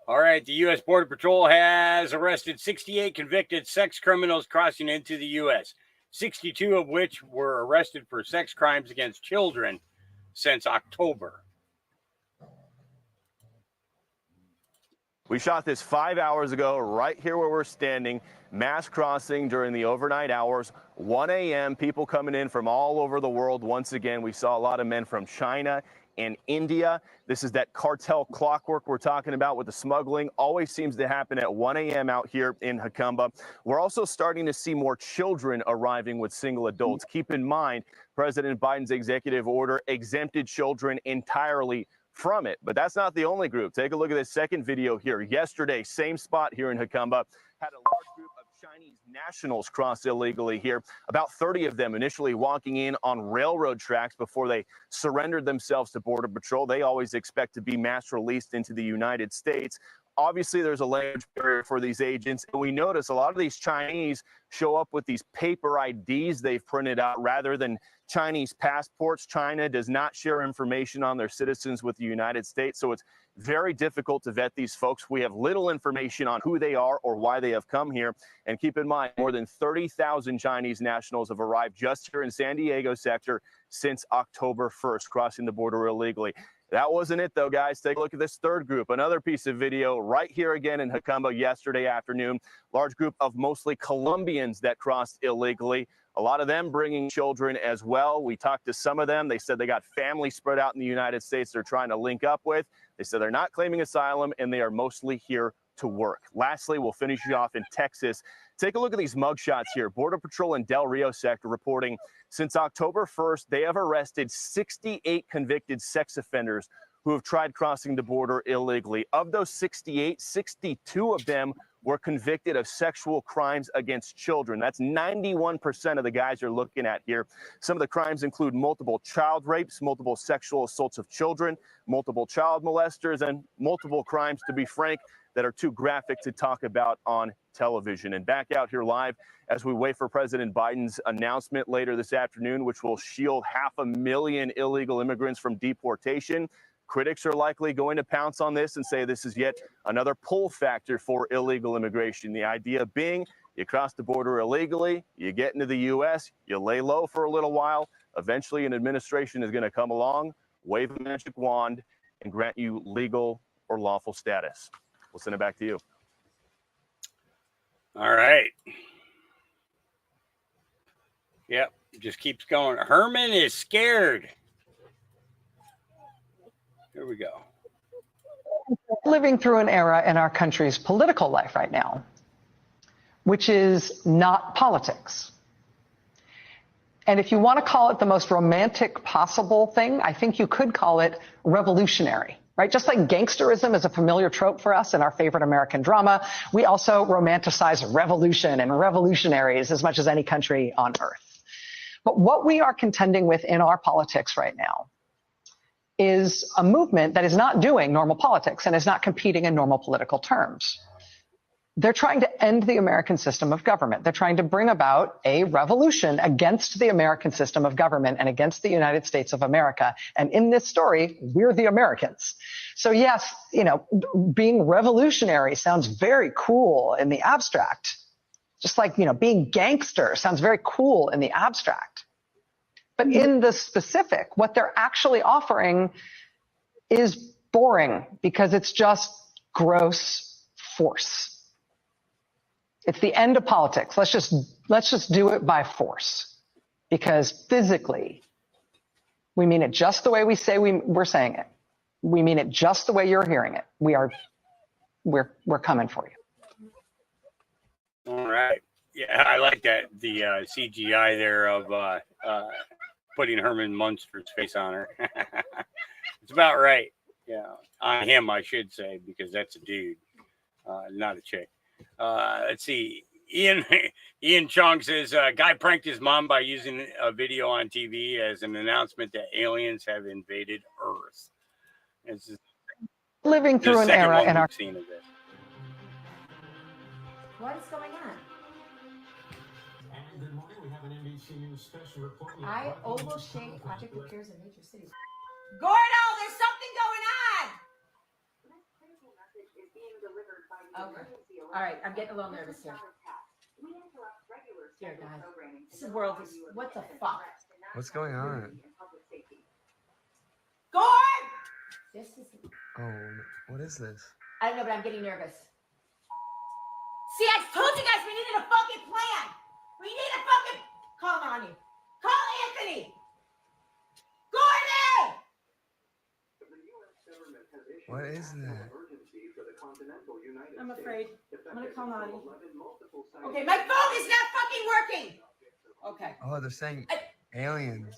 All right. The U.S. Border Patrol has arrested 68 convicted sex criminals crossing into the U.S., 62 of which were arrested for sex crimes against children since October. We shot this 5 hours ago, right here where we're standing. Mass crossing during the overnight hours, 1 a.m., people coming in from all over the world. Once again, we saw a lot of men from China and India. This is that cartel clockwork we're talking about with the smuggling. Always seems to happen at 1 a.m. out here in Jacumba. We're also starting to see more children arriving with single adults. Keep in mind, President Biden's executive order exempted children entirely from it. But that's not the only group. Take a look at this second video here. Yesterday, same spot here in Jacumba, had a large group of Chinese nationals cross illegally here. About 30 of them initially walking in on railroad tracks before they surrendered themselves to Border Patrol. They always expect to be mass released into the United States. Obviously, there's a language barrier for these agents, and we notice a lot of these Chinese show up with these paper IDs they've printed out rather than Chinese passports. China does not share information on their citizens with the United States, so it's very difficult to vet these folks. We have little information on who they are or why they have come here. And keep in mind, more than 30,000 Chinese nationals have arrived just here in San Diego sector since October 1st, crossing the border illegally. That wasn't it, though, guys. Take a look at this third group. Another piece of video right here again in Jacumba yesterday afternoon. Large group of mostly Colombians that crossed illegally. A lot of them bringing children as well. We talked to some of them. They said they got family spread out in the United States they're trying to link up with. They said they're not claiming asylum, and they are mostly here to work. Lastly, we'll finish you off in Texas. Take a look at these mugshots here. Border Patrol in Del Rio sector reporting since October 1st, they have arrested 68 convicted sex offenders who have tried crossing the border illegally. Of those 68, 62 of them were convicted of sexual crimes against children. That's 91% of the guys you're looking at here. Some of the crimes include multiple child rapes, multiple sexual assaults of children, multiple child molesters, and multiple crimes, to be frank, that are too graphic to talk about on television. And back out here live as we wait for President Biden's announcement later this afternoon, which will shield 500,000 illegal immigrants from deportation. Critics are likely going to pounce on this and say this is yet another pull factor for illegal immigration. The idea being you cross the border illegally, you get into the U.S., you lay low for a little while. Eventually, an administration is going to come along, wave a magic wand, and grant you legal or lawful status. We'll send it back to you. All right. Yep, just keeps going. Herman is scared. Here we go. Living through an era in our country's political life right now, which is not politics. And if you want to call it the most romantic possible thing, I think you could call it revolutionary, right? Just like gangsterism is a familiar trope for us in our favorite American drama, we also romanticize revolution and revolutionaries as much as any country on earth. But what we are contending with in our politics right now is a movement that is not doing normal politics and is not competing in normal political terms. They're trying to end the American system of government. They're trying to bring about a revolution against the American system of government and against the United States of America. And in this story, we're the Americans. So yes, you know, being revolutionary sounds very cool in the abstract. Just like, you know, being gangster sounds very cool in the abstract. But in the specific, what they're actually offering is boring because it's just gross force. It's the end of politics. Let's just do it by force, because physically, we mean it just the way we say we're saying it. We mean it just the way you're hearing it. We're coming for you. All right. Yeah, I like that. The CGI there of putting Herman Munster's face on her. It's about right. Yeah, on him, I should say, because that's a dude, not a chick. Let's see. Ian Chong says, guy pranked his mom by using a video on TV as an announcement that aliens have invaded Earth. This is living through an era in our scene of this. What is going on? Good morning. We have an NBC News special report. I oval shaped object appears in major cities. Gordo, there's something going on. Okay. All right, I'm getting a little nervous here. Dear God, this world is, what the fuck? What's going on? Gord! This is, Oh, what is this? I don't know, but I'm getting nervous. See, I told you guys we needed a fucking plan. We need a fucking, call Lonnie. Call Anthony. Gordy! What is that? I'm afraid. I'm gonna call Lonnie. Okay, my phone is not fucking working. Okay. Oh, they're saying aliens.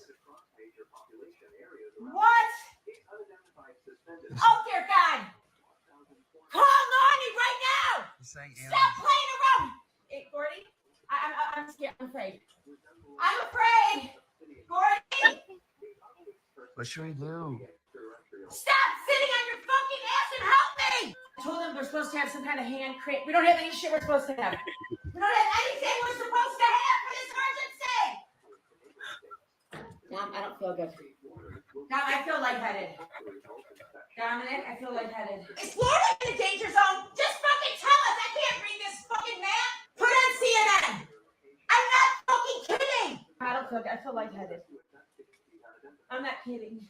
What? Oh dear God! Call Lonnie right now! They're saying aliens. Stop playing around! Hey, Gordy, I'm scared. I'm afraid. I'm afraid. Gordy, What should we do? stop sitting on your fucking ass and help me! I told them we're supposed to have some kind of hand crank. We don't have any shit we're supposed to have. We don't have anything we're supposed to have for this emergency. Mom, I don't feel good. Now I feel lightheaded. Dominic, I feel lightheaded. Is Florida in a danger zone? Just fucking tell us. I can't read this fucking map. Put on CNN. I'm not fucking kidding. I don't feel good. I feel lightheaded. I'm not kidding.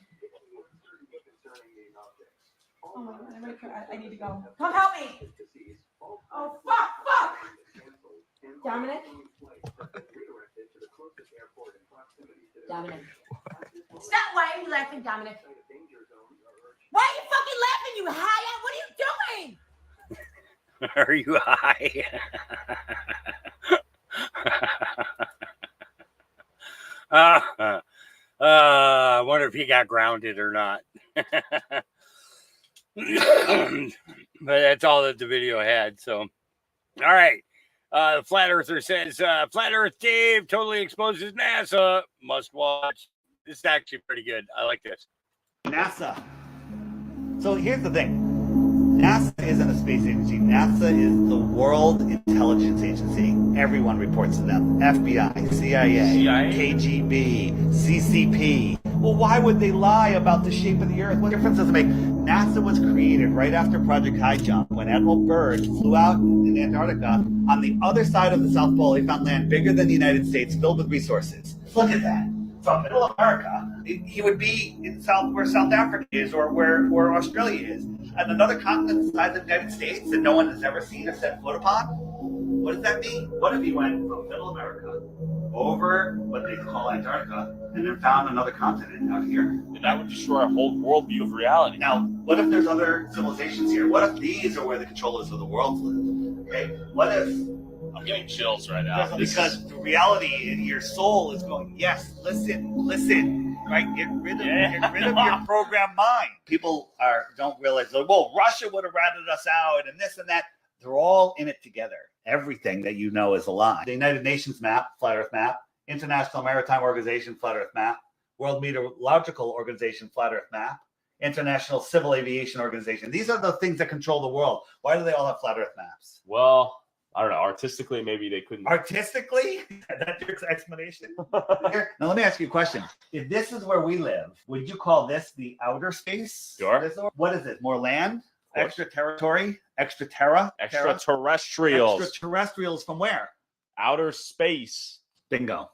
Oh my God, I'm gonna cry. I need to go. Come help me. Oh fuck. Dominic. Dominic. Stop. Why are you laughing, Dominic? Why are you fucking laughing, you high? What are you doing? Are you high? I wonder if he got grounded or not. But that's all that the video had. So, all right. The Flat Earther says, Flat Earth Dave totally exposes NASA. Must watch. This is actually pretty good. I like this. NASA. So here's the thing. NASA isn't a space agency. NASA is the World Intelligence Agency. Everyone reports to them. FBI, CIA, KGB, CCP. Well, why would they lie about the shape of the Earth? What difference does it make? NASA was created right after Project High Jump when Admiral Byrd flew out in Antarctica. On the other side of the South Pole, he found land bigger than the United States, filled with resources. Look at that. From middle America, he would be in where South Africa is or where Australia is. And another continent the size of the United States that no one has ever seen or set foot upon? What does that mean? What if he went from middle America over what they call Antarctica and then found another continent out here? And that would destroy our whole worldview of reality. Now, what if there's other civilizations here? What if these are where the controllers of the world live? Okay, what if... I'm getting chills right now. Because the reality in your soul is going, yes, listen, right? Get rid of your programmed mind. People don't realize, well, Russia would have ratted us out and this and that. They're all in it together. Everything that you know is a lie. The United Nations map, Flat Earth map, International Maritime Organization, Flat Earth map, World Meteorological Organization, Flat Earth map, International Civil Aviation Organization. These are the things that control the world. Why do they all have Flat Earth maps? Well, I don't know. Artistically, maybe they couldn't. Artistically? That's your explanation? Now, let me ask you a question. If this is where we live, would you call this the outer space? Sure. What is it? More land? Extra territory? Extra terra? Extraterrestrials. Extraterrestrials from where? Outer space. Bingo.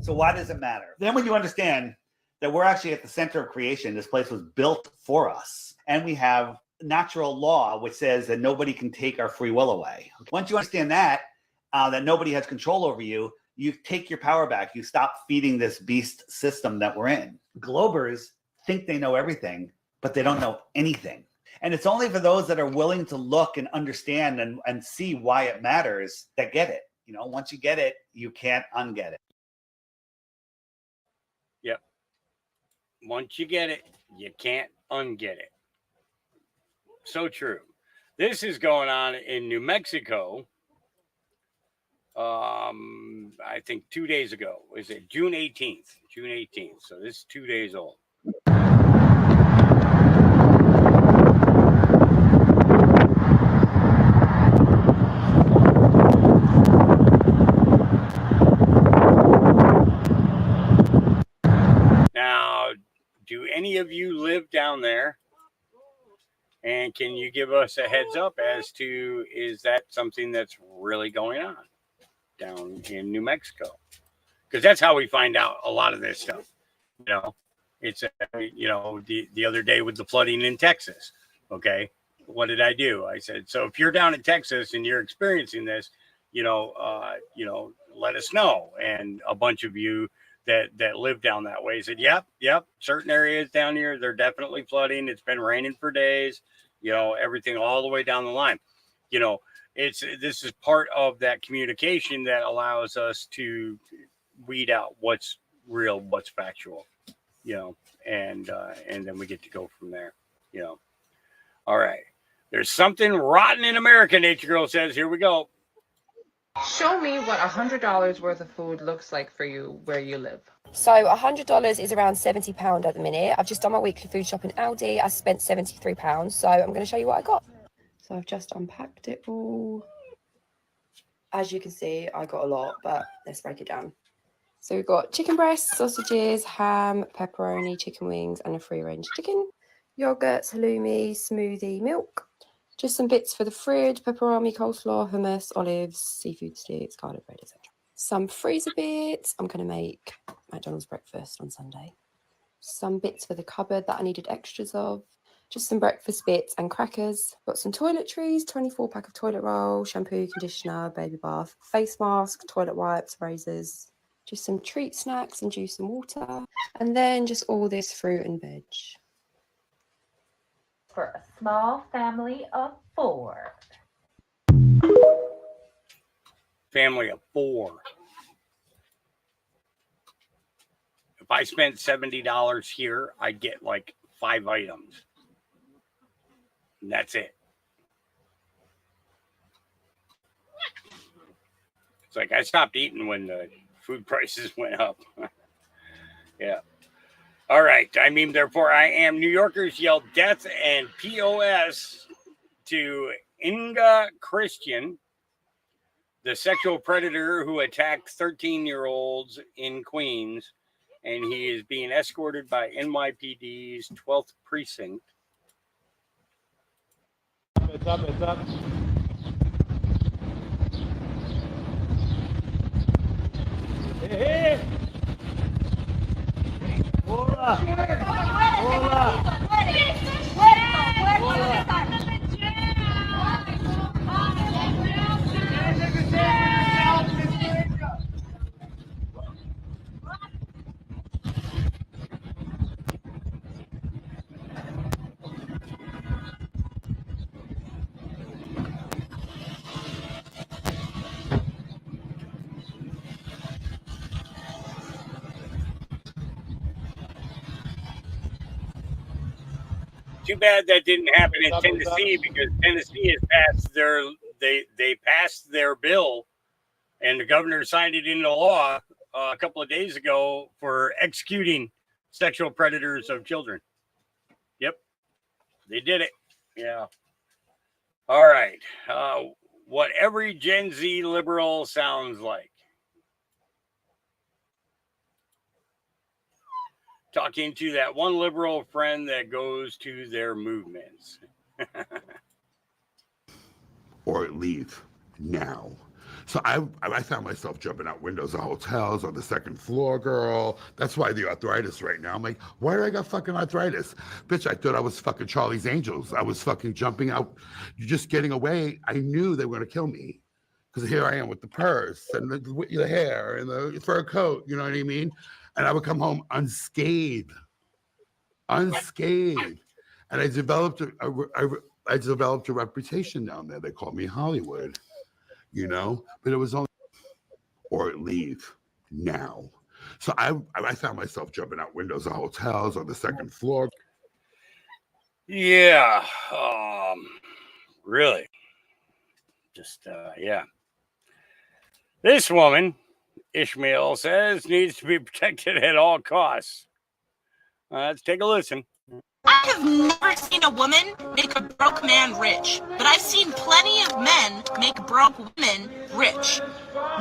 So why does it matter? Then when you understand that we're actually at the center of creation, this place was built for us, and we have natural law which says that nobody can take our free will away. Once you understand that nobody has control over you, you take your power back. You stop feeding this beast system that we're in. Globers think they know everything, but they don't know anything. And it's only for those that are willing to look and understand and see why it matters that get it. You know, once you get it, you can't unget it. Yep. Once you get it, you can't unget it. So true. This is going on in New Mexico. I think 2 days ago. Is it June 18th? June 18th. So this is 2 days old. Now, do any many of you live down there? And can you give us a heads up as to, is that something that's really going on down in New Mexico? Because that's how we find out a lot of this stuff. You know, it's, you know, the other day with the flooding in Texas. Okay. What did I do? I said, so if you're down in Texas and you're experiencing this, you know, let us know. And a bunch of you that live down that way said, yep, certain areas down here, they're definitely flooding. It's been raining for days, you know, everything all the way down the line. You know, this is part of that communication that allows us to weed out what's real, what's factual, you know, and then we get to go from there, you know. All right. There's something rotten in America, Nature Girl says. Here we go. Show me what $100 worth of food looks like for you where you live. So $100 is around £70 at the minute. I've just done my weekly food shop in Aldi. I spent £73. So I'm going to show you what I got. So I've just unpacked it all. As you can see, I got a lot, but let's break it down. So we've got chicken breasts, sausages, ham, pepperoni, chicken wings, and a free-range chicken. Yogurts, halloumi, smoothie, milk. Just some bits for the fridge, pepperoni, coleslaw, hummus, olives, seafood sticks, garlic bread, etc. Some freezer bits. I'm going to make McDonald's breakfast on Sunday. Some bits for the cupboard that I needed extras of. Just some breakfast bits and crackers. Got some toiletries, 24-pack of toilet roll, shampoo, conditioner, baby bath, face mask, toilet wipes, razors. Just some treat snacks and juice and water. And then just all this fruit and veg. For a small family of 4. Family of 4. If I spent $70 here, I'd get like 5 items. And that's it. It's like I stopped eating when the food prices went up. Yeah. All right. I mean, therefore, I am. New Yorkers yelled death and POS to Inga Christian, the sexual predator who attacked 13-year-olds in Queens, and he is being escorted by NYPD's 12th precinct. It's up. Hey! Hola! Too bad that didn't happen in Tennessee, because Tennessee has passed they passed their bill, and the governor signed it into law a couple of days ago for executing sexual predators of children. Yep, they did it. Yeah. All right. What every Gen Z liberal sounds like. Talking to that one liberal friend that goes to their movements. Or leave now. So I found myself jumping out windows of hotels on the second floor, girl. That's why the arthritis right now. I'm like, why do I got fucking arthritis? Bitch, I thought I was fucking Charlie's Angels. I was fucking jumping out. You're just getting away. I knew they were going to kill me. Because here I am with the purse and the hair and the fur coat. You know what I mean? And I would come home unscathed. And I developed a reputation down there. They called me Hollywood, you know, but it was only or leave now. So I found myself jumping out windows of hotels on the second floor. Yeah. Really. Just, yeah. This woman, Ishmael says, needs to be protected at all costs. Let's take a listen. I have never seen a woman make a broke man rich, but I've seen plenty of men make broke women rich.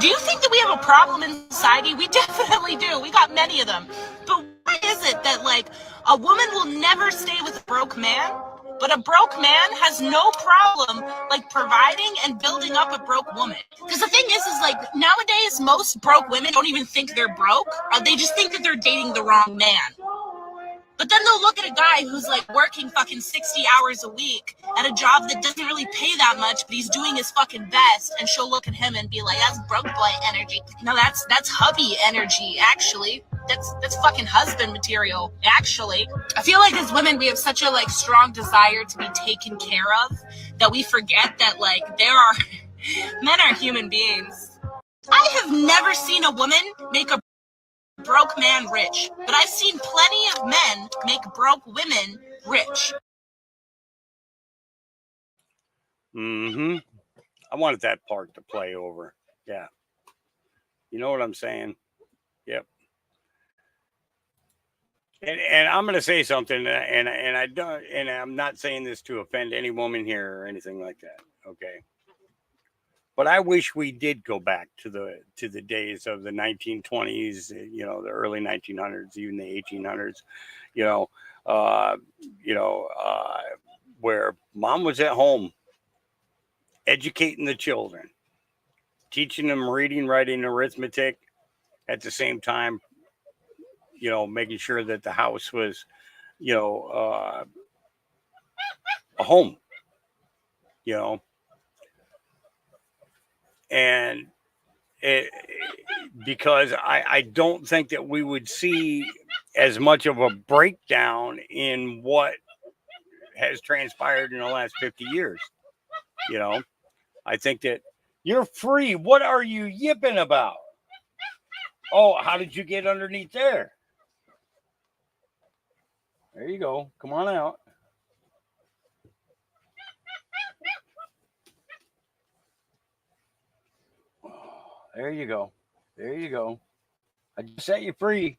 Do you think that we have a problem in society? We definitely do. We got many of them. But why is is it that like a woman will never stay with a broke man, but a broke man has no problem like providing and building up a broke woman? Because the thing is like nowadays most broke women don't even think they're broke. They just think that they're dating the wrong man. But then they'll look at a guy who's like working fucking 60 hours a week at a job that doesn't really pay that much, but he's doing his fucking best, and she'll look at him and be like, that's broke boy energy. No, that's hubby energy, actually. That's fucking husband material, actually. I feel like as women, we have such a like strong desire to be taken care of that we forget that like men are human beings. I have never seen a woman make a broke man rich, but I've seen plenty of men make broke women rich. I wanted that part to play over. Yeah. You know what I'm saying? Yep. And I'm going to say something, and I don't, and I'm not saying this to offend any woman here or anything like that. Okay. But I wish we did go back to the days of the 1920s, the early 1900s, even the 1800s, where mom was at home educating the children, teaching them reading, writing, arithmetic, at the same time, making sure that the house was, a home, and because I don't think that we would see as much of a breakdown in what has transpired in the last 50 years. I think that you're free. What are you yipping about? Oh, how did you get underneath there? There you go. Come on out. There you go. There you go. I just set you free.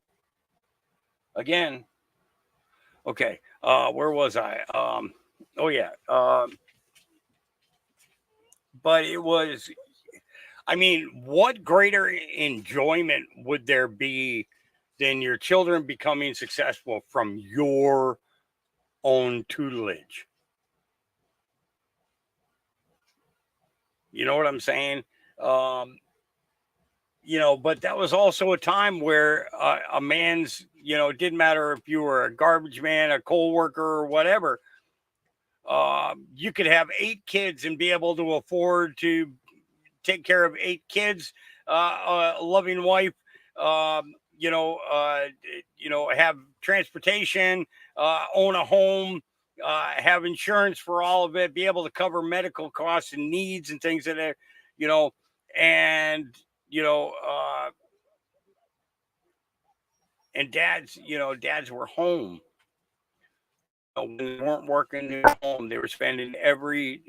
Again. Okay. Where was I? Oh yeah. But it was, I mean, what greater enjoyment would there be than your children becoming successful from your own tutelage? You know what I'm saying? But that was also a time where a man's, it didn't matter if you were a garbage man, a coal worker, or whatever. You could have 8 kids and be able to afford to take care of 8 kids, a loving wife, have transportation, own a home, have insurance for all of it, be able to cover medical costs and needs and things that are, and dads were home. When they weren't working at home, they were spending every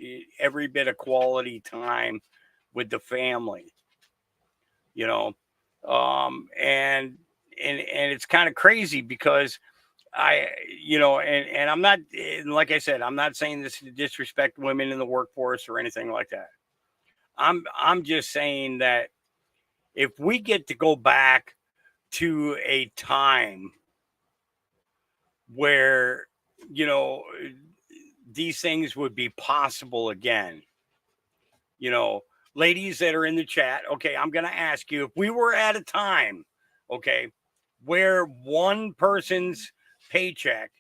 bit of quality time with the family, and it's kind of crazy because and I'm not, like I said, I'm not saying this to disrespect women in the workforce or anything like that. I'm just saying that if we get to go back to a time where these things would be possible again. Ladies that are in the chat, okay, I'm going to ask you, if we were at a time, okay, where one person's paycheck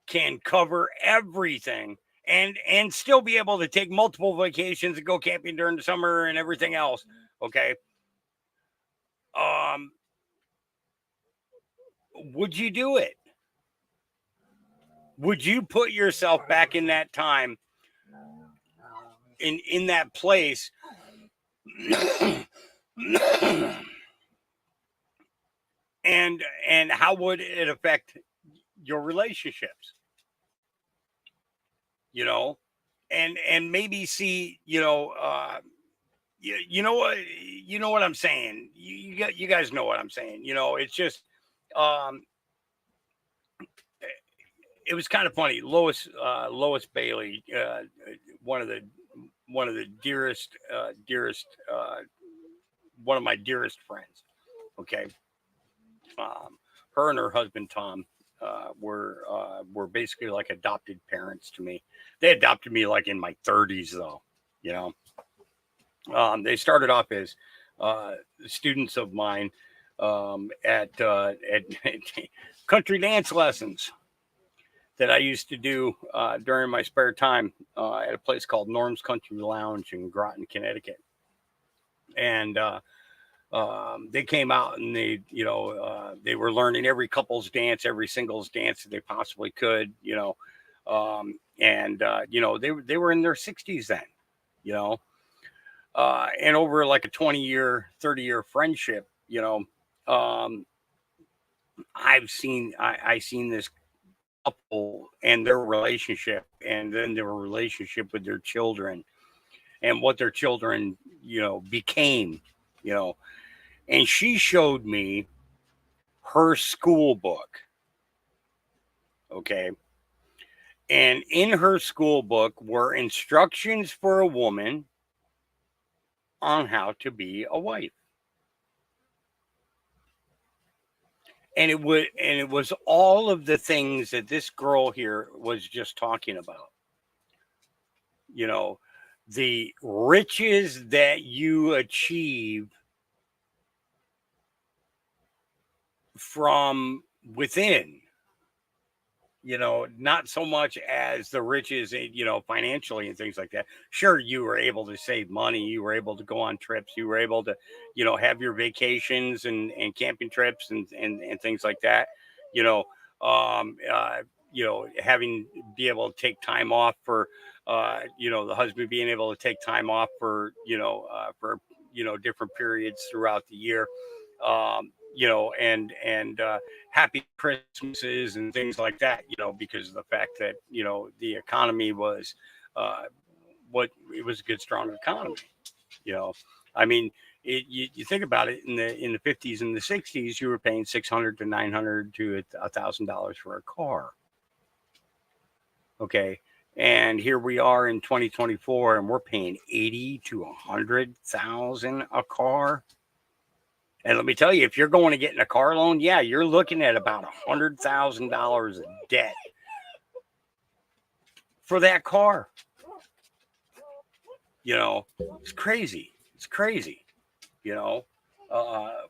can cover everything and still be able to take multiple vacations and go camping during the summer and everything else, okay, would you do it? Would you put yourself back in that time, in that place? and how would it affect your relationships? And maybe see, you know what I'm saying. You guys know what I'm saying. It's just it was kind of funny. Lois Bailey, one of the dearest, one of my dearest friends. Okay. Her and her husband, Tom, were basically like adopted parents to me. They adopted me like in my 30s, though. You know, they started off as students of mine at country dance lessons that I used to do during my spare time at a place called Norm's Country Lounge in Groton, Connecticut. And they came out and they, you know, they were learning every couple's dance, every singles dance that they possibly could, you know. You know, they were in their 60s then, you know. And over like a 20-year, 30-year friendship, you know, I seen this couple and their relationship, and then their relationship with their children, and what their children, you know, became, you know. And she showed me her school book. Okay. And in her school book were instructions for a woman on how to be a wife. And it was all of the things that this girl here was just talking about. You know, the riches that you achieve from within, you know, not so much as the riches, you know, financially and things like that. Sure, you were able to save money. You were able to go on trips. You were able to, you know, have your vacations and camping trips and things like that. You know, be able to take time off for, you know, the husband being able to take time off for different periods throughout the year. You know, and happy Christmases and things like that, you know, because of the fact that, you know, the economy was it was a good, strong economy. You know, I mean, you think about it, in the 50s and the 60s, you were paying $600 to $900 to $1,000 for a car. Okay. And here we are in 2024, and we're paying $80,000 to $100,000 a car. And let me tell you, if you're going to get in a car loan, yeah, you're looking at about $100,000 of debt for that car. You know, it's crazy. It's crazy. You know,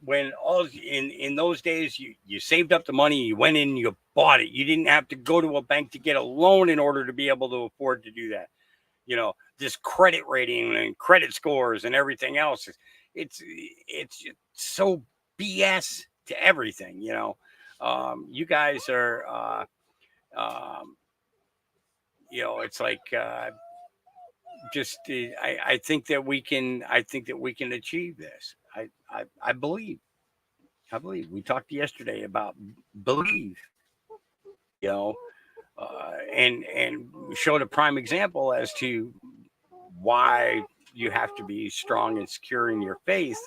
when all in those days, you saved up the money, you went in, and you bought it. You didn't have to go to a bank to get a loan in order to be able to afford to do that. You know, this credit rating and credit scores and everything else, it's so BS to everything, you know. You guys are, you know, it's like I think that we can achieve this. I believe. We talked yesterday about believe, you know, and showed a prime example as to why you have to be strong and secure in your faith,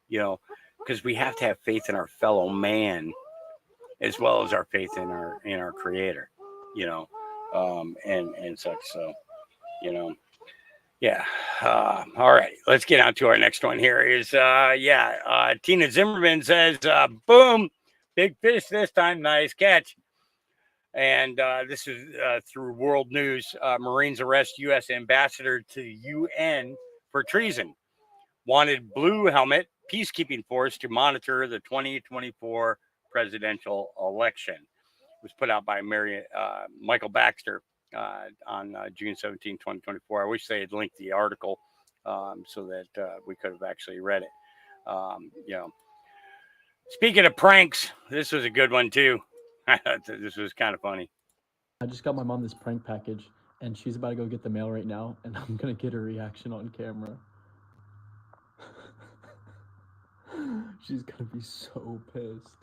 you know, because we have to have faith in our fellow man as well as our faith in our creator, you know, and such. So, you know, yeah. All right, let's get on to our next one here is, Tina Zimmerman says, boom, big fish this time. Nice catch. And this is through World News. Marines arrest U.S. ambassador to UN for treason. Wanted blue helmet peacekeeping force to monitor the 2024 presidential election. It was put out by Michael Baxter on June 17, 2024. I wish they had linked the article so that we could have actually read it. You know, speaking of pranks, this was a good one too. This was kind of funny. I just got my mom this prank package, and she's about to go get the mail right now, and I'm gonna get her reaction on camera. She's gonna be so pissed.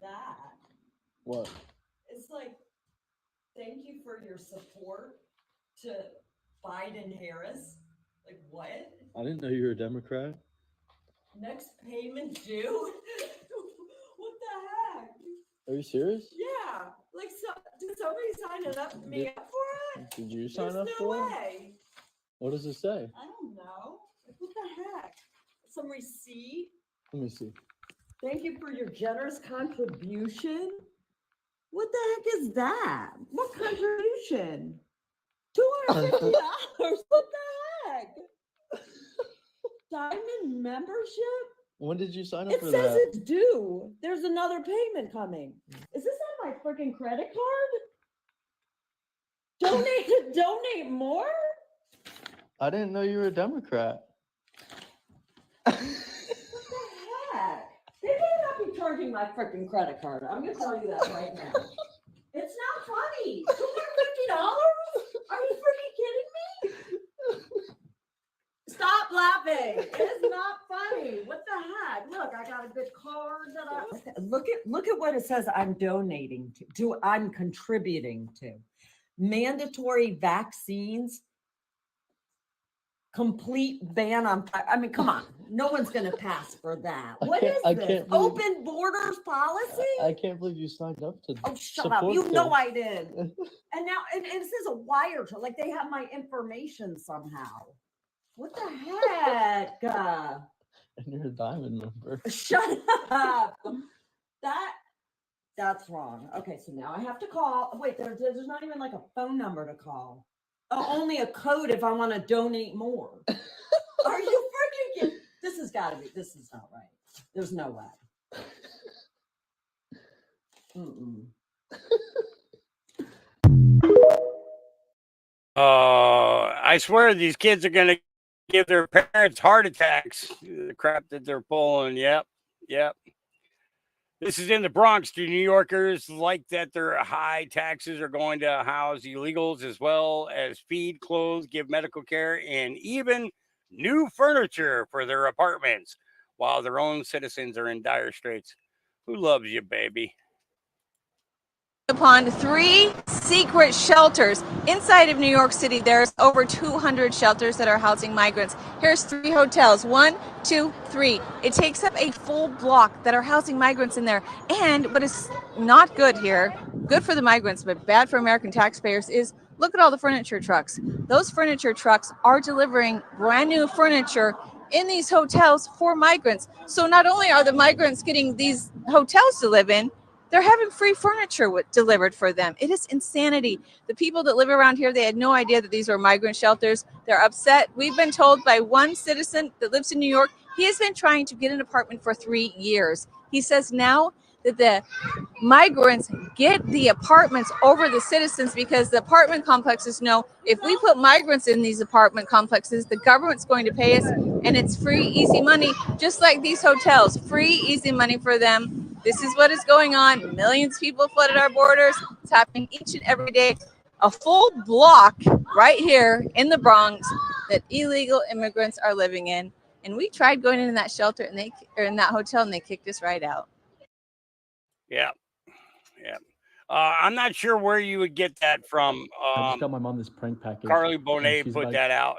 That? What? It's like, thank you for your support to Biden Harris. Like, what? I didn't know you were a Democrat. Next payment due? What the heck? Are you serious? Yeah, like, so, did somebody sign it up, me up for it? Did you sign There's up no for it? way. What does it say? I don't know. Like, what the heck? Some receipt? Let me see. Thank you for your generous contribution. What the heck is that? What contribution? $250? What the heck? Diamond membership? When did you sign up It for says that? it's due. There's another payment coming. Is this on my freaking credit card? Donate more? I didn't know you were a Democrat. What the heck? They may not be charging my freaking credit card. I'm gonna tell you that right now. It's not funny. $250? Are you freaking kidding me? Stop laughing. It's not funny. What the heck? Look, I got a good card that I look at what it says I'm donating to I'm contributing to. Mandatory vaccines, complete ban on, I mean, come on. No one's gonna pass for that. What is this? Open borders policy? I can't believe you signed up to. Oh, shut up. You know I did. And now, and this is a wire to, like, they have my information somehow. What the heck? And you're a Diamond member. Shut up. That's wrong. Okay, so now I have to call. Wait, there's not even like a phone number to call. Only a code if I want to donate more. Are you freaking kidding? This has got to be. This is not right. There's no way. Mm-mm. I swear these kids are going to give their parents heart attacks. The crap that they're pulling. Yep. This is in the Bronx. Do New Yorkers like that their high taxes are going to house illegals as well as feed, clothe, give medical care, and even new furniture for their apartments while their own citizens are in dire straits? Who loves you, baby? Upon 3 secret shelters inside of New York City. There's over 200 shelters that are housing migrants. Here's 3 hotels, 1, 2, 3. It takes up a full block that are housing migrants in there. And what is not good here, good for the migrants, but bad for American taxpayers, is look at all the furniture trucks. Those furniture trucks are delivering brand new furniture in these hotels for migrants. So not only are the migrants getting these hotels to live in, they're having free furniture delivered for them. It is insanity. The people that live around here, they had no idea that these were migrant shelters. They're upset. We've been told by one citizen that lives in New York, he has been trying to get an apartment for 3 years. He says now that the migrants get the apartments over the citizens because the apartment complexes know if we put migrants in these apartment complexes, the government's going to pay us, and it's free, easy money, just like these hotels, free, easy money for them. This is what is going on. Millions of people flooded our borders. It's happening each and every day. A full block right here in the Bronx that illegal immigrants are living in. And we tried going into that shelter and in that hotel, and they kicked us right out. Yeah. I'm not sure where you would get that from. I just got my mom this prank package. Carly and Bonet she's put like- that out.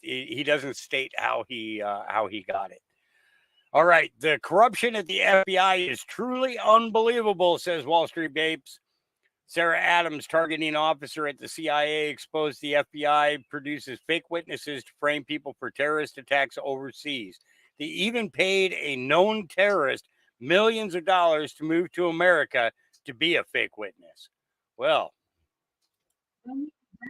He doesn't state how he got it. All right, the corruption at the FBI is truly unbelievable, says Wall Street Babes. Sarah Adams, targeting officer at the CIA, exposed the FBI produces fake witnesses to frame people for terrorist attacks overseas. They even paid a known terrorist millions of dollars to move to America to be a fake witness. Well,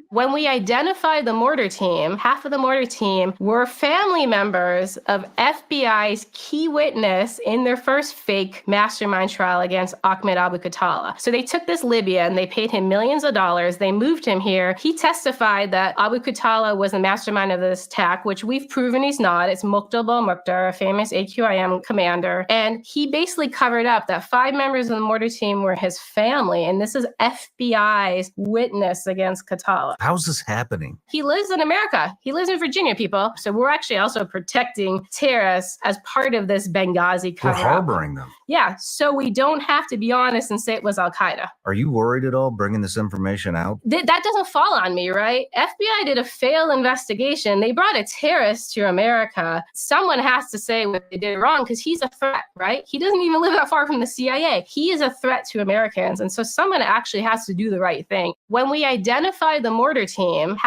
when we identified the mortar team, half of the mortar team were family members of FBI's key witness in their first fake mastermind trial against Ahmed Abu Khattala. So they took this Libyan, and they paid him millions of dollars. They moved him here. He testified that Abu Khattala was the mastermind of this attack, which we've proven he's not. It's Muqtada Mukhtar, a famous AQIM commander. And he basically covered up that 5 members of the mortar team were his family. And this is FBI's witness against Khattala. Abu-Khatala. How's this happening? He lives in America. He lives in Virginia, people. So we're actually also protecting terrorists as part of this Benghazi We're cover-up. harboring them. Yeah, so we don't have to be honest and say it was Al-Qaeda. Are you worried at all bringing this information out? That doesn't fall on me, right? FBI did a failed investigation. They brought a terrorist to America. Someone has to say what they did wrong because he's a threat, right? He doesn't even live that far from the CIA. He is a threat to Americans. And so someone actually has to do the right thing. When we identified the mortar team,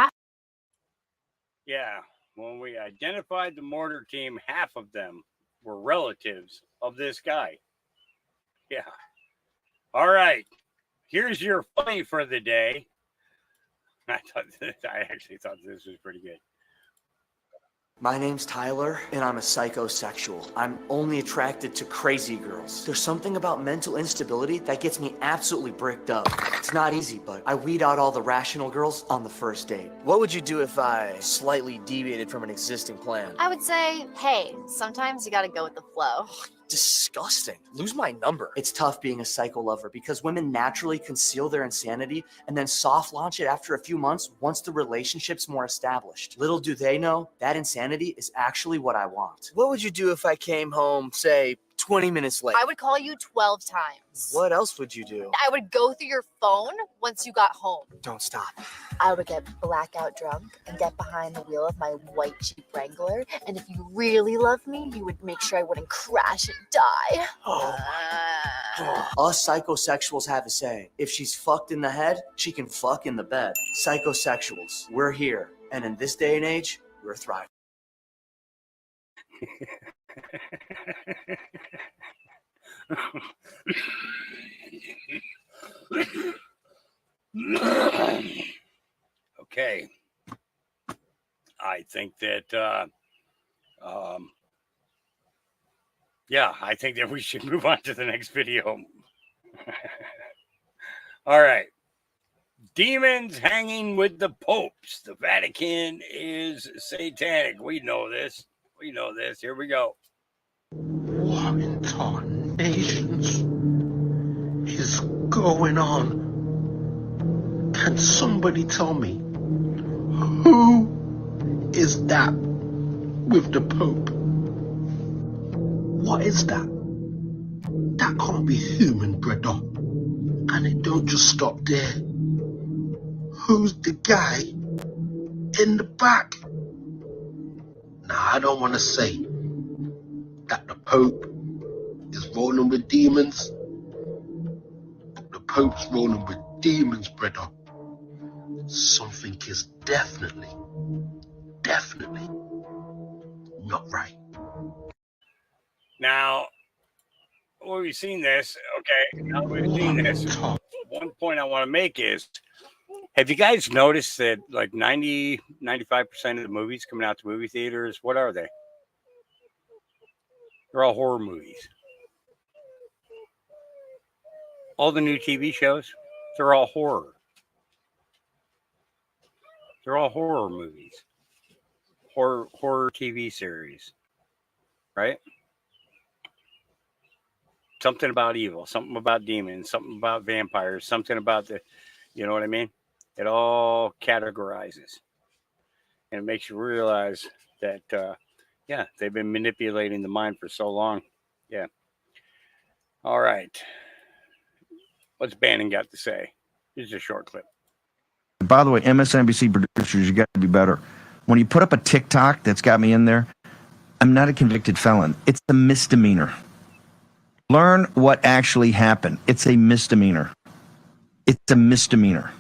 when we identified the mortar team, half of them were relatives of this guy. Yeah. All right. Here's your funny for the day. I actually thought this was pretty good. My name's Tyler, and I'm a psychosexual. I'm only attracted to crazy girls. There's something about mental instability that gets me absolutely bricked up. It's not easy, but I weed out all the rational girls on the first date. What would you do if I slightly deviated from an existing plan? I would say, hey, sometimes you gotta go with the flow. Disgusting. Lose my number. It's tough being a psycho lover because women naturally conceal their insanity and then soft launch it after a few months once the relationship's more established. Little do they know, that insanity is actually what I want. What would you do if I came home, say, 20 minutes late? I would call you 12 times. What else would you do? I would go through your phone once you got home. Don't stop. I would get blackout drunk and get behind the wheel of my white Jeep Wrangler. And if you really love me, you would make sure I wouldn't crash and die. Us psychosexuals have a saying. If she's fucked in the head, she can fuck in the bed. Psychosexuals, we're here. And in this day and age, we're thriving. Okay. I think that, I think that we should move on to the next video. All right. Demons hanging with the popes. The Vatican is satanic. We know this. Here we go. What in tarnations is going on? Can somebody tell me who is that with the Pope? What is that? That can't be human, brother. And it don't just stop there. Who's the guy in the back? Now, I don't want to say that the Pope is rolling with demons, but the Pope's rolling with demons, brother. Something is definitely not right. Now, we've seen this. Okay, now we've seen this. One point I want to make is, have you guys noticed that like 90, 95% of the movies coming out to movie theaters, what are they? They're all horror movies. All the new TV shows, they're all horror. They're all horror movies. Horror TV series. Right? Something about evil, something about demons, something about vampires, something about the, you know what I mean? It all categorizes. And it makes you realize that, they've been manipulating the mind for so long. Yeah. All right. What's Bannon got to say? Here's a short clip. By the way, MSNBC producers, you got to be better. When you put up a TikTok that's got me in there, I'm not a convicted felon. It's a misdemeanor. Learn what actually happened. It's a misdemeanor. It's a misdemeanor.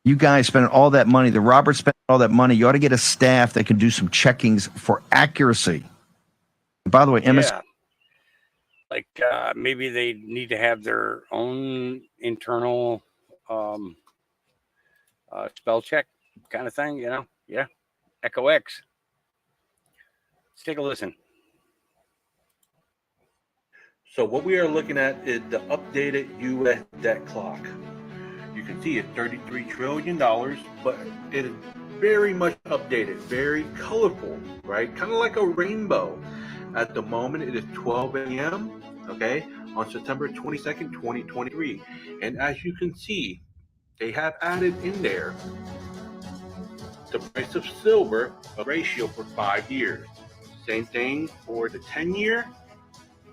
You guys spent all that money. The Roberts spent all that money. You ought to get a staff that can do some checkings for accuracy. By the way, Like maybe they need to have their own internal spell check kind of thing, you know? Yeah. Echo X. Let's take a listen. So what we are looking at is the updated U.S. debt clock. You can see it's $33 trillion, but it is very much updated, very colorful, right? Kind of like a rainbow. At the moment, it is 12 a.m., okay, on September 22nd, 2023. And as you can see, they have added in there the price of silver, a ratio for 5 years. Same thing for the 10-year.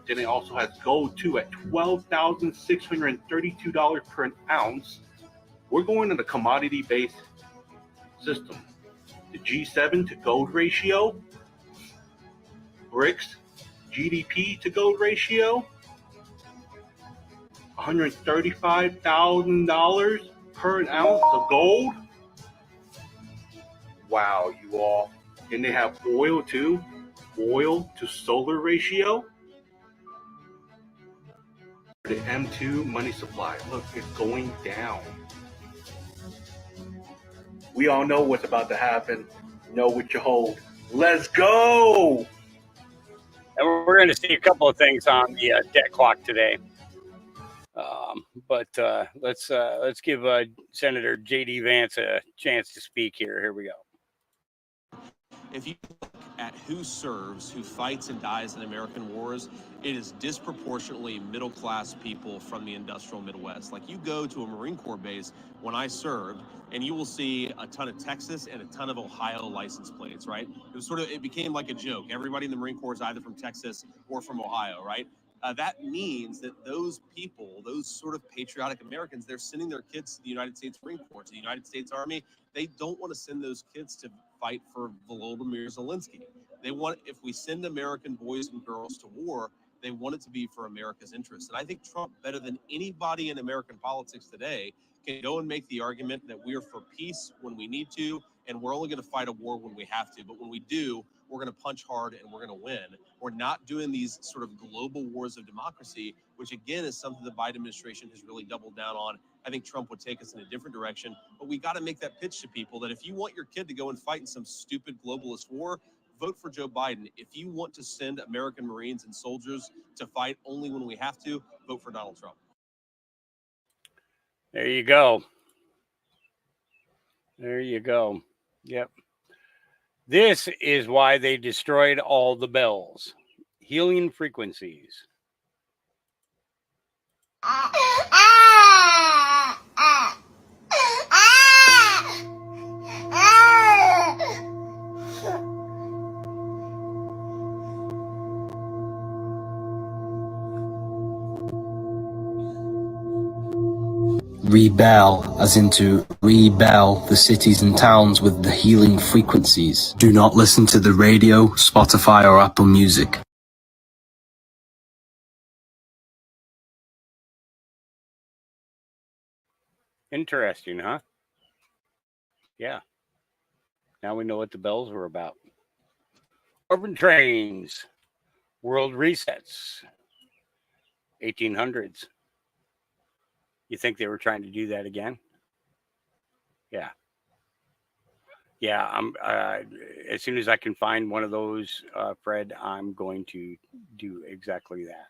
Then it also has gold too at $12,632 per ounce. We're going to the commodity-based system. The G7 to gold ratio, BRICS GDP to gold ratio, $135,000 per an ounce of gold. Wow, you all. And they have oil too, oil to solar ratio. The M2 money supply, look, it's going down. We all know what's about to happen. Know what you hold. Let's go! And we're going to see a couple of things on the debt clock today. But let's give Senator J.D. Vance a chance to speak here. Here we go. If you look at who serves, who fights and dies in American wars, it is disproportionately middle-class people from the industrial Midwest. Like, you go to a Marine Corps base when I served, and you will see a ton of Texas and a ton of Ohio license plates, right? It became like a joke. Everybody in the Marine Corps is either from Texas or from Ohio, right? That means that those people, those sort of patriotic Americans, they're sending their kids to the United States Marine Corps, to the United States Army. They don't want to send those kids to fight for Volodymyr Zelensky. They want, if we send American boys and girls to war, they want it to be for America's interests. And I think Trump, better than anybody in American politics today, can go and make the argument that we are for peace when we need to, and we're only going to fight a war when we have to. But when we do, we're going to punch hard and we're going to win. We're not doing these sort of global wars of democracy, which again is something the Biden administration has really doubled down on. I think Trump would take us in a different direction, but we got to make that pitch to people that if you want your kid to go and fight in some stupid globalist war, vote for Joe Biden. If you want to send American Marines and soldiers to fight only when we have to, vote for Donald Trump. There you go. There you go. Yep. This is why they destroyed all the bells. Healing frequencies. Rebel, as into rebel the cities and towns with the healing frequencies. Do not listen to the radio, Spotify, or Apple Music. Interesting, huh? Yeah. Now we know what the bells were about. Urban trains, world resets, 1800s. You think they were trying to do that again? Yeah. Yeah, I'm as soon as I can find one of those, Fred, I'm going to do exactly that.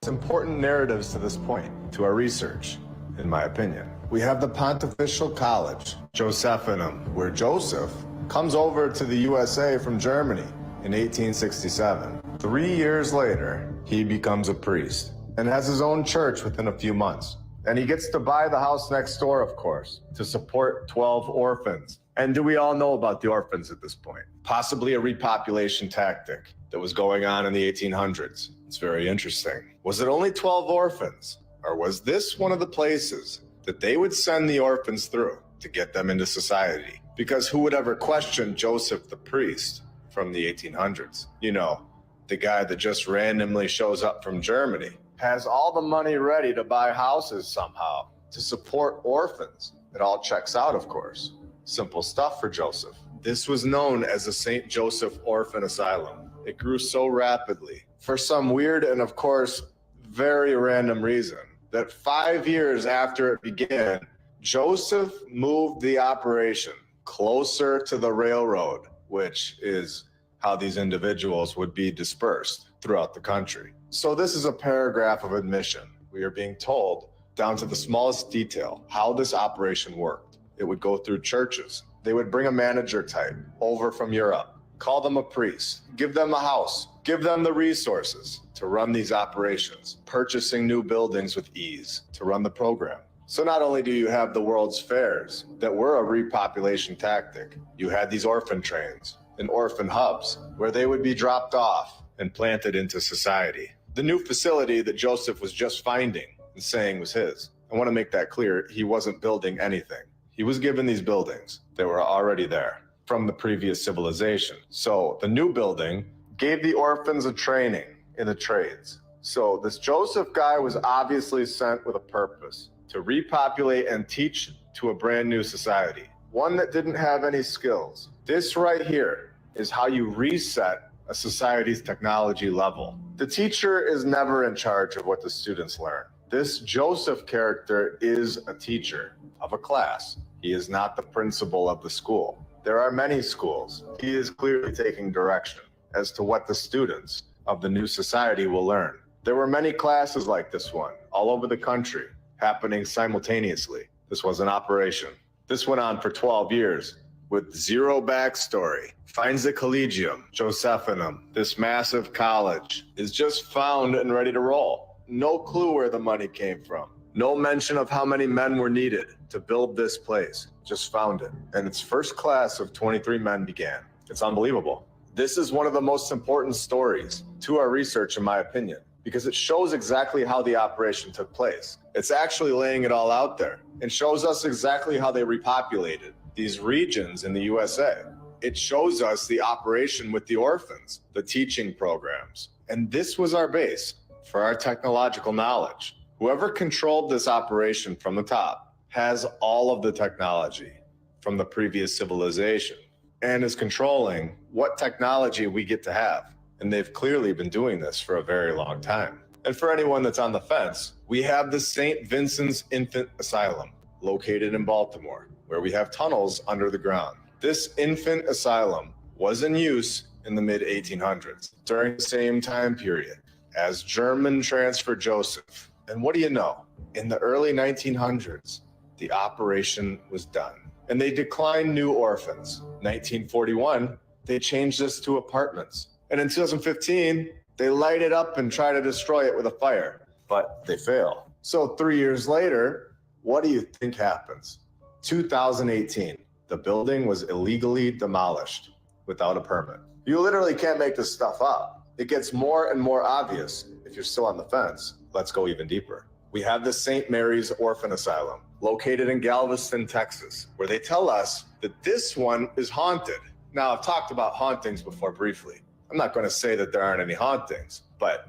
It's important narratives to this point, to our research, in my opinion. We have the Pontifical College, Josephinum, where Joseph comes over to the USA from Germany in 1867. 3 years later, he becomes a priest and has his own church within a few months. And he gets to buy the house next door, of course, to support 12 orphans. And do we all know about the orphans at this point? Possibly a repopulation tactic that was going on in the 1800s. It's very interesting. Was it only 12 orphans? Or was this one of the places that they would send the orphans through to get them into society? Because who would ever question Joseph the priest from the 1800s? You know, the guy that just randomly shows up from Germany, has all the money ready to buy houses somehow, to support orphans. It all checks out, of course. Simple stuff for Joseph. This was known as the St. Joseph Orphan Asylum. It grew so rapidly, for some weird and, of course, very random reason, that 5 years after it began, Joseph moved the operation closer to the railroad, which is how these individuals would be dispersed throughout the country. So this is a paragraph of admission. We are being told, down to the smallest detail, how this operation worked. It would go through churches. They would bring a manager type over from Europe, call them a priest, give them a house, give them the resources to run these operations, purchasing new buildings with ease to run the program. So not only do you have the World's Fairs that were a repopulation tactic, you had these orphan trains and orphan hubs where they would be dropped off and planted into society. The new facility that Joseph was just finding and saying was his. I want to make that clear. He wasn't building anything. He was given these buildings that were already there from the previous civilization. So the new building gave the orphans a training in the trades. So this Joseph guy was obviously sent with a purpose to repopulate and teach to a brand new society, one that didn't have any skills. This right here is how you reset a society's technology level. The teacher is never in charge of what the students learn. This Joseph character is a teacher of a class. He is not the principal of the school. There are many schools. He is clearly taking direction as to what the students of the new society will learn. There were many classes like this one all over the country happening simultaneously. This was an operation. This went on for 12 years with zero backstory. Finds the Collegium Josephinum, this massive college, is just found and ready to roll. No clue where the money came from. No mention of how many men were needed to build this place. Just found it. And its first class of 23 men began. It's unbelievable. This is one of the most important stories to our research, in my opinion, because it shows exactly how the operation took place. It's actually laying it all out there and shows us exactly how they repopulated these regions in the USA. It shows us the operation with the orphans, the teaching programs. And this was our base for our technological knowledge. Whoever controlled this operation from the top has all of the technology from the previous civilization and is controlling what technology we get to have. And they've clearly been doing this for a very long time. And for anyone that's on the fence, we have the St. Vincent's Infant Asylum located in Baltimore, where we have tunnels under the ground. This infant asylum was in use in the mid-1800s, during the same time period as German transfer Joseph. And what do you know? In the early 1900s, the operation was done. And they declined new orphans. 1941, they changed this to apartments. And in 2015, they light it up and try to destroy it with a fire, but they fail. So 3 years later, what do you think happens? 2018, the building was illegally demolished without a permit. You literally can't make this stuff up. It gets more and more obvious. If you're still on the fence, let's go even deeper. We have the St. Mary's Orphan Asylum, located in Galveston, Texas, where they tell us that this one is haunted. Now, I've talked about hauntings before briefly. I'm not going to say that there aren't any hauntings, but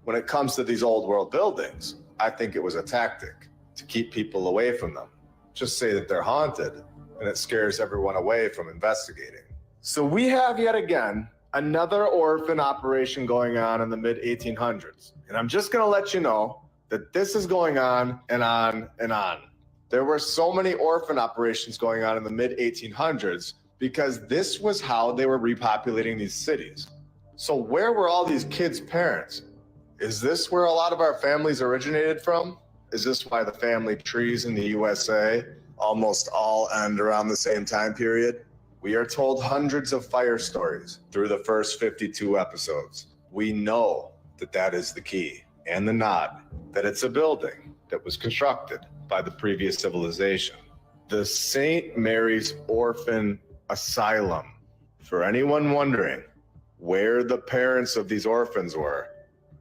when it comes to these old world buildings, I think it was a tactic to keep people away from them. Just say that they're haunted, and it scares everyone away from investigating. So we have yet again another orphan operation going on in the mid-1800s. And I'm just going to let you know that this is going on and on and on. There were so many orphan operations going on in the mid-1800s because this was how they were repopulating these cities. So where were all these kids' parents? Is this where a lot of our families originated from? Is this why the family trees in the USA almost all end around the same time period? We are told hundreds of fire stories through the first 52 episodes. We know that that is the key and the nod, that it's a building that was constructed by the previous civilization. The St. Mary's Orphan Asylum. For anyone wondering where the parents of these orphans were,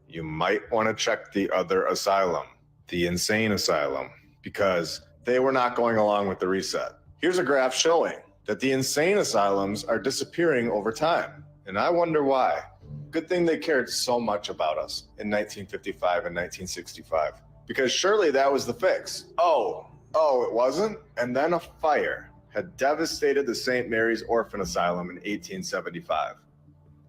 you might want to check the other asylum, the Insane Asylum, because they were not going along with the reset. Here's a graph showing that the insane asylums are disappearing over time. And I wonder why. Good thing they cared so much about us in 1955 and 1965, because surely that was the fix. Oh, it wasn't? And then a fire had devastated the St. Mary's Orphan Asylum in 1875.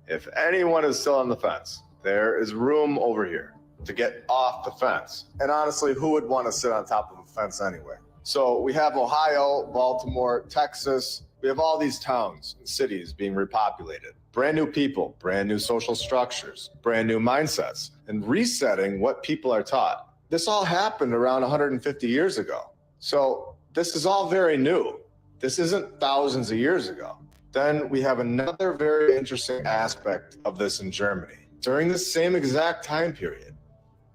If anyone is still on the fence, there is room over here to get off the fence. And honestly, who would want to sit on top of a fence anyway? So we have Ohio, Baltimore, Texas. We have all these towns and cities being repopulated. Brand new people, brand new social structures, brand new mindsets, and resetting what people are taught. This all happened around 150 years ago. So this is all very new. This isn't thousands of years ago. Then we have another very interesting aspect of this in Germany during the same exact time period.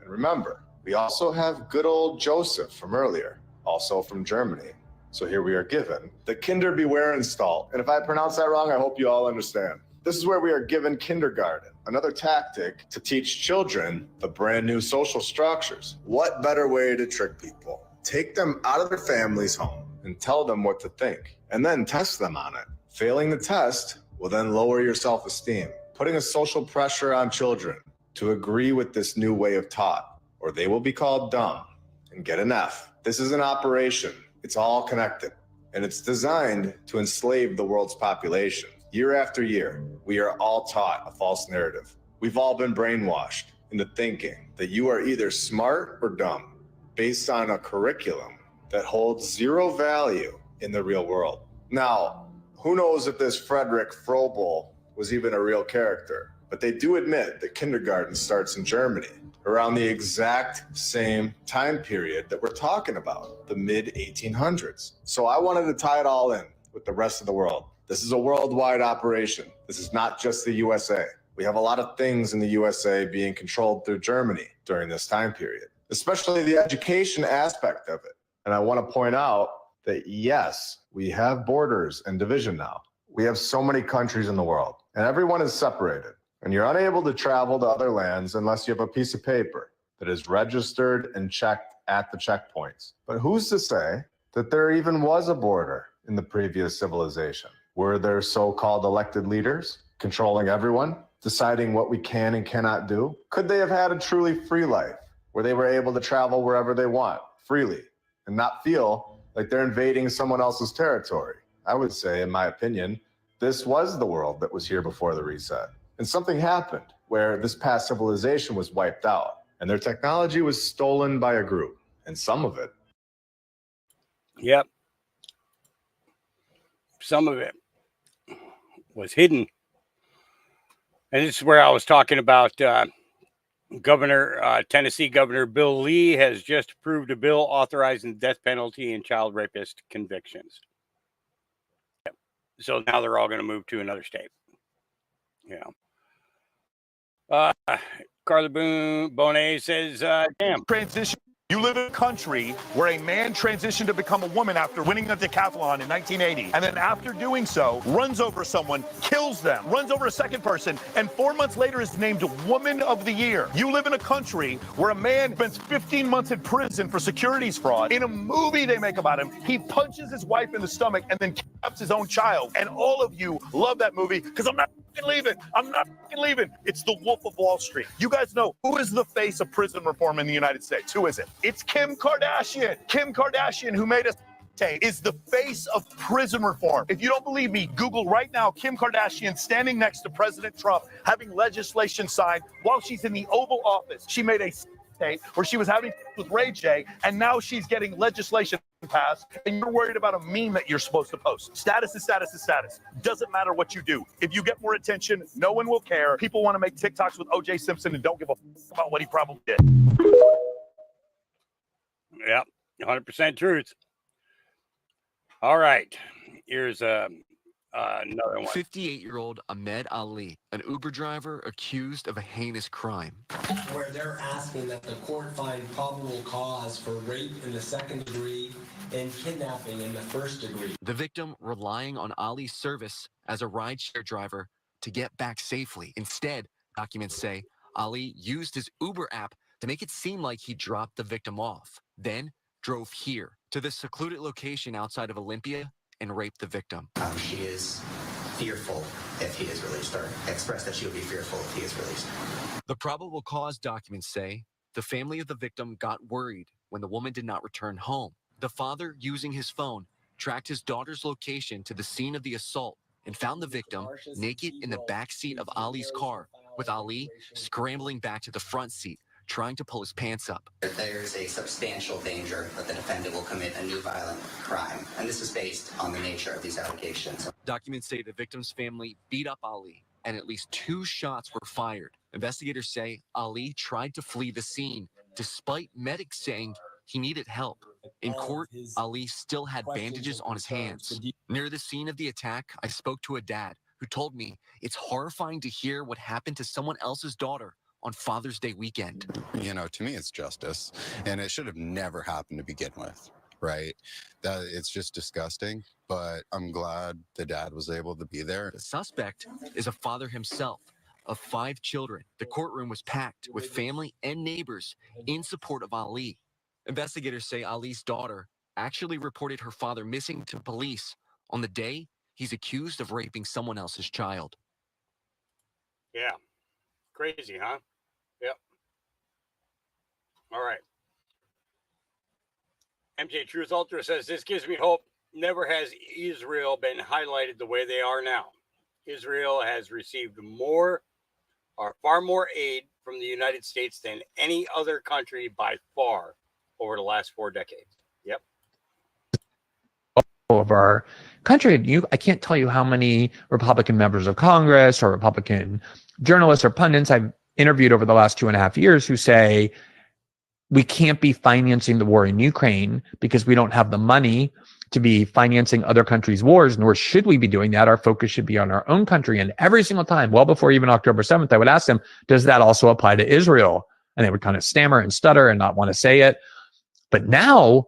And remember, we also have good old Joseph from earlier. also from Germany. So here we are given the Kinder Beware install. And if I pronounce that wrong, I hope you all understand. This is where we are given kindergarten, another tactic to teach children the brand new social structures. What better way to trick people? Take them out of their family's home and tell them what to think, and then test them on it. Failing the test will then lower your self-esteem, putting a social pressure on children to agree with this new way of thought, or they will be called dumb and get an F. This is an operation. It's all connected, and it's designed to enslave the world's population. Year after year, we are all taught a false narrative. We've all been brainwashed into thinking that you are either smart or dumb based on a curriculum that holds zero value in the real world. Now, who knows if this Frederick Froebel was even a real character, but they do admit that kindergarten starts in Germany around the exact same time period that we're talking about, the mid-1800s. So I wanted to tie it all in with the rest of the world. This is a worldwide operation. This is not just the USA. We have a lot of things in the USA being controlled through Germany during this time period, especially the education aspect of it. And I want to point out that yes, we have borders and division now. We have so many countries in the world, and everyone is separated. And you're unable to travel to other lands unless you have a piece of paper that is registered and checked at the checkpoints. But who's to say that there even was a border in the previous civilization? Were there so-called elected leaders controlling everyone, deciding what we can and cannot do? Could they have had a truly free life where they were able to travel wherever they want freely and not feel like they're invading someone else's territory? I would say, in my opinion, this was the world that was here before the reset. And something happened where this past civilization was wiped out and their technology was stolen by a group, and some of it. Yep. Some of it was hidden. And this is where I was talking about Tennessee Governor Bill Lee has just approved a bill authorizing the death penalty in child rapist convictions. Yep. So now they're all going to move to another state. Yeah. Carla Bonet says, damn. Transition. You live in a country where a man transitioned to become a woman after winning the decathlon in 1980, and then after doing so, runs over someone, kills them, runs over a second person, and 4 months later is named Woman of the Year. You live in a country where a man spends 15 months in prison for securities fraud. In a movie they make about him, he punches his wife in the stomach and then kidnaps his own child. And all of you love that movie because I'm not leaving. I'm not leaving. It's The Wolf of Wall Street. You guys know who is the face of prison reform in the United States? Who is it? It's Kim Kardashian. Kim Kardashian, who made us is the face of prison reform. If you don't believe me, Google right now Kim Kardashian standing next to President Trump having legislation signed while she's in the Oval Office. She made a tape where she was having with Ray J, and now she's getting legislation passed, and you're worried about a meme that you're supposed to post. Status is status is status. Doesn't matter what you do. If you get more attention, no one will care. People want to make TikToks with O.J. Simpson and don't give a about what he probably did. Yeah, 100% truth. All right, here's another one. 58-year-old Ahmed Ali, an Uber driver accused of a heinous crime. Where they're asking that the court find probable cause for rape in the second degree and kidnapping in the first degree. The victim relying on Ali's service as a rideshare driver to get back safely. Instead, documents say Ali used his Uber app to make it seem like he dropped the victim off, then drove here to the secluded location outside of Olympia and raped the victim. She is fearful if he is released, or expressed that she will be fearful if he is released. The probable cause documents say the family of the victim got worried when the woman did not return home. The father, using his phone, tracked his daughter's location to the scene of the assault and found the victim naked in the back seat of Ali's car, with Ali scrambling back to the front seat, trying to pull his pants up. There's a substantial danger that the defendant will commit a new violent crime, and this is based on the nature of these allegations. Documents say the victim's family beat up Ali, and at least 2 shots were fired. Investigators say Ali tried to flee the scene, despite medics saying he needed help. In court, Ali still had bandages on his hands. Near the scene of the attack, I spoke to a dad who told me it's horrifying to hear what happened to someone else's daughter on Father's Day weekend. You know, to me, it's justice, and it should have never happened to begin with, right? That it's just disgusting, but I'm glad the dad was able to be there. The suspect is a father himself of 5 children. The courtroom was packed with family and neighbors in support of Ali. Investigators say Ali's daughter actually reported her father missing to police on the day he's accused of raping someone else's child. Yeah. Crazy, huh? Yep. All right. MJ Truth Ultra says, this gives me hope. Never has Israel been highlighted the way they are now. Israel has received far more aid from the United States than any other country by far over the last 4 decades. Yep. Of our country. I can't tell you how many Republican members of Congress or Republican journalists or pundits I've interviewed over the last 2.5 years who say we can't be financing the war in Ukraine because we don't have the money to be financing other countries' wars, nor should we be doing that. Our focus should be on our own country. And every single time, well before even October 7th, I would ask them, does that also apply to Israel? And they would kind of stammer and stutter and not want to say it. But now,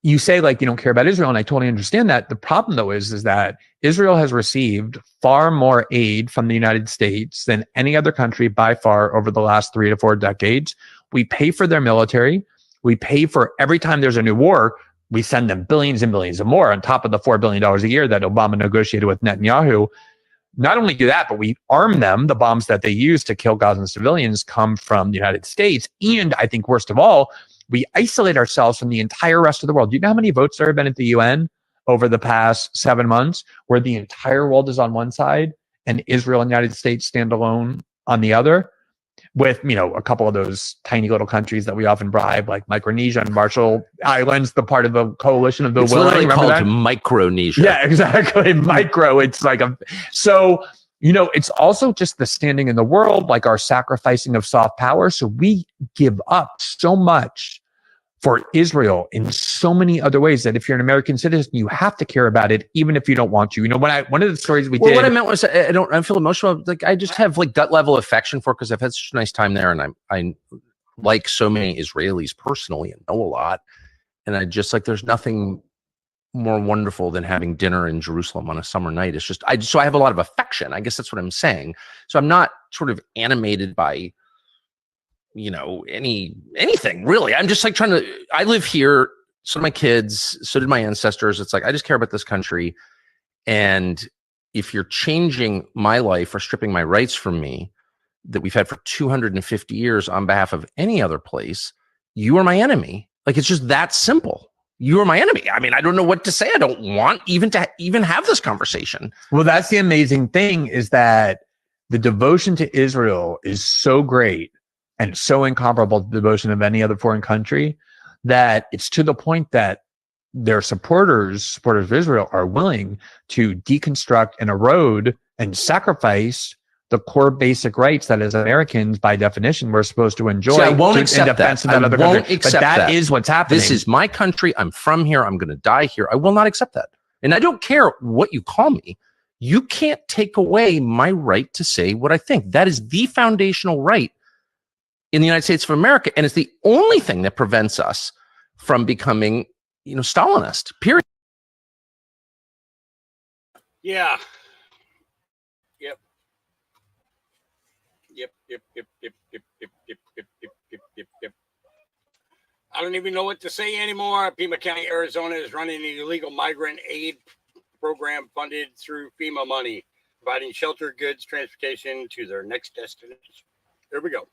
you say like you don't care about Israel, and I totally understand that. The problem though is that Israel has received far more aid from the United States than any other country by far over the last 3 to 4 decades. We pay for their military. We pay for every time there's a new war, we send them billions and billions and more on top of the $4 billion a year that Obama negotiated with Netanyahu. Not only do that, but we arm them. The bombs that they use to kill Gazan civilians come from the United States. And I think worst of all, we isolate ourselves from the entire rest of the world. Do you know how many votes there have been at the UN over the past 7 months where the entire world is on one side and Israel and the United States stand alone on the other? With, a couple of those tiny little countries that we often bribe, like Micronesia and Marshall Islands, the part of the coalition of the It's willing. literally Remember called that? Micronesia. Yeah, exactly. Micro. It's like it's also just the standing in the world, like our sacrificing of soft power. So we give up so much for Israel in so many other ways that if you're an American citizen, you have to care about it, even if you don't want to. One of the stories we did. What I meant was, I feel emotional. Like I just have like gut level affection for, because I've had such a nice time there, and I like so many Israelis personally and know a lot. And I just like, there's nothing more wonderful than having dinner in Jerusalem on a summer night. It's just, so I have a lot of affection. I guess that's what I'm saying. So I'm not sort of animated by, anything really. I'm just like I live here. So do my kids, so did my ancestors. It's like, I just care about this country. And if you're changing my life or stripping my rights from me that we've had for 250 years on behalf of any other place, you are my enemy. Like, it's just that simple. You are my enemy. I mean, I don't know what to say. I don't want even to have this conversation. Well, that's the amazing thing, is that the devotion to Israel is so great and so incomparable to the devotion of any other foreign country that it's to the point that their supporters of Israel, are willing to deconstruct and erode and sacrifice the core basic rights that as Americans, by definition, we're supposed to enjoy. See, I won't accept that. I won't accept that. That is what's happening. This is my country. I'm from here. I'm going to die here. I will not accept that. And I don't care what you call me. You can't take away my right to say what I think. That is the foundational right in the United States of America. And it's the only thing that prevents us from becoming, Stalinist, period. Yeah. Yep. I don't even know what to say anymore. Pima County, Arizona is running an illegal migrant aid program funded through FEMA money, providing shelter, goods, transportation to their next destination. Here we go.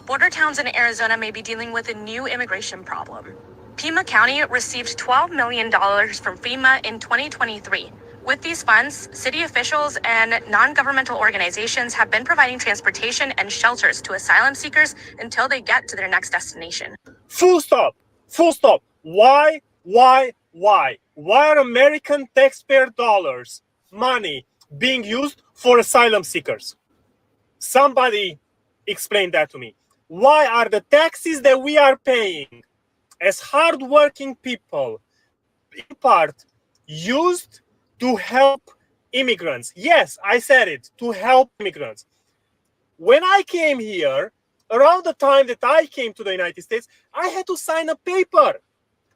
Border towns in Arizona may be dealing with a new immigration problem. Pima County received $12 million from FEMA in 2023. With these funds, city officials and non-governmental organizations have been providing transportation and shelters to asylum seekers until they get to their next destination. Full stop. Why are American taxpayer dollars, money, being used for asylum seekers? Somebody explain that to me. Why are the taxes that we are paying as hardworking people, in part, used to help immigrants? Yes, I said it, to help immigrants. When I came here, around the time that I came to the United States, I had to sign a paper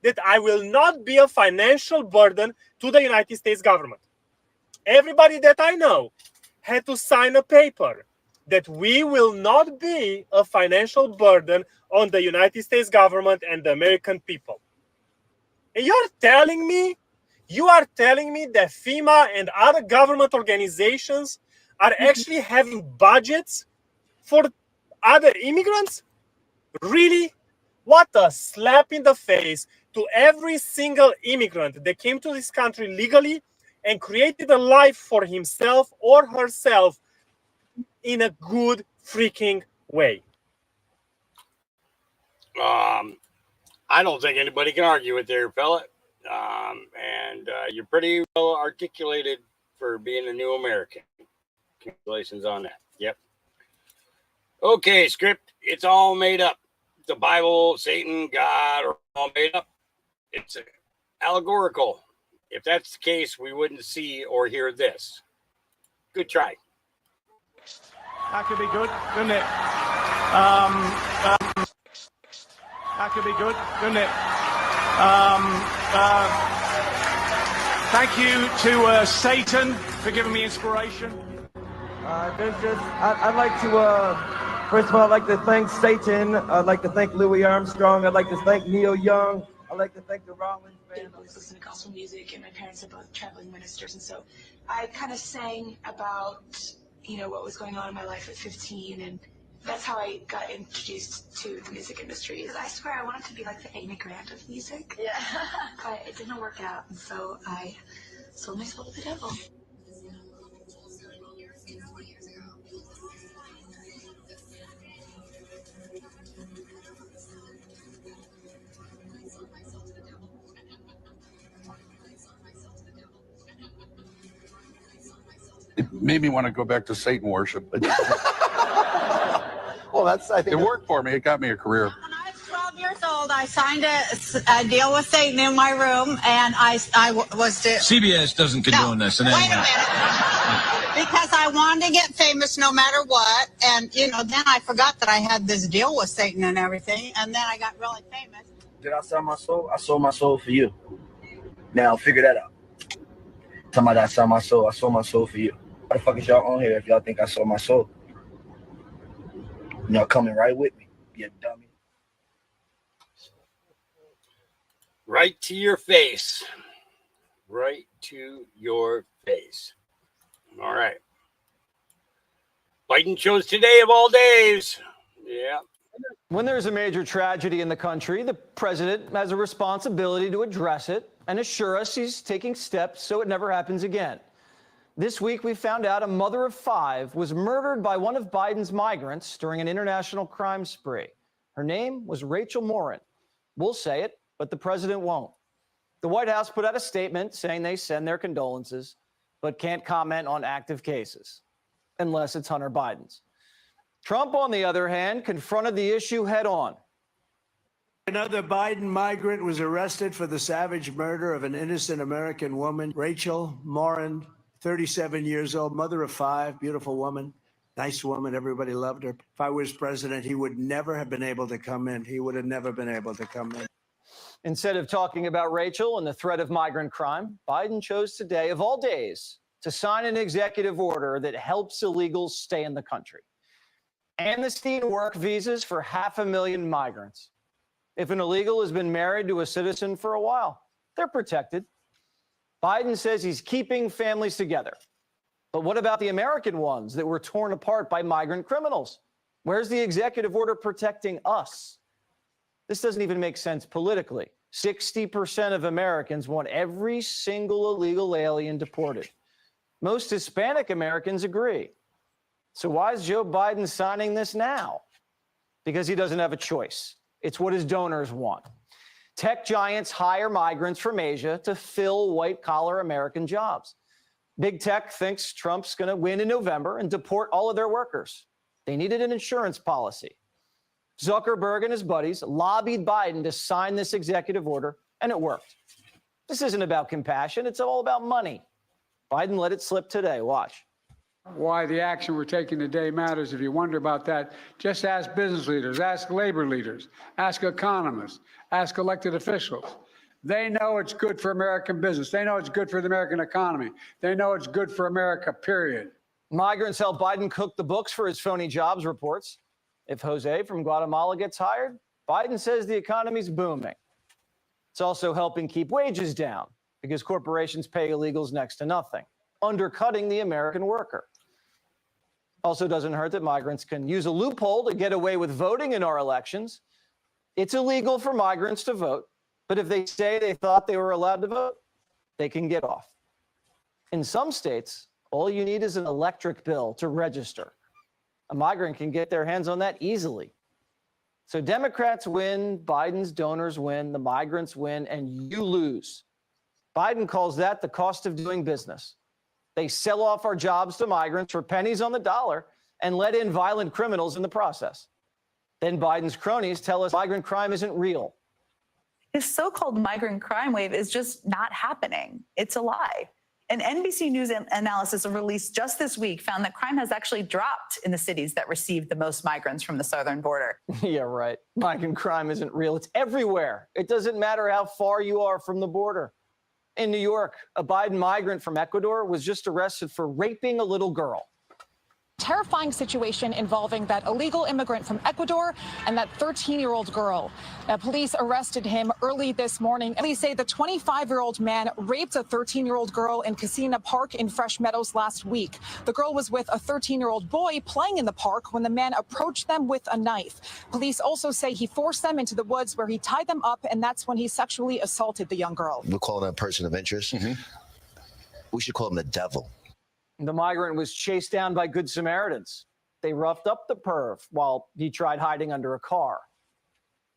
that I will not be a financial burden to the United States government. Everybody that I know had to sign a paper that we will not be a financial burden on the United States government and the American people. And you are telling me that FEMA and other government organizations are actually having budgets for other immigrants? Really? What a slap in the face to every single immigrant that came to this country legally and created a life for himself or herself in a good freaking way. I don't think anybody can argue with there, fella. And you're pretty well articulated for being a new American. Congratulations on that. Yep. Okay, script. It's all made up. The Bible, Satan, God are all made up. It's allegorical. If that's the case, we wouldn't see or hear this. Good try. That could be good, couldn't it? That could be good, couldn't it? Thank you to Satan for giving me inspiration. I'd like to, first of all, I'd like to thank Satan. I'd like to thank Louis Armstrong. I'd like to thank Neil Young. I'd like to thank the Rollins Band. I always listen to gospel music, and my parents are both traveling ministers, and so I kind of sang about, you know, what was going on in my life at 15, and that's how I got introduced to the music industry. I swear I wanted to be like the Amy Grant of music. Yeah. But it didn't work out, and so I sold my soul to the devil. It made me want to go back to Satan worship. But well, I think it worked for me. It got me a career. 12 years old, I signed a deal with Satan in my room, and I was to... CBS doesn't condone this. Wait a minute. Because I wanted to get famous no matter what, and, you know, then I forgot that I had this deal with Satan and everything, and then I got really famous. Did I sell my soul? I sold my soul for you. Now, figure that out. Talking about I sold my soul for you. Why the fuck is y'all on here if y'all think I sold my soul? Y'all coming right with me, you dummy. Right to your face. Right to your face. All right. Biden chose today of all days. Yeah. When there's a major tragedy in the country, the president has a responsibility to address it and assure us he's taking steps so it never happens again. This week, we found out a mother of 5 was murdered by one of Biden's migrants during an international crime spree. Her name was Rachel Morin. We'll say it, but the president won't. The White House put out a statement saying they send their condolences, but can't comment on active cases, unless it's Hunter Biden's. Trump, on the other hand, confronted the issue head on. Another Biden migrant was arrested for the savage murder of an innocent American woman, Rachel Morin, 37 years old, mother of 5, beautiful woman, nice woman. Everybody loved her. If I was president, he would never have been able to come in. He would have never been able to come in. Instead of talking about Rachel and the threat of migrant crime, Biden chose today, of all days, to sign an executive order that helps illegals stay in the country. Amnesty and work visas for 500,000 migrants. If an illegal has been married to a citizen for a while, they're protected. Biden says he's keeping families together. But what about the American ones that were torn apart by migrant criminals? Where's the executive order protecting us? This doesn't even make sense politically. 60% of Americans want every single illegal alien deported. Most Hispanic Americans agree. So why is Joe Biden signing this now? Because he doesn't have a choice. It's what his donors want. Tech giants hire migrants from Asia to fill white-collar American jobs. Big tech thinks Trump's going to win in November and deport all of their workers. They needed an insurance policy. Zuckerberg and his buddies lobbied Biden to sign this executive order, and it worked. This isn't about compassion. It's all about money. Biden let it slip today. Watch. Why the action we're taking today matters. If you wonder about that, just ask business leaders, ask labor leaders, ask economists, ask elected officials. They know it's good for American business. They know it's good for the American economy. They know it's good for America, period. Migrants help Biden cook the books for his phony jobs reports. If Jose from Guatemala gets hired, Biden says the economy's booming. It's also helping keep wages down because corporations pay illegals next to nothing, undercutting the American worker. Also doesn't hurt that migrants can use a loophole to get away with voting in our elections. It's illegal for migrants to vote, but if they say they thought they were allowed to vote, they can get off. In some states, all you need is an electric bill to register. A migrant can get their hands on that easily. So Democrats win, Biden's donors win, the migrants win, and you lose. Biden calls that the cost of doing business. They sell off our jobs to migrants for pennies on the dollar and let in violent criminals in the process. Then Biden's cronies tell us migrant crime isn't real. His so-called migrant crime wave is just not happening. It's a lie. An NBC News analysis released just this week found that crime has actually dropped in the cities that received the most migrants from the southern border. Yeah, right. Migrant crime isn't real. It's everywhere. It doesn't matter how far you are from the border. In New York, a Biden migrant from Ecuador was just arrested for raping a little girl. Terrifying situation involving that illegal immigrant from Ecuador and that 13-year-old girl. Now, police arrested him early this morning. Police say the 25-year-old man raped a 13-year-old girl in Casina Park in Fresh Meadows last week. The girl was with a 13-year-old boy playing in the park when the man approached them with a knife. Police also say he forced them into the woods where he tied them up, and that's when he sexually assaulted the young girl. We're calling him a person of interest. We should call him the devil. The migrant was chased down by Good Samaritans. They roughed up the perv while he tried hiding under a car.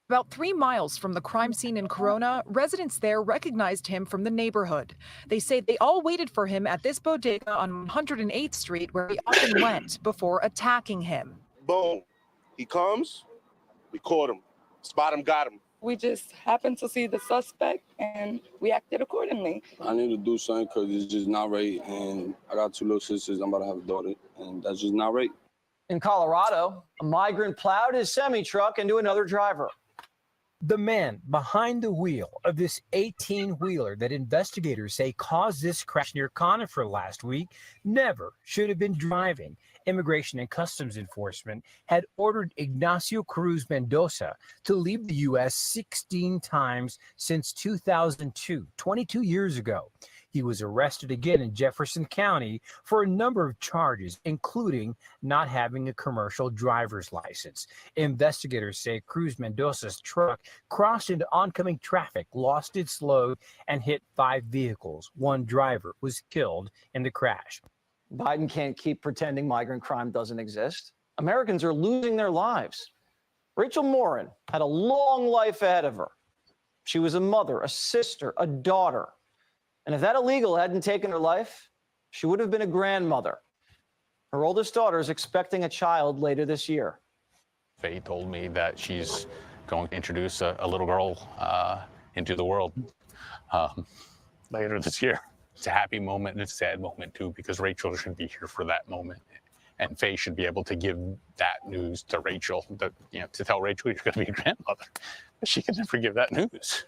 About 3 miles from the crime scene in Corona, residents there recognized him from the neighborhood. They say they all waited for him at this bodega on 108th Street, where he often went before attacking him. Boom. He comes, we caught him. Spot him, got him. We just happened to see the suspect and we acted accordingly. I need to do something because it's just not right. And I got 2 little sisters. I'm about to have a daughter. And that's just not right. In Colorado, a migrant plowed his semi-truck into another driver. The man behind the wheel of this 18-wheeler that investigators say caused this crash near Conifer last week never should have been driving. Immigration and Customs Enforcement had ordered Ignacio Cruz Mendoza to leave the U.S. 16 times since 2002, 22 years ago. He was arrested again in Jefferson County for a number of charges, including not having a commercial driver's license. Investigators say Cruz Mendoza's truck crossed into oncoming traffic, lost its load, and hit 5 vehicles. 1 driver was killed in the crash. Biden can't keep pretending migrant crime doesn't exist. Americans are losing their lives. Rachel Morin had a long life ahead of her. She was a mother, a sister, a daughter. And if that illegal hadn't taken her life, she would have been a grandmother. Her oldest daughter is expecting a child later this year. Faye told me that she's going to introduce a little girl into the world later this year. It's a happy moment and it's a sad moment too, because Rachel should be here for that moment. And Faye should be able to give that news to Rachel, to tell Rachel you're going to be a grandmother. But she can never give that news.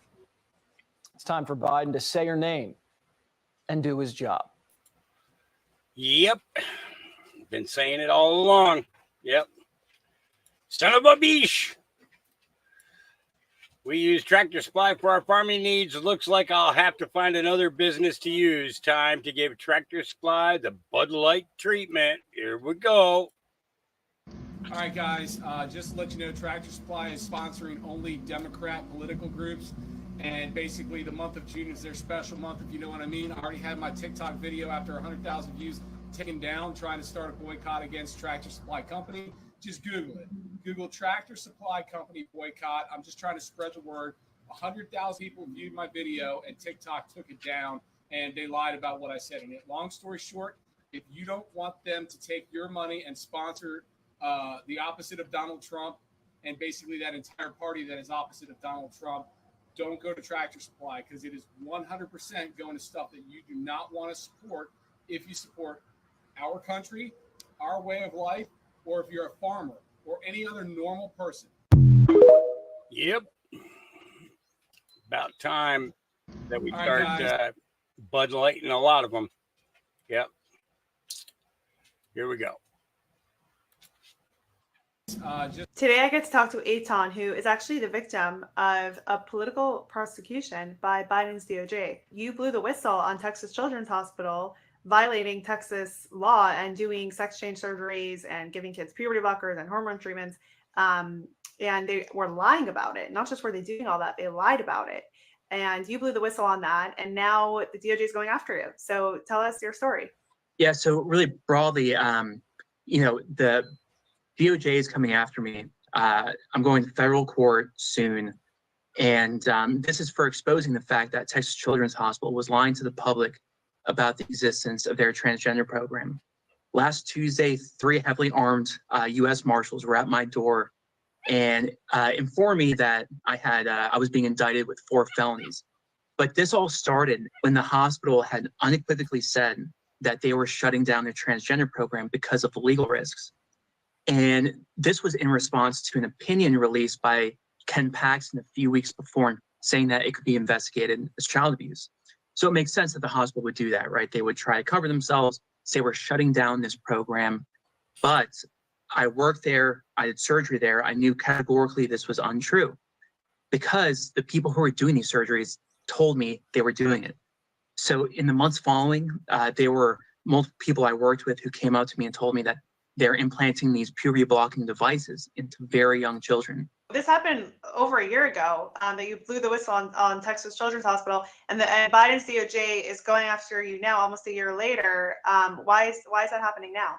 It's time for Biden to say her name and do his job. Yep. Been saying it all along. Yep. Son of a bitch. We use Tractor Supply for our farming needs. It looks like I'll have to find another business to use. Time to give Tractor Supply the Bud Light treatment. Here we go. All right, guys, just to let you know, Tractor Supply is sponsoring only Democrat political groups. And basically, the month of June is their special month, if you know what I mean. I already had my TikTok video after 100,000 views taken down, trying to start a boycott against Tractor Supply Company. Just Google it. Google Tractor Supply Company boycott. I'm just trying to spread the word. 100,000 people viewed my video, and TikTok took it down, and they lied about what I said in it. Long story short, if you don't want them to take your money and sponsor the opposite of Donald Trump, and basically that entire party that is opposite of Donald Trump, don't go to Tractor Supply, because it is 100% going to stuff that you do not want to support if you support our country, our way of life, or if you're a farmer or any other normal person. Yep. About time that we All right, start Bud Lighting a lot of them. Yep. Here we go. Today I get to talk to Eitan, who is actually the victim of a political prosecution by Biden's DOJ. You blew the whistle on Texas Children's Hospital, violating Texas law and doing sex change surgeries and giving kids puberty blockers and hormone treatments. And they were lying about it. Not just were they doing all that, they lied about it. And you blew the whistle on that. And now the DOJ is going after you. So tell us your story. Yeah, so really broadly, the DOJ is coming after me. I'm going to federal court soon. And this is for exposing the fact that Texas Children's Hospital was lying to the public about the existence of their transgender program. Last Tuesday, 3 heavily armed U.S. Marshals were at my door and informed me that I was being indicted with 4 felonies. But this all started when the hospital had unequivocally said that they were shutting down their transgender program because of the legal risks. And this was in response to an opinion released by Ken Paxton a few weeks before, saying that it could be investigated as child abuse. So it makes sense that the hospital would do that, right? They would try to cover themselves, say we're shutting down this program. But I worked there, I did surgery there. I knew categorically this was untrue because the people who were doing these surgeries told me they were doing it. So in the months following, there were multiple people I worked with who came out to me and told me that they're implanting these puberty blocking devices into very young children. This happened over a year ago, that you blew the whistle on Texas Children's Hospital, and Biden's DOJ is going after you now, almost a year later. Why is that happening now?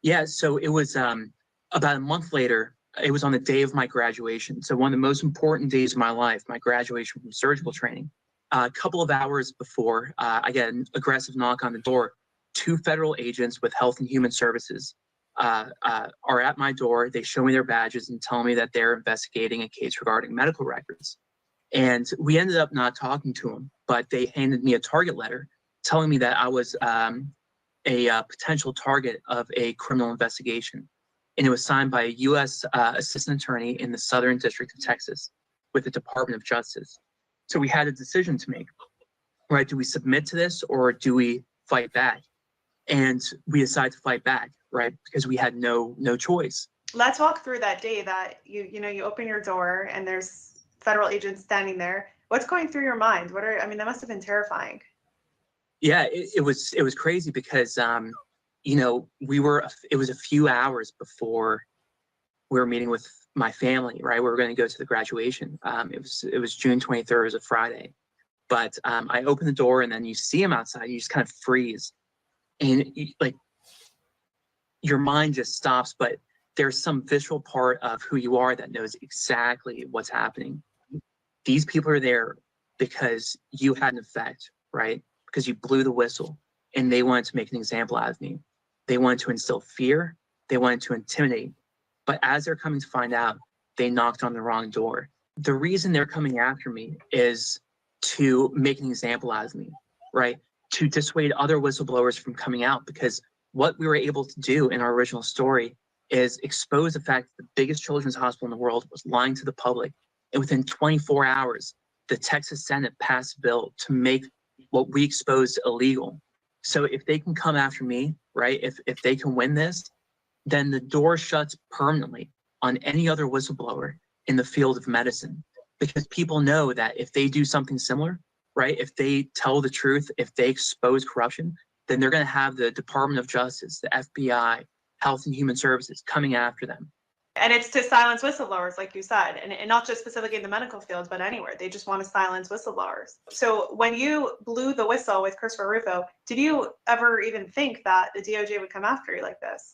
Yeah, so it was about a month later. It was on the day of my graduation. So one of the most important days of my life, my graduation from surgical training. A couple of hours before, I get an aggressive knock on the door. 2 federal agents with Health and Human Services are at my door. They show me their badges and tell me that they're investigating a case regarding medical records. And we ended up not talking to them, but they handed me a target letter telling me that I was a potential target of a criminal investigation. And it was signed by a U.S. assistant attorney in the Southern District of Texas with the Department of Justice. So we had a decision to make, right? Do we submit to this or do we fight back? And we decided to fight back, right? Because we had no choice. Let's walk through that day that you open your door and there's federal agents standing there. What's going through your mind? That must have been terrifying. Yeah, it was crazy because it was a few hours before we were meeting with my family, right? We were going to go to the graduation. It was June 23rd, it was a Friday. But I opened the door and then you see him outside, you just kind of freeze. And your mind just stops, but there's some visceral part of who you are that knows exactly what's happening. These people are there because you had an effect, right? Because you blew the whistle and they wanted to make an example out of me. They wanted to instill fear. They wanted to intimidate. But as they're coming to find out, they knocked on the wrong door. The reason they're coming after me is to make an example out of me, right? To dissuade other whistleblowers from coming out, because what we were able to do in our original story is expose the fact that the biggest children's hospital in the world was lying to the public. And within 24 hours, the Texas Senate passed a bill to make what we exposed illegal. So if they can come after me, right, if they can win this, then the door shuts permanently on any other whistleblower in the field of medicine. Because people know that if they do something similar, right, if they tell the truth, if they expose corruption, then they're going to have the Department of Justice, the FBI, Health and Human Services coming after them. And it's to silence whistleblowers, like you said, and not just specifically in the medical field, but anywhere. They just want to silence whistleblowers. So when you blew the whistle with Christopher Rufo, did you ever even think that the DOJ would come after you like this?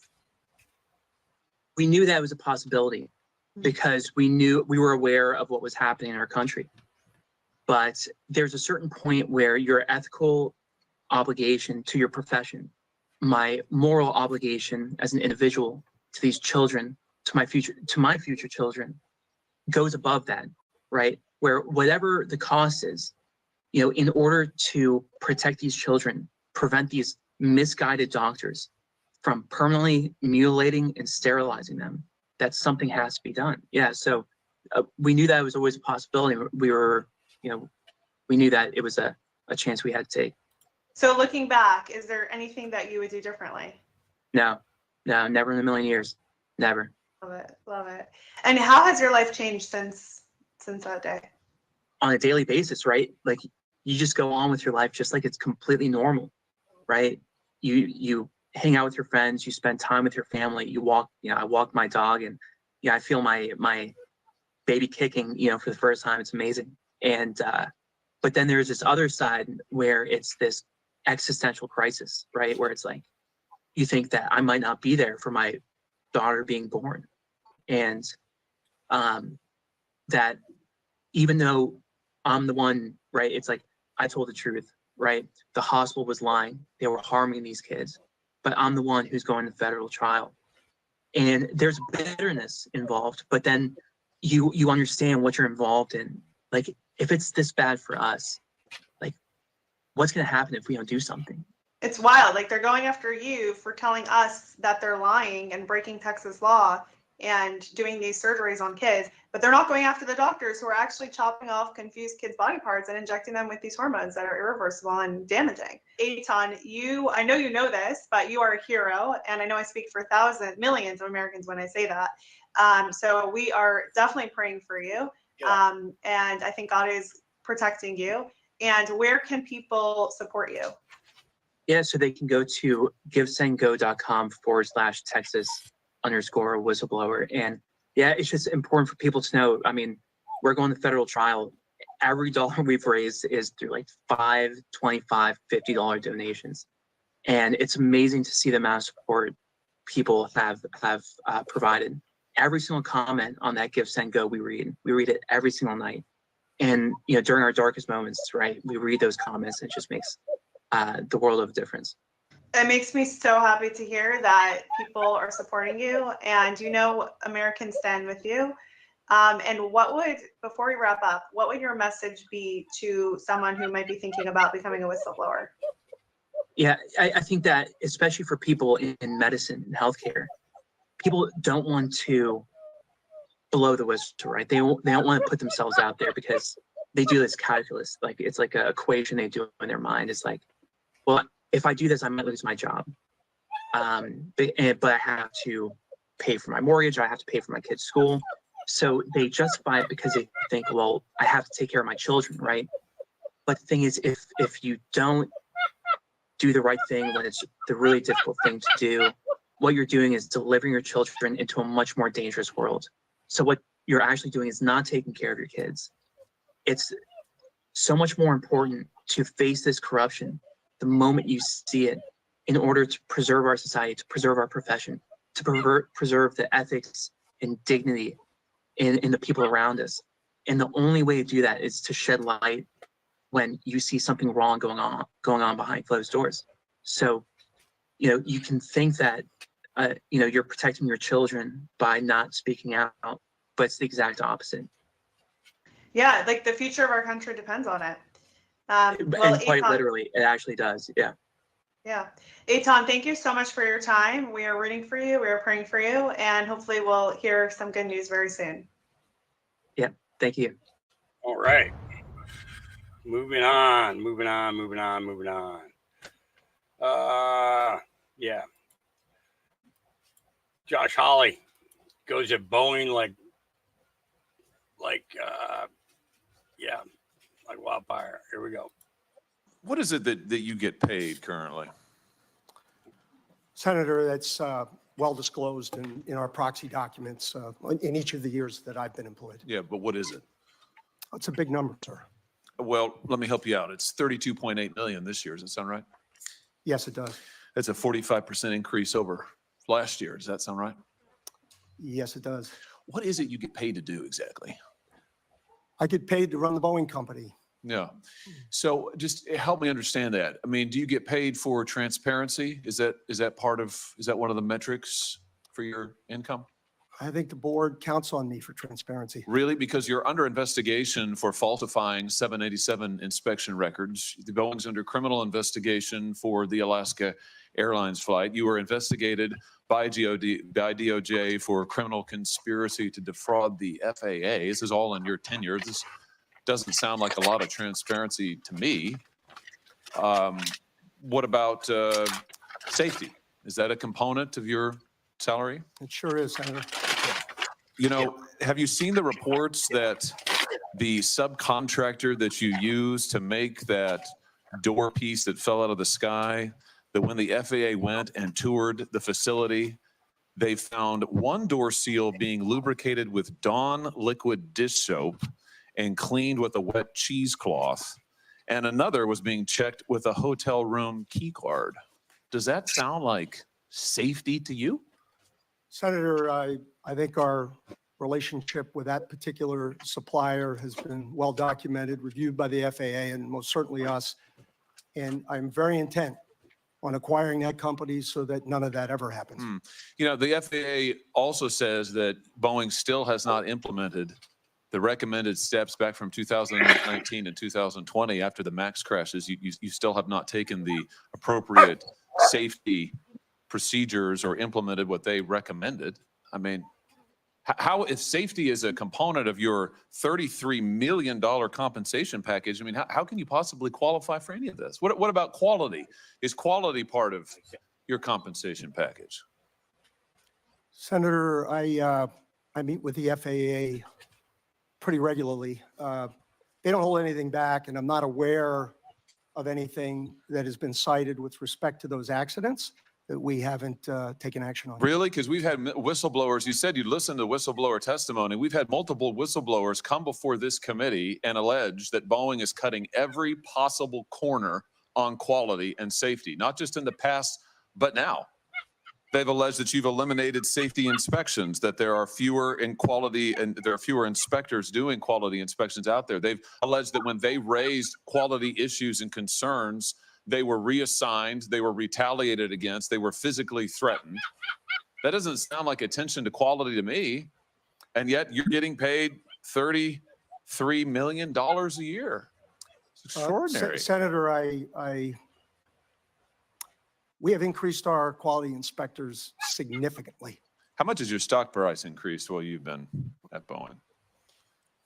We knew that was a possibility because we were aware of what was happening in our country. But there's a certain point where your ethical obligation to your profession, my moral obligation as an individual to these children, to my future children, goes above that, right? Where whatever the cost is, in order to protect these children, prevent these misguided doctors from permanently mutilating and sterilizing them, that something has to be done. Yeah, so we knew that was always a possibility. We were, we knew that it was a chance we had to take. So looking back, is there anything that you would do differently? No, never in a million years. Never. Love it. Love it. And how has your life changed since that day? On a daily basis, right? Like you just go on with your life just like it's completely normal, right? You hang out with your friends, you spend time with your family, you walk, I walk my dog, and I feel my baby kicking, for the first time. It's amazing. And but then there's this other side where it's this existential crisis, right? Where it's like you think that I might not be there for my daughter being born. And that even though I'm the one, right, it's like I told the truth, right? The hospital was lying. They were harming these kids, but I'm the one who's going to federal trial. And there's bitterness involved, but then you understand what you're involved in. Like, if it's this bad for us, like, what's going to happen if we don't do something? It's wild. Like, they're going after you for telling us that they're lying and breaking Texas law and doing these surgeries on kids, but they're not going after the doctors who are actually chopping off confused kids' body parts and injecting them with these hormones that are irreversible and damaging. Eitan, I know you know this, but you are a hero, and I know I speak for millions of Americans when I say that. So we are definitely praying for you, and I think God is protecting you. And where can people support you? Yeah, so they can go to givesendgo.com/Texas_whistleblower. And yeah, it's just important for people to know. I mean, we're going to federal trial. Every dollar we've raised is through like $5, $25, $50 donations. And it's amazing to see the amount of support people have provided. Every single comment on that Give, Send, Go, we read it every single night. And, during our darkest moments, right, we read those comments, and it just makes the world of a difference. It makes me so happy to hear that people are supporting you, and Americans stand with you. And before we wrap up, what would your message be to someone who might be thinking about becoming a whistleblower? Yeah, I think that especially for people in medicine and healthcare, people don't want to blow the whistle, right? They don't want to put themselves out there because they do this calculus. Like, it's like an equation they do in their mind. It's like, well, if I do this, I might lose my job. But I have to pay for my mortgage. I have to pay for my kids' school. So they justify it because they think, well, I have to take care of my children, right? But the thing is, if you don't do the right thing when it's the really difficult thing to do, what you're doing is delivering your children into a much more dangerous world. So what you're actually doing is not taking care of your kids. It's so much more important to face this corruption the moment you see it, in order to preserve our society, to preserve our profession, to preserve the ethics and dignity in the people around us. And the only way to do that is to shed light when you see something wrong going on behind closed doors. So, you can think that, you're protecting your children by not speaking out, but it's the exact opposite. Yeah, like the future of our country depends on it. And quite literally, it actually does. Yeah. Yeah. Eitan, thank you so much for your time. We are rooting for you. We are praying for you. And hopefully we'll hear some good news very soon. Yeah. Thank you. All right. Moving on. Yeah. Josh Hawley goes at Boeing like wildfire. Here we go. What is it that you get paid currently? Senator, that's well disclosed in our proxy documents in each of the years that I've been employed. Yeah, but what is it? It's a big number, sir. Well, let me help you out. It's 32.8 million this year. Does that sound right? Yes, it does. That's a 45% increase over last year. Does that sound right? Yes, it does. What is it you get paid to do exactly? I get paid to run the Boeing company. Yeah. So just help me understand that. I mean, do you get paid for transparency? Is that one of the metrics for your income? I think the board counts on me for transparency. Really? Because you're under investigation for falsifying 787 inspection records. The Boeing's under criminal investigation for the Alaska Airlines flight. You were investigated by DOJ for criminal conspiracy to defraud the FAA. This is all in your tenure. This doesn't sound like a lot of transparency to me. What about safety? Is that a component of your salary? It sure is, Senator. You know, have you seen the reports that the subcontractor that you used to make that door piece that fell out of the sky, that when the FAA went and toured the facility, they found one door seal being lubricated with Dawn liquid dish soap and cleaned with a wet cheesecloth, and another was being checked with a hotel room key card. Does that sound like safety to you? Senator, I think our relationship with that particular supplier has been well documented, reviewed by the FAA and most certainly us. And I'm very intent on acquiring that company so that none of that ever happens. You know, the FAA also says that Boeing still has not implemented the recommended steps back from 2019 and 2020 after the MAX crashes. You still have not taken the appropriate safety procedures or implemented what they recommended. I mean, how, if safety is a component of your $33 million compensation package, I mean, how can you possibly qualify for any of this? What about quality? Is quality part of your compensation package? Senator, I meet with the FAA pretty regularly. They don't hold anything back, and I'm not aware of anything that has been cited with respect to those accidents that we haven't taken action on. Really? Because we've had whistleblowers. You said you'd listen to whistleblower testimony. We've had multiple whistleblowers come before this committee and allege that Boeing is cutting every possible corner on quality and safety, not just in the past, but now. They've alleged that you've eliminated safety inspections, that there are fewer in quality and there are fewer inspectors doing quality inspections out there. They've alleged that when they raised quality issues and concerns, they were reassigned, they were retaliated against, they were physically threatened. That doesn't sound like attention to quality to me. And yet you're getting paid $33 million a year. It's extraordinary. Senator, we have increased our quality inspectors significantly. How much has your stock price increased while you've been at Boeing?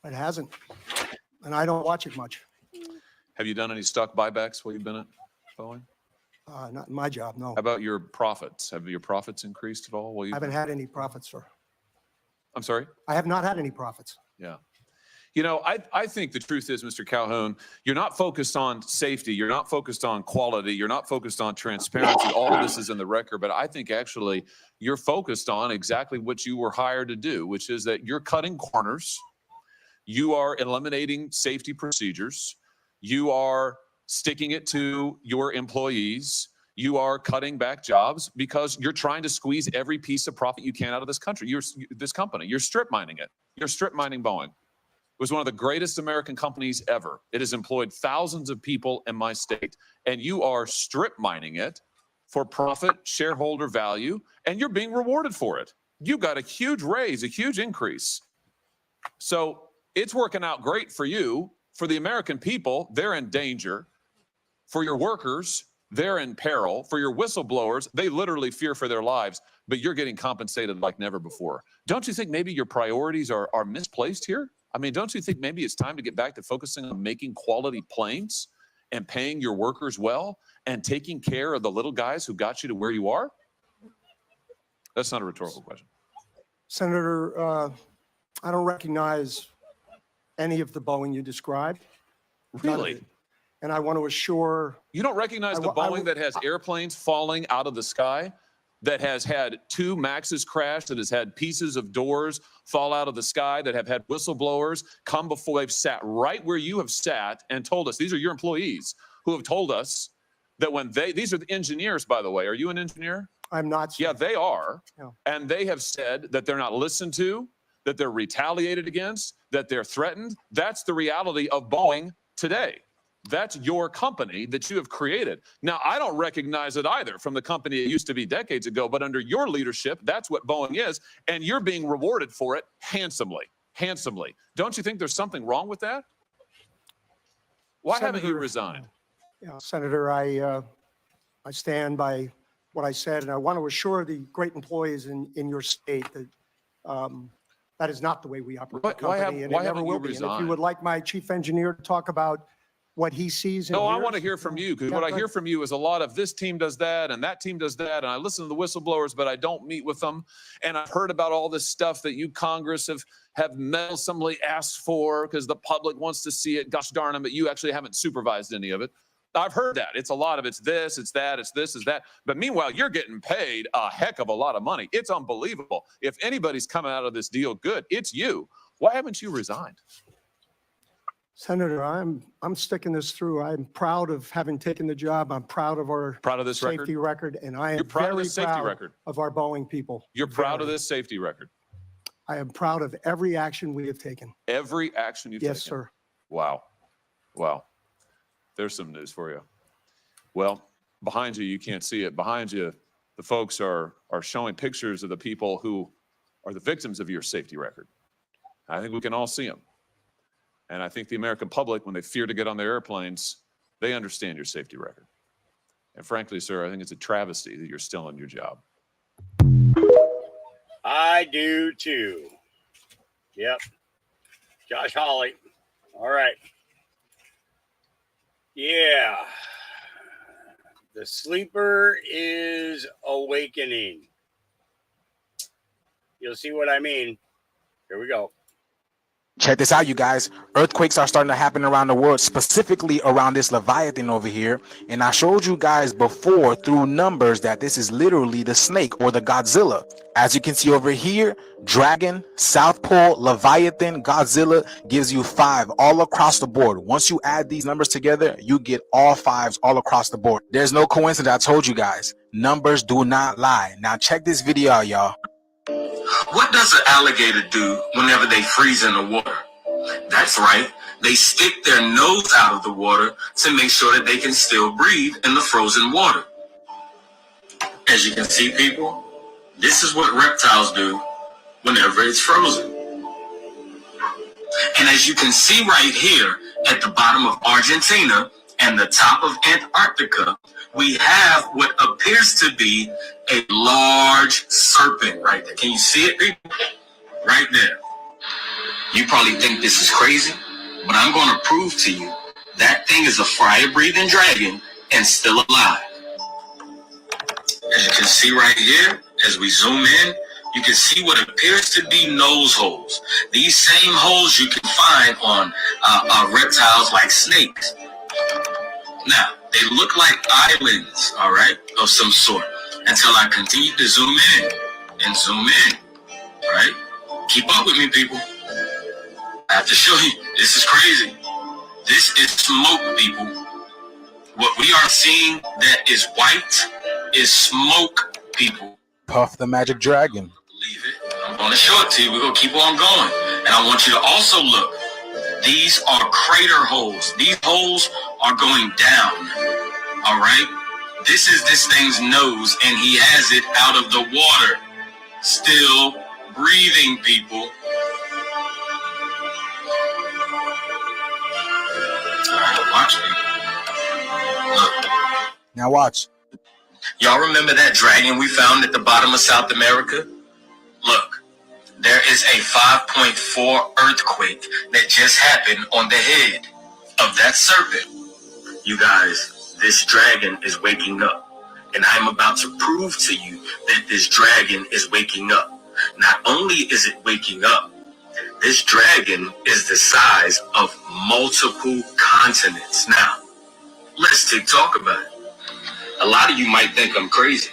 It hasn't, and I don't watch it much. Have you done any stock buybacks while you've been at Boeing? Not in my job, no. How about your profits? Have your profits increased at all while I you've haven't had any profits, sir. I'm sorry? I have not had any profits. Yeah. You know, I think the truth is, Mr. Calhoun, you're not focused on safety. You're not focused on quality. You're not focused on transparency. All of this is in the record. But I think actually you're focused on exactly what you were hired to do, which is that you're cutting corners. You are eliminating safety procedures. You are sticking it to your employees. You are cutting back jobs because you're trying to squeeze every piece of profit you can out of this country. This company. You're strip mining it. You're strip mining Boeing. It was one of the greatest American companies ever. It has employed thousands of people in my state, and you are strip mining it for profit, shareholder value, and you're being rewarded for it. You got a huge raise, a huge increase. So it's working out great for you. For the American people, they're in danger. For your workers, they're in peril. For your whistleblowers, they literally fear for their lives, but you're getting compensated like never before. Don't you think maybe your priorities are misplaced here? I mean, don't you think maybe it's time to get back to focusing on making quality planes and paying your workers well and taking care of the little guys who got you to where you are? That's not a rhetorical question. Senator, I don't recognize any of the Boeing you described. Really? And I want to assure. You don't recognize the Boeing that has airplanes falling out of the sky, that has had 2 MAXs crash, that has had pieces of doors fall out of the sky, that have had whistleblowers come before they've sat right where you have sat and told us, these are your employees who have told us that when these are the engineers, by the way. Are you an engineer? I'm not. Yeah, they are. No. And they have said that they're not listened to, that they're retaliated against, that they're threatened. That's the reality of Boeing today. That's your company that you have created. Now, I don't recognize it either from the company it used to be decades ago, but under your leadership, that's what Boeing is, and you're being rewarded for it handsomely, handsomely. Don't you think there's something wrong with that? Why haven't you resigned? Yeah, Senator, I stand by what I said, and I want to assure the great employees in your state that that is not the way we operate the company, and it never will be. And if you would like my chief engineer to talk about what he sees. No, I want to hear from you, because what I hear from you is a lot of this team does that and that team does that. And I listen to the whistleblowers, but I don't meet with them. And I've heard about all this stuff that you Congress have meddlesomely asked for because the public wants to see it. Gosh darn them, but you actually haven't supervised any of it. I've heard that. It's a lot of it's this, it's that, it's this, it's that. But meanwhile, you're getting paid a heck of a lot of money. It's unbelievable. If anybody's coming out of this deal good, it's you. Why haven't you resigned? Senator, I'm sticking this through. I'm proud of having taken the job. I'm proud of our this safety record, and I am You're proud very of this safety proud record. of our Boeing people. You're proud of this safety record. I am proud of every action we have taken. Every action you've taken? Yes, sir. Wow. Wow. There's some news for you. Well, behind you, you can't see it. Behind you, the folks are showing pictures of the people who are the victims of your safety record. I think we can all see them. And I think the American public, when they fear to get on their airplanes, they understand your safety record. And frankly, sir, I think it's a travesty that you're still in your job. I do too. Yep. Josh Hawley. All right. Yeah. The sleeper is awakening. You'll see what I mean. Here we go. Check this out, you guys. Earthquakes are starting to happen around the world, specifically around this Leviathan over here. And I showed you guys before through numbers that this is literally the snake or the Godzilla. As you can see over here, Dragon, South Pole, Leviathan, Godzilla gives you 5 all across the board. Once you add these numbers together, you get all 5s all across the board. There's no coincidence. I told you guys, numbers do not lie. Now check this video out, y'all. What does an alligator do whenever they freeze in the water? That's right, they stick their nose out of the water to make sure that they can still breathe in the frozen water. As you can see, people, this is what reptiles do whenever it's frozen. And as you can see right here at the bottom of Argentina and the top of Antarctica, we have what appears to be a large serpent right there. Can you see it, people? Right there. You probably think this is crazy, but I'm going to prove to you that thing is a fire-breathing dragon and still alive. As you can see right here, as we zoom in, you can see what appears to be nose holes. These same holes you can find on reptiles like snakes. Now, they look like islands, all right, of some sort, until I continue to zoom in and zoom in, all right? Keep up with me, people. I have to show you, this is crazy. This is smoke, people. What we are seeing that is white is smoke, people. Puff the Magic Dragon. Believe it. I'm going to show it to you. We're going to keep on going. And I want you to also look. These are crater holes. These holes are going down. All right? This is this thing's nose, and he has it out of the water. Still breathing, people. All right, watch me. Look. Now watch. Y'all remember that dragon we found at the bottom of South America? Look. There is a 5.4 earthquake that just happened on the head of that serpent. You guys, this dragon is waking up. And I'm about to prove to you that this dragon is waking up. Not only is it waking up, this dragon is the size of multiple continents. Now, let's talk about it. A lot of you might think I'm crazy,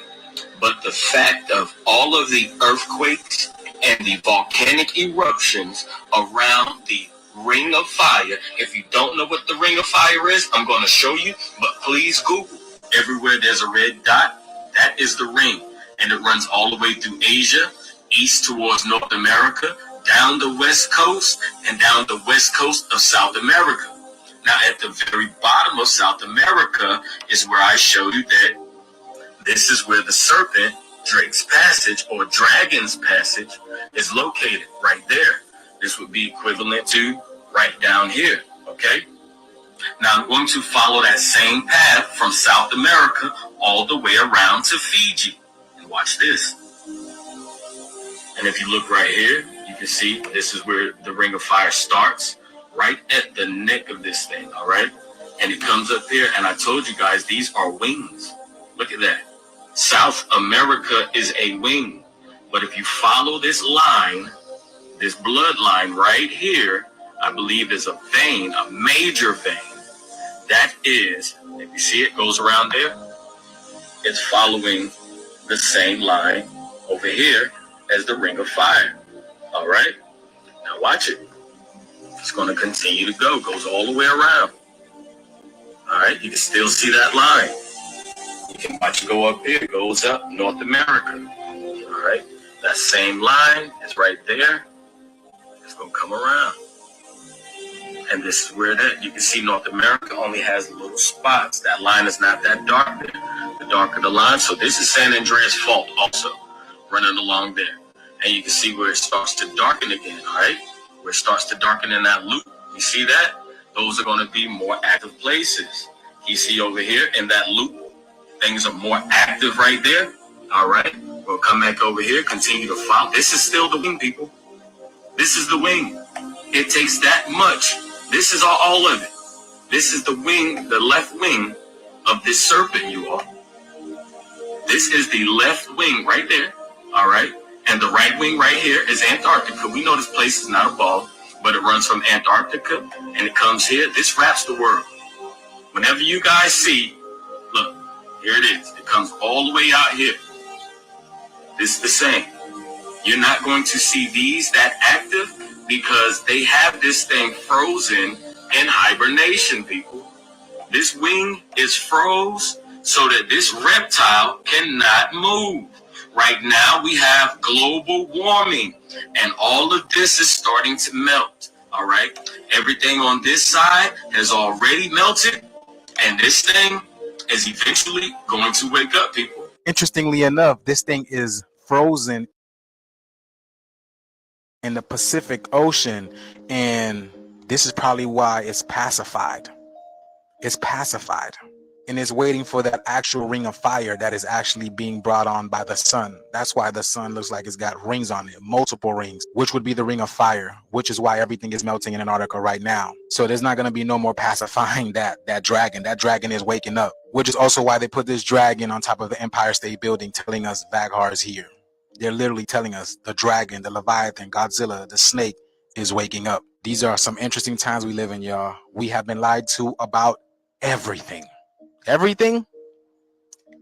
but the fact of all of the earthquakes and the volcanic eruptions around the Ring of Fire. If you don't know what the Ring of Fire is, I'm going to show you, but please Google. Everywhere there's a red dot, that is the ring. And it runs all the way through Asia, east towards North America, down the west coast, and down the west coast of South America. Now, at the very bottom of South America is where I showed you that this is where the serpent, Drake's Passage, or Dragon's Passage, is located, right there. This would be equivalent to right down here, okay? Now, I'm going to follow that same path from South America all the way around to Fiji. And watch this. And if you look right here, you can see this is where the Ring of Fire starts, right at the neck of this thing, all right? And it comes up here, and I told you guys, these are wings. Look at that. South America is a wing. But if you follow this line, this bloodline right here, I believe is a vein, a major vein. That is, if you see it goes around there, it's following the same line over here as the Ring of Fire. All right? Now watch it. It's going to continue to go. Goes all the way around. All right? You can still see that line. You can watch it go up here. It goes up North America. All right? That same line is right there. It's going to come around. And this is where that, you can see North America only has little spots. That line is not that dark there. The darker the line. So this is San Andreas Fault also running along there. And you can see where it starts to darken again, all right? Where it starts to darken in that loop. You see that? Those are going to be more active places. You see over here in that loop, things are more active right there. All right? We'll come back over here, continue to follow. This is still the wing, people. This is the wing. It takes that much. This is all of it. This is the wing, the left wing of this serpent, you all. This is the left wing right there. All right? And the right wing right here is Antarctica. We know this place is not a ball, but it runs from Antarctica and it comes here. This wraps the world. Whenever you guys see, look, here it is. It comes all the way out here. This is the same. You're not going to see these that active because they have this thing frozen in hibernation, people. This wing is froze so that this reptile cannot move. Right now, we have global warming, and all of this is starting to melt, all right? Everything on this side has already melted, and this thing is eventually going to wake up, people. Interestingly enough, this thing is frozen in the Pacific Ocean, and this is probably why it's pacified. It's pacified. And it's waiting for that actual ring of fire that is actually being brought on by the sun. That's why the sun looks like it's got rings on it, multiple rings, which would be the ring of fire, which is why everything is melting in Antarctica right now. So there's not going to be no more pacifying that dragon. That dragon is waking up, which is also why they put this dragon on top of the Empire State Building, telling us Vagar is here. They're literally telling us the dragon, the Leviathan, Godzilla, the snake is waking up. These are some interesting times we live in, y'all. We have been lied to about everything. Everything.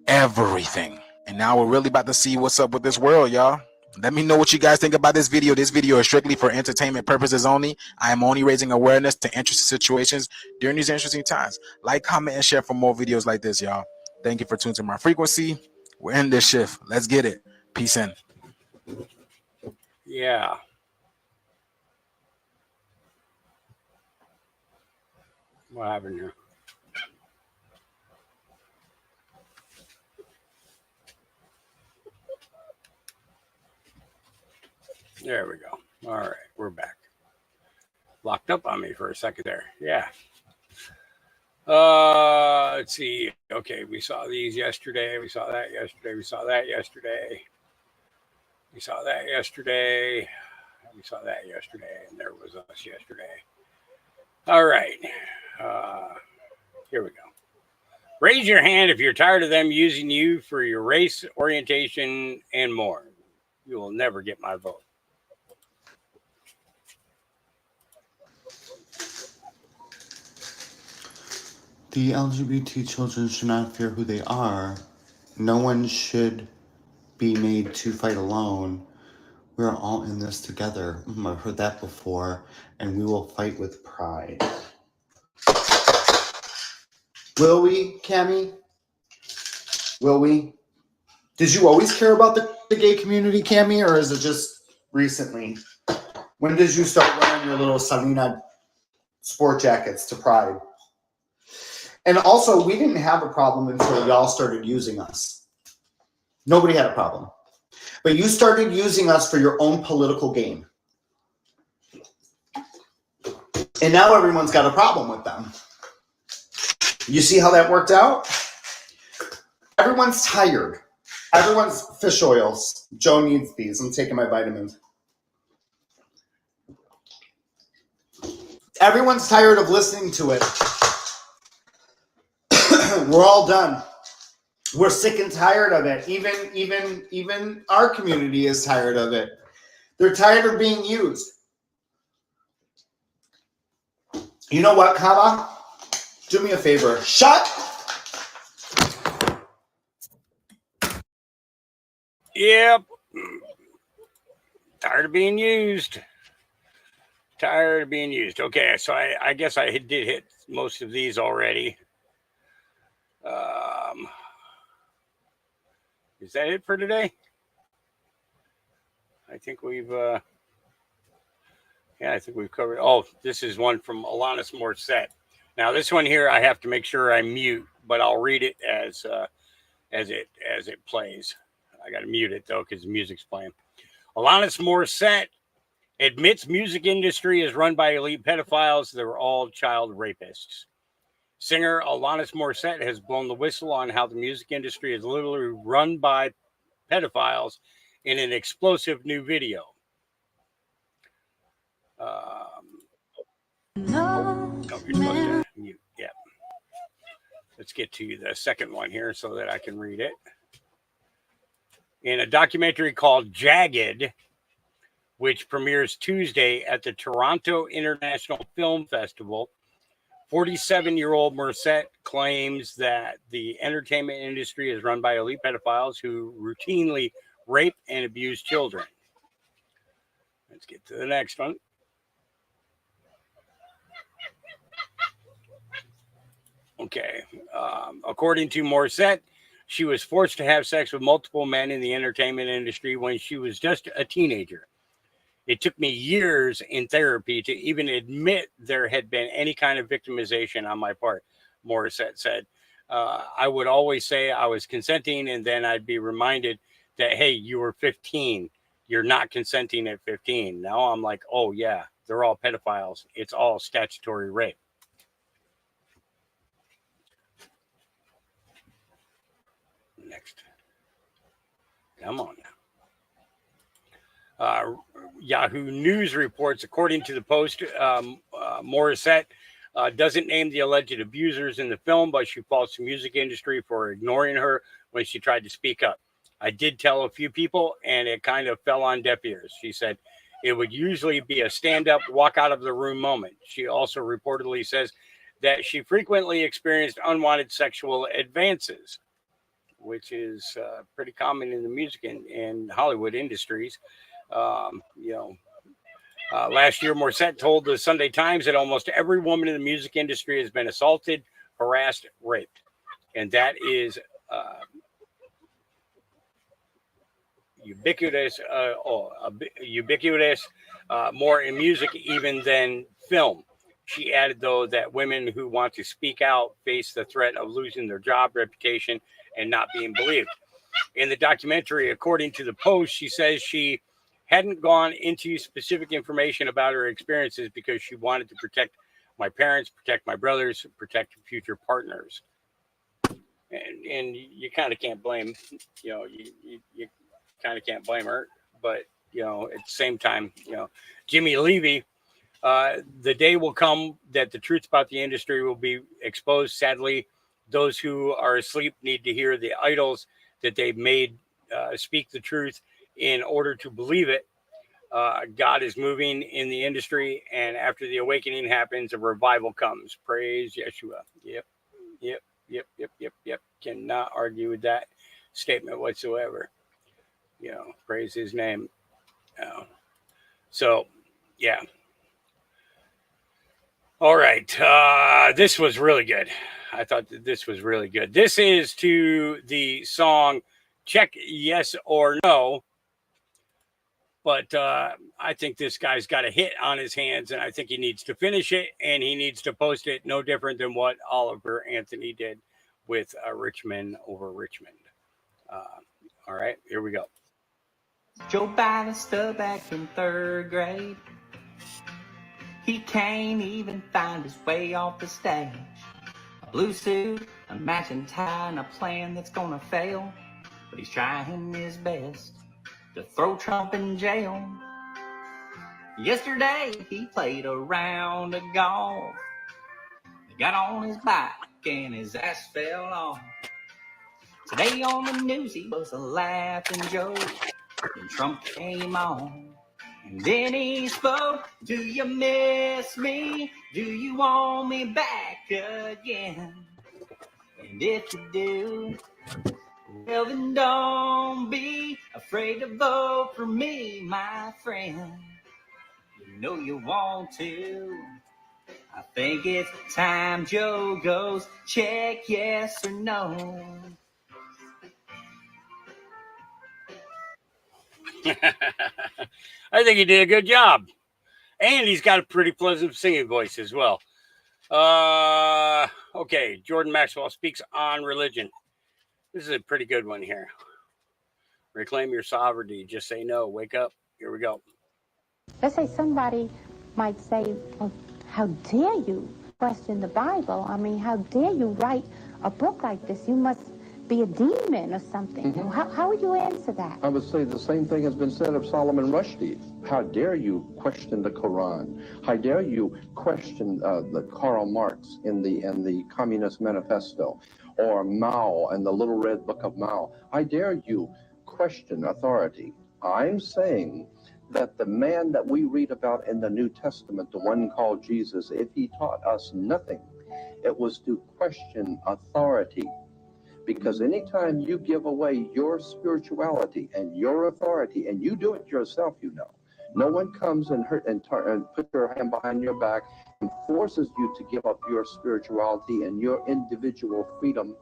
And now we're really about to see what's up with this world, y'all. Let me know what you guys think about this video. This video is strictly for entertainment purposes only. I am only raising awareness to interesting situations during these interesting times. Like, comment, and share for more videos like this, y'all. Thank you for tuning to my frequency. We're in this shift. Let's get it. Peace in. Yeah. What happened here? There we go. All right, we're back. Locked up on me for a second there. Yeah. Let's see. Okay, we saw these yesterday. We saw that yesterday. We saw that yesterday. We saw that yesterday. We saw that yesterday. And there was us yesterday. All right. Here we go. Raise your hand if you're tired of them using you for your race, orientation, and more. You will never get my vote. The LGBT children should not fear who they are. No one should be made to fight alone. We're all in this together. I've heard that before, and we will fight with pride. Will we, Cammie? Will we? Did you always care about the gay community, Cammie, or is it just recently? When did you start wearing your little Salina sport jackets to Pride? And also, we didn't have a problem until y'all started using us. Nobody had a problem. But you started using us for your own political gain. And now everyone's got a problem with them. You see how that worked out? Everyone's tired. Everyone's fish oils. Joe needs these. I'm taking my vitamins. Everyone's tired of listening to it. We're all done. We're sick and tired of it. Even our community is tired of it. They're tired of being used. You know what, Kava? Do me a favor. Shut. Yep. Tired of being used. Tired of being used. Okay, so I guess I did hit most of these already. Is that it for today? I think we've I think we've covered. Oh, this is one from Alanis Morissette. Now this one here I have to make sure I mute, but I'll read it as it plays. I got to mute it though because the music's playing. Alanis Morissette admits music industry is run by elite pedophiles. They're all child rapists. Singer Alanis Morissette has blown the whistle on how the music industry is literally run by pedophiles in an explosive new video. You're supposed to mute. Yeah. Let's get to the second one here so that I can read it. In a documentary called Jagged, which premieres Tuesday at the Toronto International Film Festival, 47-year-old Morissette claims that the entertainment industry is run by elite pedophiles who routinely rape and abuse children. Let's get to the next one. Okay. According to Morissette, she was forced to have sex with multiple men in the entertainment industry when she was just a teenager. It took me years in therapy to even admit there had been any kind of victimization on my part, Morissette said. I would always say I was consenting, and then I'd be reminded that, hey, you were 15. You're not consenting at 15. Now I'm like, oh, yeah, they're all pedophiles. It's all statutory rape. Next. Come on now. Yahoo News reports, according to the Post, Morissette doesn't name the alleged abusers in the film, but she faults the music industry for ignoring her when she tried to speak up. I did tell a few people, and it kind of fell on deaf ears. She said it would usually be a stand-up, walk out of the room moment. She also reportedly says that she frequently experienced unwanted sexual advances, which is pretty common in the music and Hollywood industries. Last year, Morissette told the Sunday Times that almost every woman in the music industry has been assaulted, harassed, raped. And that is ubiquitous, more in music even than film. She added, though, that women who want to speak out face the threat of losing their job, reputation, and not being believed. In the documentary, according to the Post, she says she hadn't gone into specific information about her experiences because she wanted to protect my parents, protect my brothers, protect future partners. And you kind of can't blame, you kind of can't blame her. But, at the same time, Jimmy Levy, the day will come that the truth about the industry will be exposed. Sadly, those who are asleep need to hear the idols that they've made speak the truth in order to believe it. God is moving in the industry, and after the awakening happens, a revival comes. Praise Yeshua. Yep. Cannot argue with that statement whatsoever. Praise his name. So, yeah. All right. This was really good. I thought that this was really good. This is to the song Check Yes or No But I think this guy's got a hit on his hands, and I think he needs to finish it, and he needs to post it no different than what Oliver Anthony did with Richmond over Richmond. All right, here we go. Joe Biden still back in 3rd grade. He can't even find his way off the stage. A blue suit, a matching tie, and a plan that's gonna fail. But he's trying his best to throw Trump in jail. Yesterday, he played a round of golf. He got on his bike and his ass fell off. Today on the news, he was a laughing joke. Then Trump came on, and then he spoke. Do you miss me? Do you want me back again? And if you do, well then don't be afraid to vote for me, my friend. You know you want to. I think it's time Joe goes check yes or no. I think he did a good job. And he's got a pretty pleasant singing voice as well. Okay, Jordan Maxwell speaks on religion. This is a pretty good one here. Reclaim your sovereignty. Just say no. Wake up. Here we go. Let's say somebody might say, well, how dare you question the Bible? I mean, how dare you write a book like this? You must be a demon or something. How would you answer that? I would say the same thing has been said of Solomon Rushdie. How dare you question the Quran? How dare you question the Karl Marx in the Communist Manifesto, or Mao and the Little Red Book of Mao? How dare you question authority? I'm saying that the man that we read about in the New Testament, the one called Jesus, if he taught us nothing, it was to question authority. Because anytime you give away your spirituality and your authority, and you do it yourself, you know, no one comes and put their hand behind your back and forces you to give up your spirituality and your individual freedom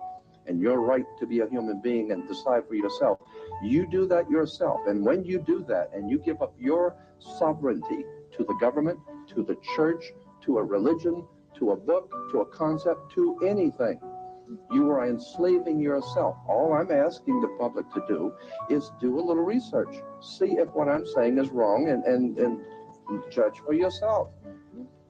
and your right to be a human being and decide for yourself. You do that yourself. And when you do that and you give up your sovereignty to the government, to the church, to a religion, to a book, to a concept, to anything, you are enslaving yourself. All I'm asking the public to do is do a little research. See if what I'm saying is wrong and judge for yourself.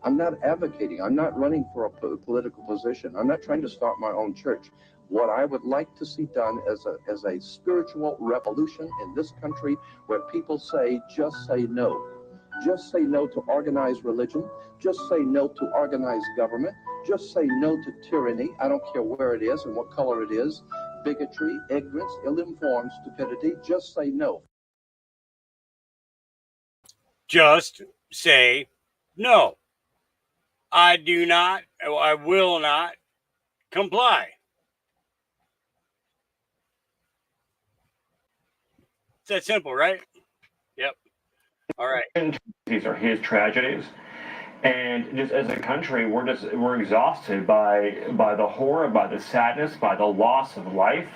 I'm not advocating. I'm not running for a political position. I'm not trying to start my own church. What I would like to see done as a spiritual revolution in this country where people say, just say no. Just say no to organized religion. Just say no to organized government. Just say no to tyranny. I don't care where it is and what color it is. Bigotry, ignorance, ill-informed stupidity. Just say no. Just say no. I will not comply. It's that simple, right? Yep. All right. These are his tragedies. And just as a country, we're exhausted by the horror, by the sadness, by the loss of life,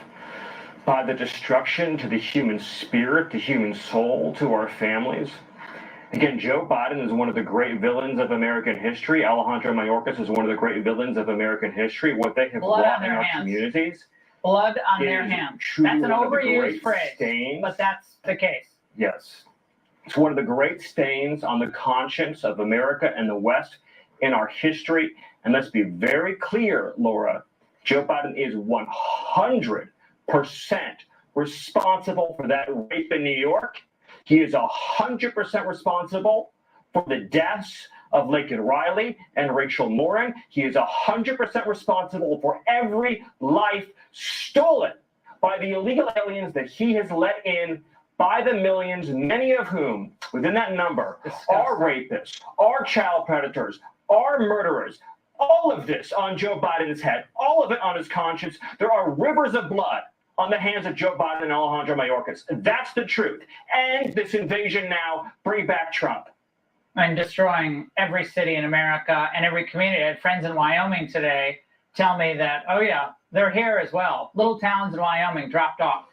by the destruction to the human spirit, the human soul, to our families. Again, Joe Biden is one of the great villains of American history. Alejandro Mayorkas is one of the great villains of American history. What they have brought in our communities. Blood on their hands. That's an overused phrase, but that's the case. Yes. It's one of the great stains on the conscience of America and the West in our history. And let's be very clear, Laura, Joe Biden is 100% responsible for that rape in New York. He is 100% responsible for the deaths of Laken Riley and Rachel Morin. He is 100% responsible for every life stolen by the illegal aliens that he has let in by the millions, many of whom, within that number, are rapists, are child predators, are murderers. All of this on Joe Biden's head, all of it on his conscience. There are rivers of blood on the hands of Joe Biden and Alejandro Mayorkas. That's the truth. And this invasion now, bring back Trump. And destroying every city in America and every community. I had friends in Wyoming today tell me that, oh yeah, they're here as well. Little towns in Wyoming dropped off.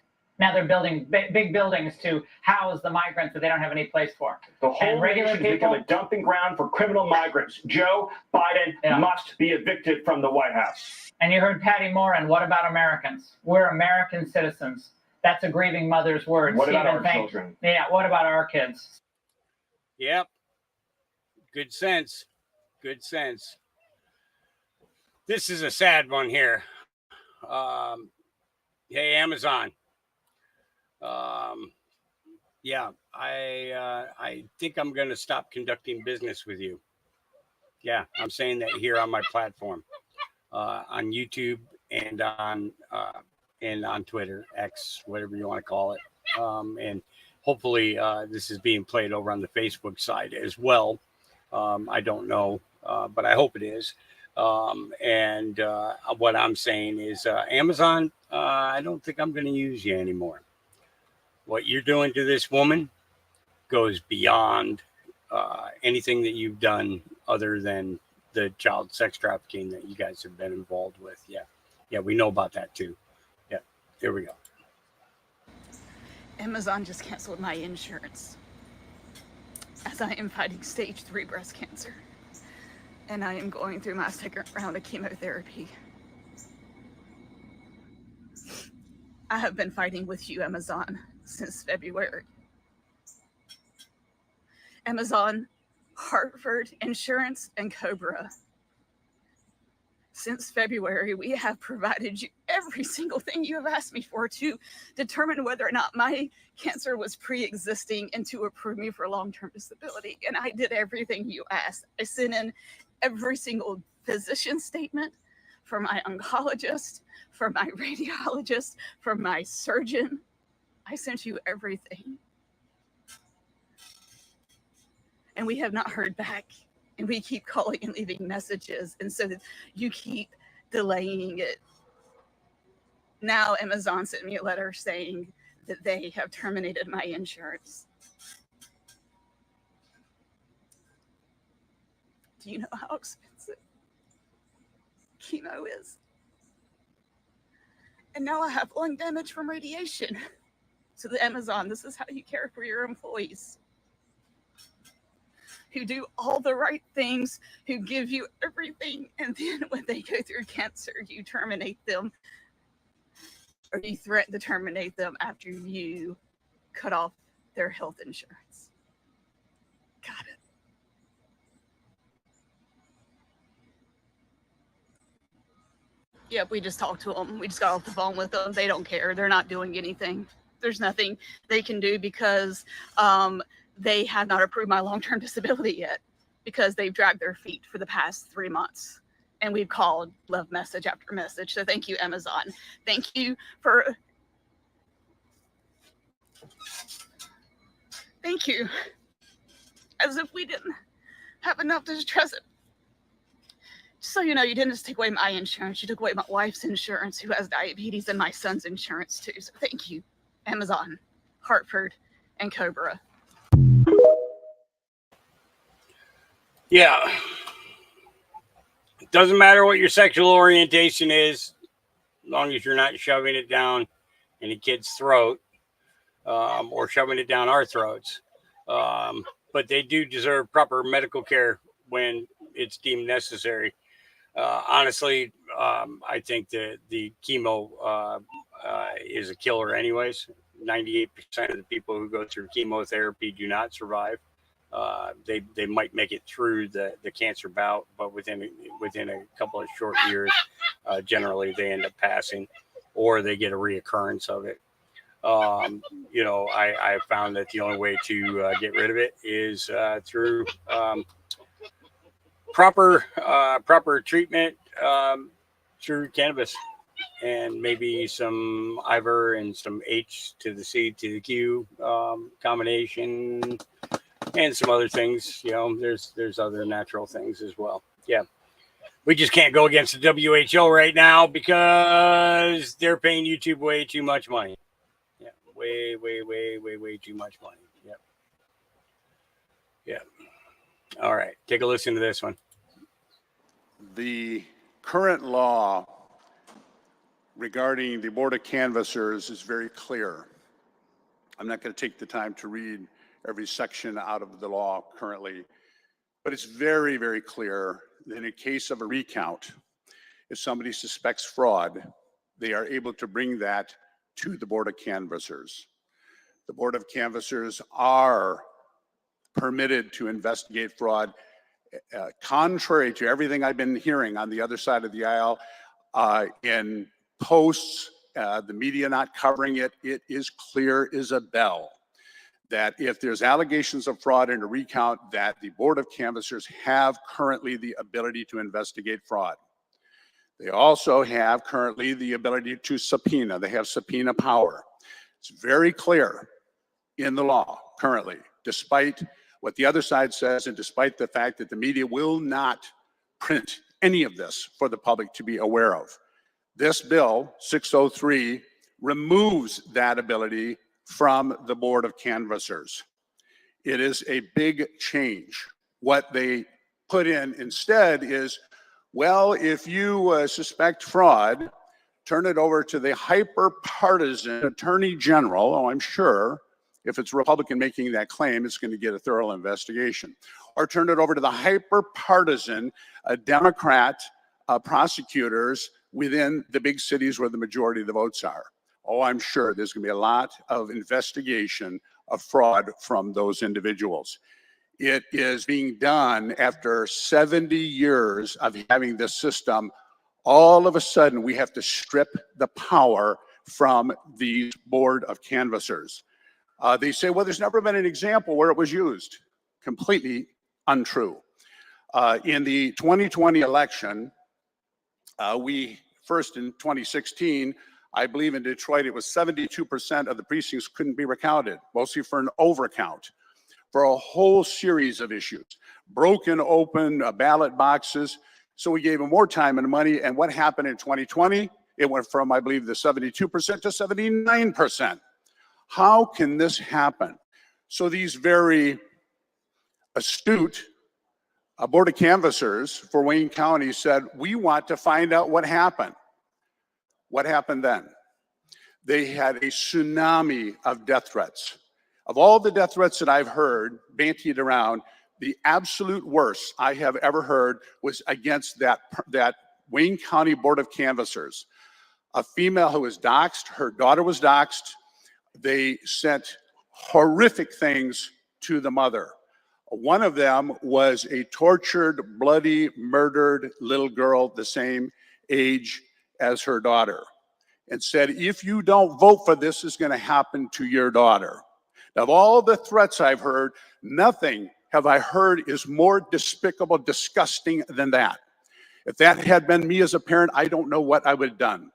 Now they're building big buildings to house the migrants that they don't have any place for. The whole nation has become a dumping ground for criminal migrants. Joe Biden must be evicted from the White House. And you heard Patty Morin. What about Americans? We're American citizens. That's a grieving mother's words. What about our children? Yeah. What about our kids? Yep. Good sense. Good sense. This is a sad one here. Hey, Amazon. Yeah, I think I'm going to stop conducting business with you. Yeah, I'm saying that here on my platform, on YouTube and on Twitter, X, whatever you want to call it. And hopefully this is being played over on the Facebook side as well. I don't know, but I hope it is. And what I'm saying is, Amazon, I don't think I'm going to use you anymore. What you're doing to this woman goes beyond anything that you've done other than the child sex trafficking that you guys have been involved with. Yeah, we know about that too. Yeah, there we go. Amazon just canceled my insurance as I am fighting stage 3 breast cancer. And I am going through my second round of chemotherapy. I have been fighting with you, Amazon, since February. Amazon, Hartford Insurance, and Cobra. Since February, we have provided you every single thing you have asked me for to determine whether or not my cancer was pre-existing and to approve me for long-term disability. And I did everything you asked. I sent in every single physician statement for my oncologist, for my radiologist, for my surgeon. I sent you everything. And we have not heard back. And we keep calling and leaving messages. And so you keep delaying it. Now Amazon sent me a letter saying that they have terminated my insurance. Do you know how expensive chemo is? And now I have lung damage from radiation. So the Amazon, this is how you care for your employees. Who do all the right things, who give you everything, and then when they go through cancer, you terminate them, or you threaten to terminate them after you cut off their health insurance. Got it. Yep, we just talked to them. We just got off the phone with them. They don't care. They're not doing anything. There's nothing they can do because they have not approved my long-term disability yet because they've dragged their feet for the past 3 months. And we've called, left message after message. So thank you, Amazon. Thank you for... Thank you. As if we didn't have enough to stress it. Just so you know, you didn't just take away my insurance. You took away my wife's insurance, who has diabetes, and my son's insurance too. So thank you, Amazon, Hartford, and Cobra. Yeah. It doesn't matter what your sexual orientation is, as long as you're not shoving it down any kid's throat or shoving it down our throats. But they do deserve proper medical care when it's deemed necessary. Honestly, I think the chemo is a killer anyways. 98% of the people who go through chemotherapy do not survive. They might make it through the cancer bout, but within a couple of short years, generally they end up passing, or they get a reoccurrence of it. I found that the only way to get rid of it is through proper treatment through cannabis, and maybe some Ivor and some H to the C to the Q combination, and some other things. There's other natural things as well. Yeah, we just can't go against the WHO right now because they're paying YouTube way too much money. Yeah, way too much money. Yep. Yeah. All right, take a listen to this one. The current law regarding the Board of Canvassers is very clear. I'm not going to take the time to read every section out of the law currently, but it's very, very clear that in a case of a recount, if somebody suspects fraud, they are able to bring that to the Board of Canvassers. The Board of Canvassers are permitted to investigate fraud. Contrary to everything I've been hearing on the other side of the aisle, in posts, the media not covering it, it is clear as a bell that if there's allegations of fraud in a recount, that the Board of Canvassers have currently the ability to investigate fraud. They also have currently the ability to subpoena. They have subpoena power. It's very clear in the law currently, despite what the other side says and despite the fact that the media will not print any of this for the public to be aware of. This bill, 603, removes that ability from the Board of Canvassers. It is a big change. What they put in instead is, well, if you suspect fraud, turn it over to the hyper-partisan Attorney General. Oh, I'm sure if it's a Republican making that claim, it's going to get a thorough investigation. Or turn it over to the hyper-partisan Democrat prosecutors within the big cities where the majority of the votes are. Oh, I'm sure there's going to be a lot of investigation of fraud from those individuals. It is being done after 70 years of having this system. All of a sudden, we have to strip the power from the Board of Canvassers. They say, well, there's never been an example where it was used. Completely untrue. In the 2020 election, we first in 2016, I believe in Detroit, it was 72% of the precincts couldn't be recounted, mostly for an overcount, for a whole series of issues. Broken open ballot boxes. So we gave them more time and money. And what happened in 2020? It went from, I believe, the 72% to 79%. How can this happen? So these very astute Board of Canvassers for Wayne County said, we want to find out what happened. What happened then? They had a tsunami of death threats. Of all the death threats that I've heard bantied around, the absolute worst I have ever heard was against that Wayne County Board of Canvassers. A female who was doxxed, her daughter was doxxed. They sent horrific things to the mother. One of them was a tortured, bloody, murdered little girl the same age as her daughter, and said, if you don't vote for this, is going to happen to your daughter. Now, of all the threats I've heard, nothing have I heard is more despicable, disgusting than that. If that had been me as a parent, I don't know what I would have done.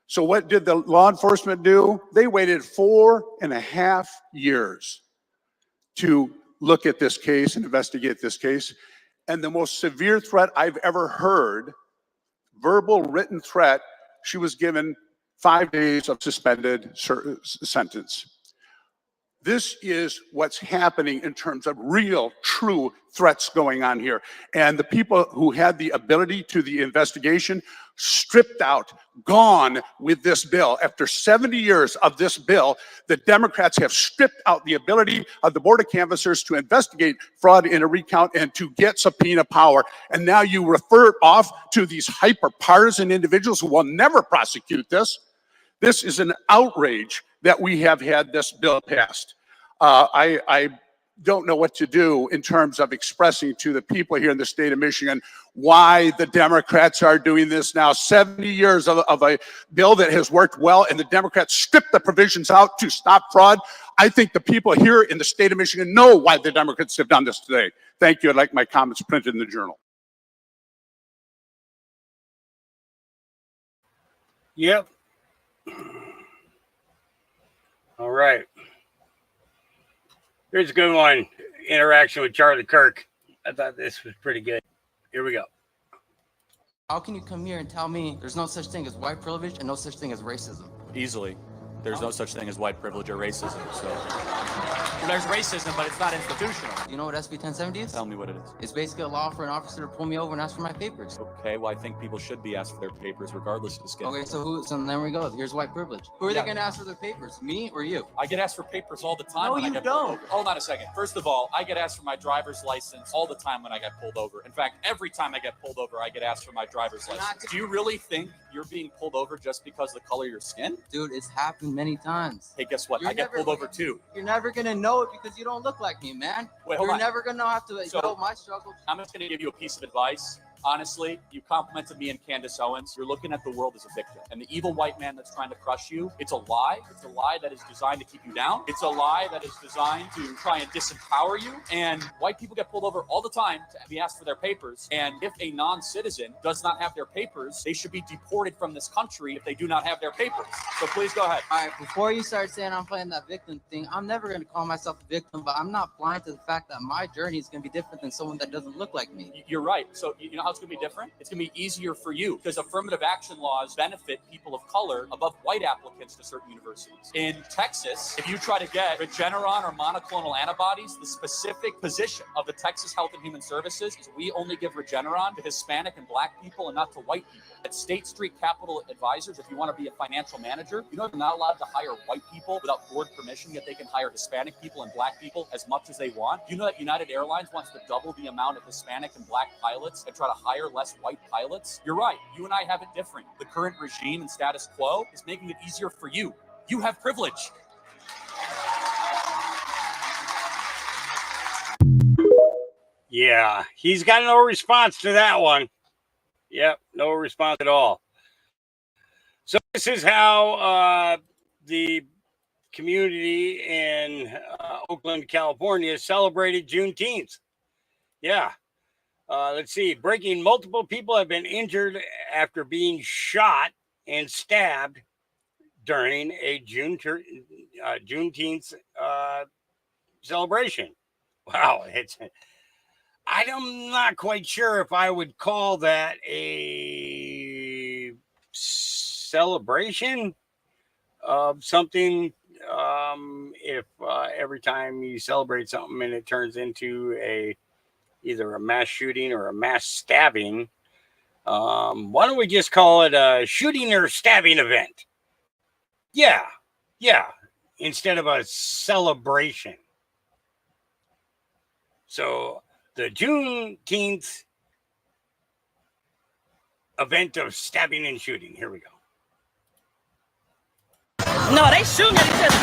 So what did the law enforcement do? They waited 4.5 years to look at this case and investigate this case. And the most severe threat I've ever heard, verbal written threat, she was given 5 days of suspended sentence. This is what's happening in terms of real, true threats going on here. And the people who had the ability to the investigation stripped out, gone with this bill. After 70 years of this bill, the Democrats have stripped out the ability of the Board of Canvassers to investigate fraud in a recount and to get subpoena power. And now you refer it off to these hyper-partisan individuals who will never prosecute this. This is an outrage that we have had this bill passed. I don't know what to do in terms of expressing to the people here in the state of Michigan why the Democrats are doing this now. 70 years of a bill that has worked well, and the Democrats stripped the provisions out to stop fraud. I think the people here in the state of Michigan know why the Democrats have done this today. Thank you. I'd like my comments printed in the Journal. Yep. All right. Here's a good one. Interaction with Charlie Kirk. I thought this was pretty good. Here we go. How can you come here and tell me there's no such thing as white privilege and no such thing as racism? Easily. There's no such thing as white privilege or racism. So there's racism, but it's not institutional. You know what SB 1070 is? Tell me what it is. It's basically a law for an officer to pull me over and ask for my papers. Okay, well, I think people should be asked for their papers regardless of the skin. Okay, so there we go. Here's white privilege. Who are they going to ask for their papers? Me or you? I get asked for papers all the time. No, when I you get don't. pulled over. Hold on a second. First of all, I get asked for my driver's license all the time when I get pulled over. In fact, every time I get pulled over, I get asked for my driver's license. Do you really think you're being pulled over just because of the color of your skin? Dude, it's happened many times. Hey, guess what? You're I get never- pulled over too. You're never going to know it because you don't look like me, man. Wait, hold You're on. never going to have to So- know my struggle. I'm just going to give you a piece of advice. Honestly, you complimented me and Candace Owens. You're looking at the world as a victim. And the evil white man that's trying to crush you, it's a lie. It's a lie that is designed to keep you down. It's a lie that is designed to try and disempower you. And white people get pulled over all the time to be asked for their papers. And if a non-citizen does not have their papers, they should be deported from this country if they do not have their papers. So please go ahead. All right, before you start saying I'm playing that victim thing, I'm never going to call myself a victim, but I'm not blind to the fact that my journey is going to be different than someone that doesn't look like me. You're right. So you know how it's going to be different? It's going to be easier for you because affirmative action laws benefit people of color above white applicants to certain universities. In Texas, if you try to get Regeneron or monoclonal antibodies, the specific position of the Texas Health and Human Services is we only give Regeneron to Hispanic and black people and not to white people. At State Street Capital Advisors, if you want to be a financial manager, you know you're not allowed to hire white people without board permission, yet they can hire Hispanic people and black people as much as they want. You know that United Airlines wants to double the amount of Hispanic and black pilots and try to hire less white pilots? You're right. You and I have it different. The current regime and status quo is making it easier for you. You have privilege. Yeah, he's got no response to that one. Yep, no response at all. So this is how the community in Oakland, California celebrated Juneteenth. Yeah. Let's see. Breaking, multiple people have been injured after being shot and stabbed during a Juneteenth celebration. Wow. I'm not quite sure if I would call that a celebration of something. If every time you celebrate something and it turns into either a mass shooting or a mass stabbing, why don't we just call it a shooting or stabbing event? Yeah, instead of a celebration. So the Juneteenth event of stabbing and shooting. Here we go. No, they shooting at each other.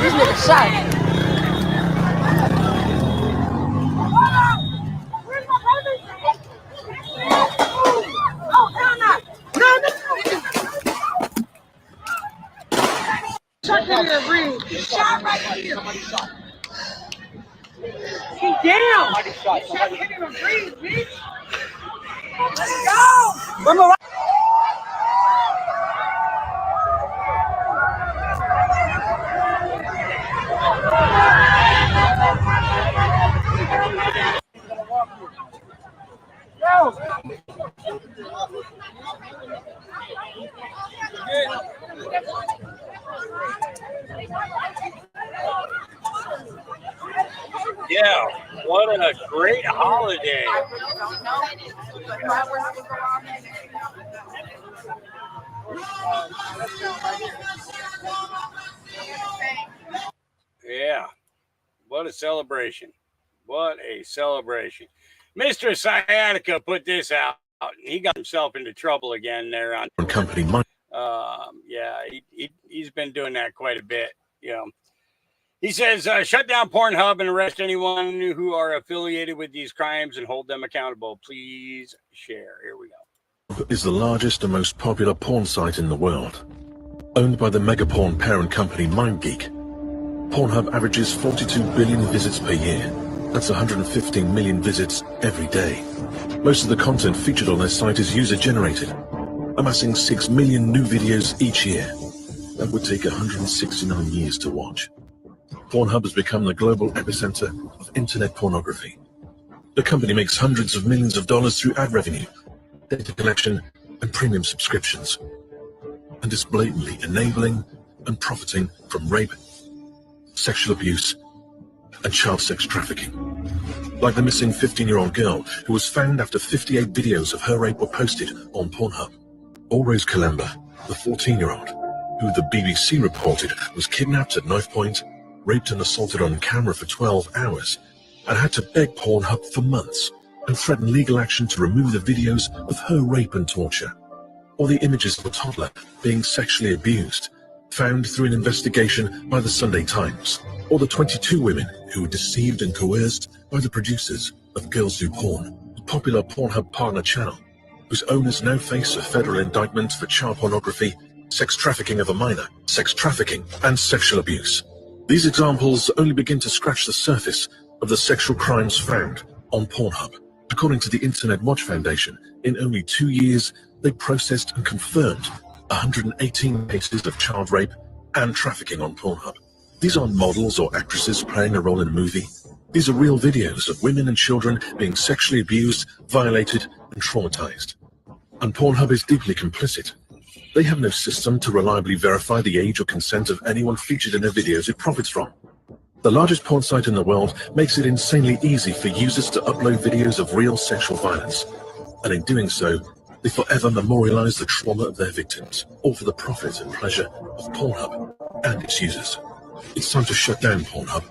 These niggas shot. Oh, hell no. Shot here, breathe. Shot right here. Somebody shot. He down. Somebody shot. Somebody hit him and breathe, bitch. Let's go. Remember. Yeah, what a great holiday. Yeah, what a celebration. What a celebration. Mr. Sciatica put this out. He got himself into trouble again there on company money. Yeah, he's been doing that quite a bit. You know, he says, shut down Pornhub and arrest anyone who are affiliated with these crimes and hold them accountable. Please share. Here we go. Is the largest and most popular porn site in the world. Owned by the mega porn parent company MindGeek, Pornhub averages 42 billion visits per year. That's 115 million visits every day. Most of the content featured on their site is user-generated, amassing 6 million new videos each year. that would take 169 years to watch. Pornhub has become the global epicenter of internet pornography. The company makes hundreds of millions of dollars through ad revenue, data collection, and premium subscriptions, and is blatantly enabling and profiting from rape, sexual abuse, and child sex trafficking. Like the missing 15-year-old girl who was found after 58 videos of her rape were posted on Pornhub. Or Rose Kalemba, the 14-year-old, who the BBC reported was kidnapped at knife point, raped and assaulted on camera for 12 hours, and had to beg Pornhub for months and threaten legal action to remove the videos of her rape and torture. Or the images of a toddler being sexually abused, found through an investigation by the Sunday Times. Or the 22 women who were deceived and coerced by the producers of Girls Do Porn, the popular Pornhub partner channel, whose owners now face a federal indictment for child pornography, sex trafficking of a minor, sex trafficking, and sexual abuse. These examples only begin to scratch the surface of the sexual crimes found on Pornhub. According to the Internet Watch Foundation, in only 2 years, they processed and confirmed 118 cases of child rape and trafficking on Pornhub. These aren't models or actresses playing a role in a movie. These are real videos of women and children being sexually abused, violated, and traumatized. And Pornhub is deeply complicit. They have no system to reliably verify the age or consent of anyone featured in their videos it profits from. The largest porn site in the world makes it insanely easy for users to upload videos of real sexual violence. And in doing so, they forever memorialize the trauma of their victims, all for the profit and pleasure of Pornhub and its users. It's time to shut down Pornhub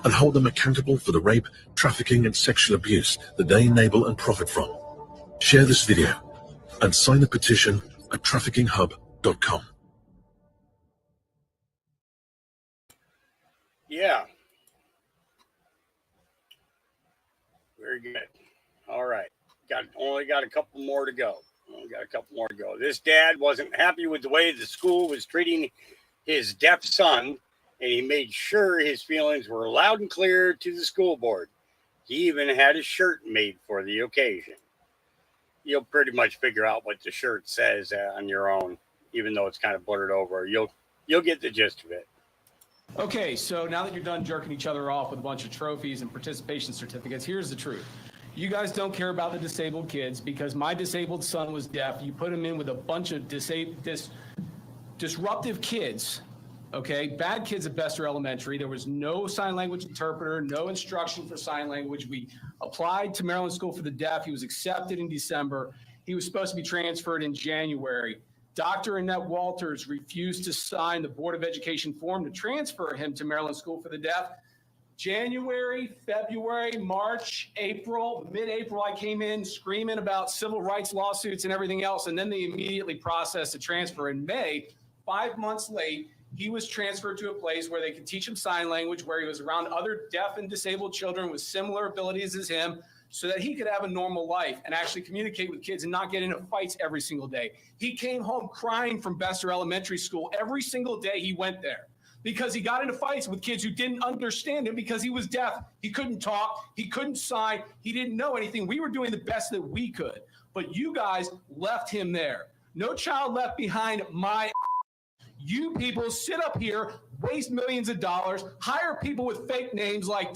and hold them accountable for the rape, trafficking, and sexual abuse that they enable and profit from. Share this video and sign the petition at traffickinghub.com. Yeah. Very good. All right. Only got a couple more to go. This dad wasn't happy with the way the school was treating his deaf son, and he made sure his feelings were loud and clear to the school board. He even had a shirt made for the occasion. You'll pretty much figure out what the shirt says on your own, even though it's kind of blurred over. You'll get the gist of it. Okay, so now that you're done jerking each other off with a bunch of trophies and participation certificates, here's the truth. You guys don't care about the disabled kids because my disabled son was deaf. You put him in with a bunch of disruptive kids, okay? Bad kids at Bester Elementary. There was no sign language interpreter, no instruction for sign language. We applied to Maryland School for the Deaf. He was accepted in December. He was supposed to be transferred in January. Dr. Annette Walters refused to sign the Board of Education form to transfer him to Maryland School for the Deaf. January, February, March, April, mid-April, I came in screaming about civil rights lawsuits and everything else, and then they immediately processed a transfer. In May, 5 months late, he was transferred to a place where they could teach him sign language, where he was around other deaf and disabled children with similar abilities as him, so that he could have a normal life and actually communicate with kids and not get into fights every single day. He came home crying from Bester Elementary School every single day he went there, because he got into fights with kids who didn't understand him because he was deaf. He couldn't talk. He couldn't sign. He didn't know anything. We were doing the best that we could, but you guys left him there. No child left behind. You people sit up here, waste millions of dollars, hire people with fake names like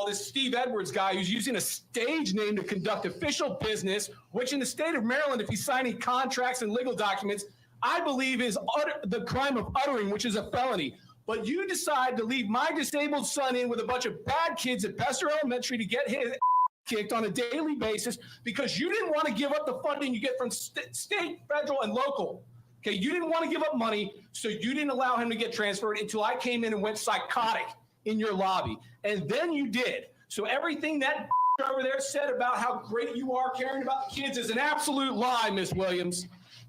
this Steve Edwards guy who's using a stage name to conduct official business, which in the state of Maryland, if he's signing contracts and legal documents, I believe is the crime of uttering, which is a felony. But you decide to leave my disabled son in with a bunch of bad kids at Bester Elementary to get his kicked on a daily basis because you didn't want to give up the funding you get from state, federal, and local. Okay, you didn't want to give up money, so you didn't allow him to get transferred until I came in and went psychotic in your lobby. And then you did. So everything that over there said about how great you are caring about the kids is an absolute lie, Miss Williams.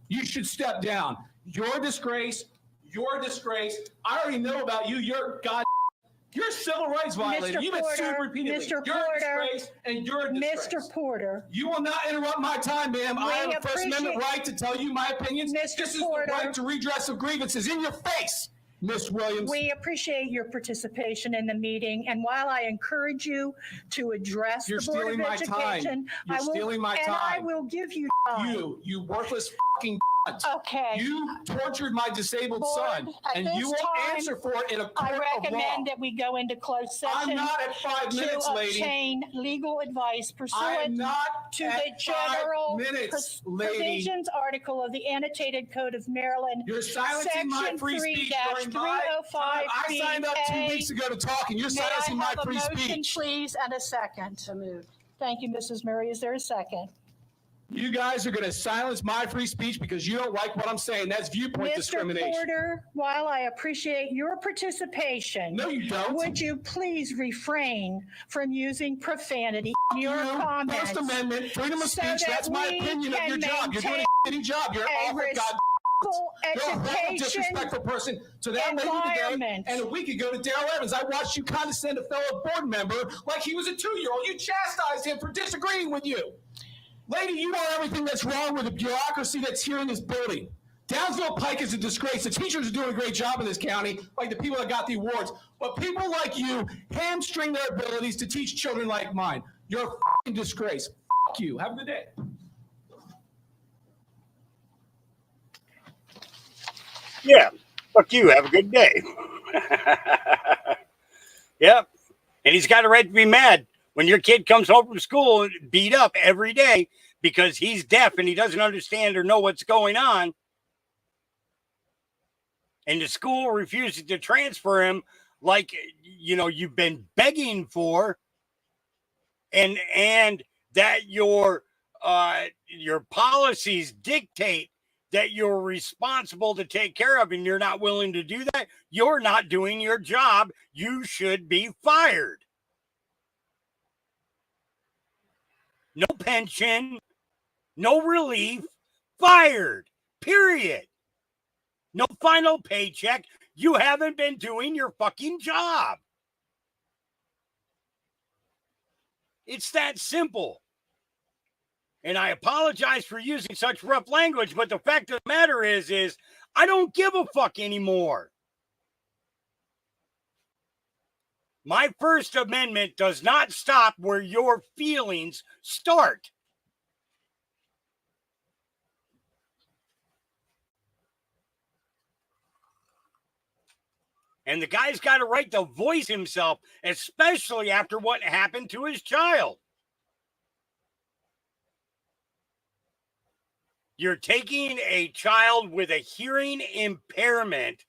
You should step down. You're a disgrace. You're a disgrace. I already know about you. You're a civil rights violator. You've been sued repeatedly. You're a disgrace, and you're a disgrace. Mr. Porter. You will not interrupt my time, ma'am. I have a First Amendment right to tell you my opinions. This is the right to redress of grievances in your face, Miss Williams. We appreciate your participation in the meeting, and while I encourage you to address the Board of Education, You're stealing my time. I will give you time. You worthless fucking Okay. You tortured my disabled Board, son, at and this you will time, answer for it in a I court of law. recommend that we go into closed session. I'm not at 5 minutes, to lady. obtain legal advice I am pursuant not to at the general 5 minutes, lady. provisions article of the Annotated Code of Maryland. You're silencing my Section free speech during my 3-305 time. I signed up 2 weeks ago to talk, and you're silencing my free May I have a motion, speech. please, and a second? So moved. Thank you, Mrs. Murray. Is there a second? You guys are going to silence my free speech because you don't like what I'm saying. That's viewpoint Mr. discrimination. Porter, while I appreciate your participation, No, you don't. would you please refrain from using profanity in your comments? First Amendment, freedom of so speech, that that's my we opinion of can your job. You're doing a shitty job. You're an a awful god. respectful You're a horrible, education disrespectful person. So that lady today, environment. and a week ago to Darrell Evans, I watched you condescend a fellow board member like he was a 2-year-old. You chastised him for disagreeing with you. Lady, you know everything that's wrong with the bureaucracy that's here in this building. Downsville Pike is a disgrace. The teachers are doing a great job in this county, like the people that got the awards. But people like you hamstring their abilities to teach children like mine. You're a f***ing disgrace. F*** you. Have a good day. Yeah. Fuck you. Have a good day. Yep. And he's got a right to be mad when your kid comes home from school beat up every day because he's deaf and he doesn't understand or know what's going on. And the school refuses to transfer him like, you know, you've been begging for. And that your policies dictate that you're responsible to take care of, and you're not willing to do that, you're not doing your job. You should be fired. No pension, no relief, fired, period. No final paycheck. You haven't been doing your fucking job. It's that simple. And I apologize for using such rough language, but the fact of the matter is I don't give a fuck anymore. My First Amendment does not stop where your feelings start. And the guy's got a right to voice himself, especially after what happened to his child. You're taking a child with a hearing impairment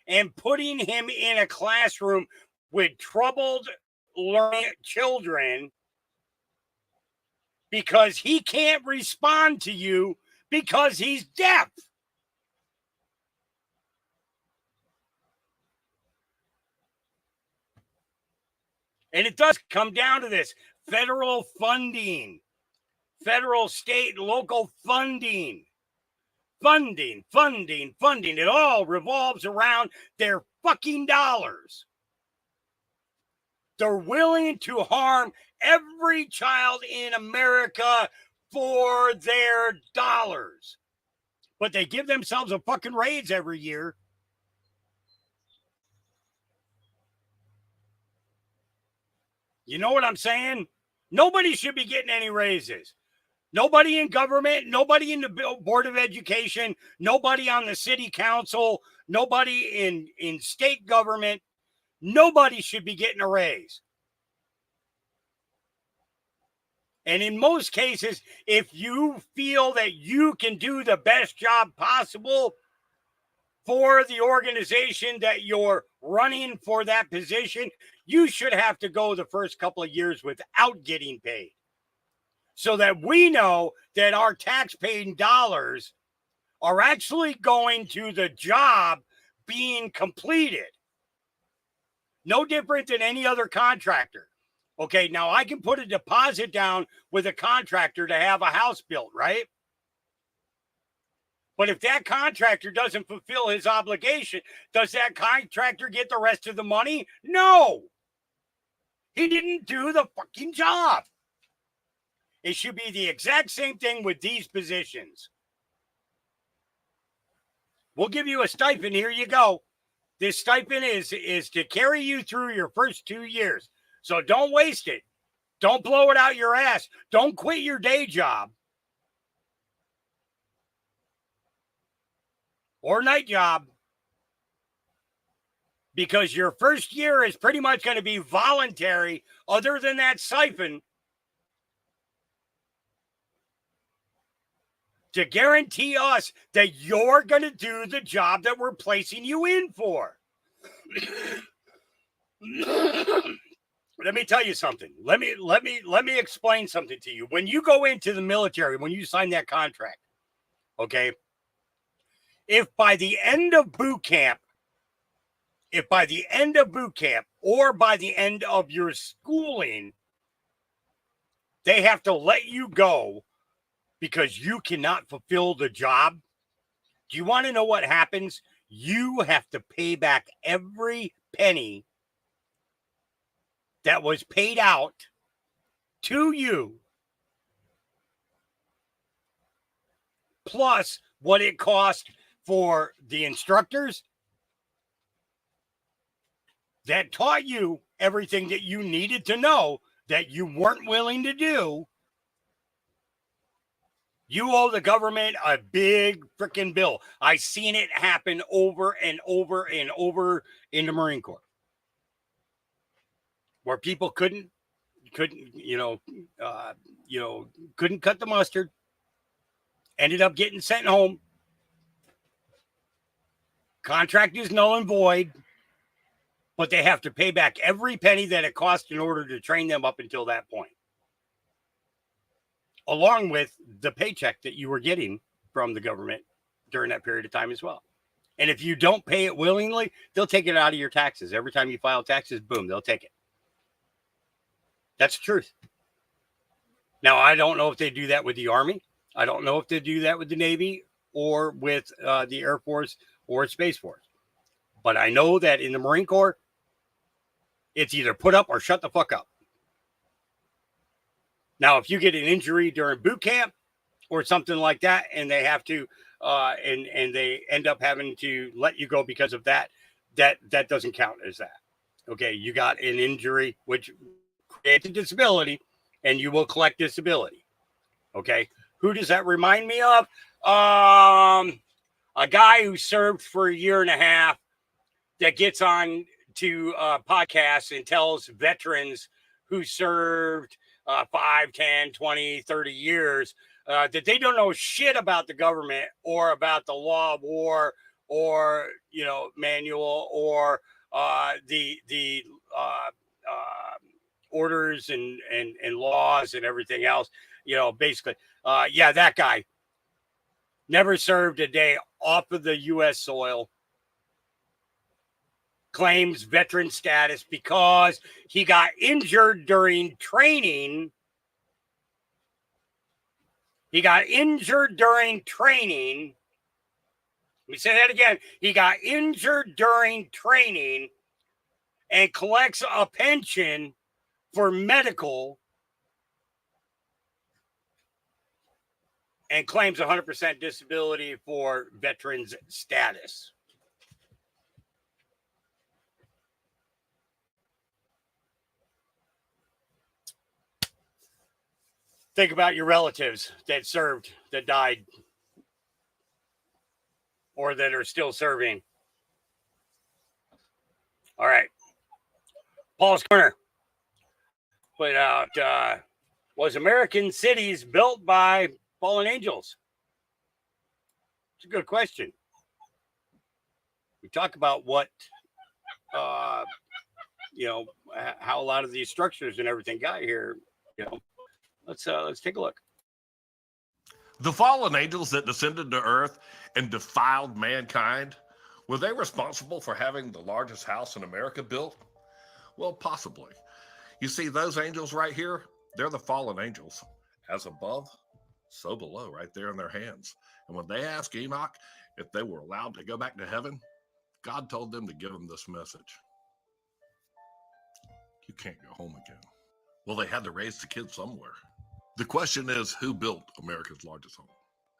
and putting him in a classroom with troubled learning children because he can't respond to you because he's deaf. And it does come down to this: federal funding, federal, state, local funding. Funding. It all revolves around their fucking dollars. They're willing to harm every child in America for their dollars. But they give themselves a fucking raise every year. You know what I'm saying? Nobody should be getting any raises. Nobody in government, nobody in the Board of Education, nobody on the city council, nobody in state government, nobody should be getting a raise. And in most cases, if you feel that you can do the best job possible for the organization that you're running for that position, you should have to go the first couple of years without getting paid, so that we know that our tax-paying dollars are actually going to the job being completed. No different than any other contractor. Okay, now I can put a deposit down with a contractor to have a house built, right? But if that contractor doesn't fulfill his obligation, does that contractor get the rest of the money? No. He didn't do the fucking job. It should be the exact same thing with these positions. We'll give you a stipend. Here you go. This stipend is to carry you through your first 2 years. So don't waste it. Don't blow it out your ass. Don't quit your day job. or night job, because your first year is pretty much going to be voluntary, other than that siphon, to guarantee us that you're going to do the job that we're placing you in for. Let me tell you something. Let me explain something to you. When you go into the military, when you sign that contract, okay, if by the end of boot camp, or by the end of your schooling, they have to let you go because you cannot fulfill the job, do you want to know what happens? You have to pay back every penny that was paid out to you, plus what it cost for the instructors that taught you everything that you needed to know that you weren't willing to do. You owe the government a big freaking bill. I've seen it happen over and over and over in the Marine Corps, where people couldn't cut the mustard, ended up getting sent home. Contract is null and void, but they have to pay back every penny that it cost in order to train them up until that point, along with the paycheck that you were getting from the government during that period of time as well. And if you don't pay it willingly, they'll take it out of your taxes. Every time you file taxes, boom, they'll take it. That's the truth. Now, I don't know if they do that with the Army. I don't know if they do that with the Navy or with the Air Force or Space Force. But I know that in the Marine Corps, it's either put up or shut the fuck up. Now, if you get an injury during boot camp or something like that, and they have to, and they end up having to let you go because of that, that doesn't count as that. Okay, you got an injury which creates a disability, and you will collect disability. Okay, who does that remind me of? A guy who served for a year and a half that gets on to podcasts and tells veterans who served 5, 10, 20, 30 years that they don't know shit about the government or about the law of war or, manual or the orders and laws and everything else. Basically, that guy never served a day off of the U.S. soil, claims veteran status because he got injured during training. Let me say that again. He got injured during training and collects a pension for medical and claims 100% disability for veterans status. Think about your relatives that served, that died, or that are still serving. All right. Paul's Corner put out, was American cities built by fallen angels? It's a good question. We talk about what, how a lot of these structures and everything got here, Let's take a look. The fallen angels that descended to earth and defiled mankind, were they responsible for having the largest house in America built? Well, possibly. You see, those angels right here, they're the fallen angels. As above, so below, right there in their hands. And when they asked Enoch if they were allowed to go back to heaven, God told them to give them this message. You can't go home again. Well, they had to raise the kids somewhere. The question is, who built America's largest home?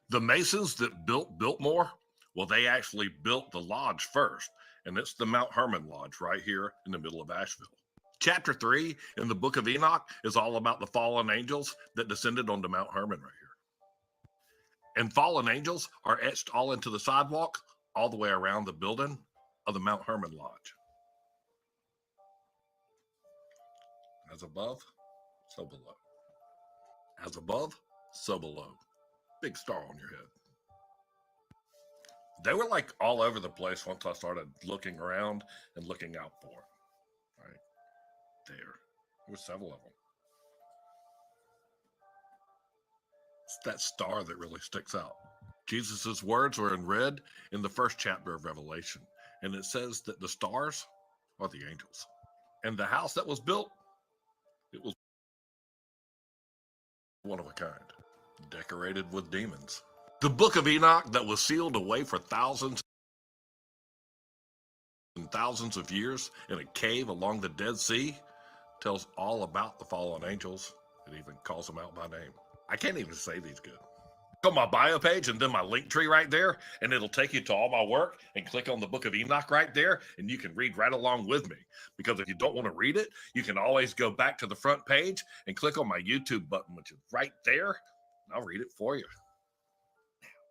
The Masons that built Biltmore? Well, they actually built the lodge first, and it's the Mount Hermon Lodge right here in the middle of Asheville. Chapter 3 in the book of Enoch is all about the fallen angels that descended onto Mount Hermon right here. And fallen angels are etched all into the sidewalk all the way around the building of the Mount Hermon Lodge. As above, so below. As above, so below. Big star on your head. They were like all over the place once I started looking around and looking out for them. Right there. There were several of them. It's that star that really sticks out. Jesus' words were in red in the first chapter of Revelation. And it says that the stars are the angels. And the house that was built, it was one of a kind, decorated with demons. The book of Enoch that was sealed away for thousands and thousands of years in a cave along the Dead Sea tells all about the fallen angels. It even calls them out by name. I can't even say these good. Click on my bio page and then my link tree right there, and it'll take you to all my work, and click on the book of Enoch right there, and you can read right along with me. Because if you don't want to read it, you can always go back to the front page and click on my YouTube button, which is right there, and I'll read it for you.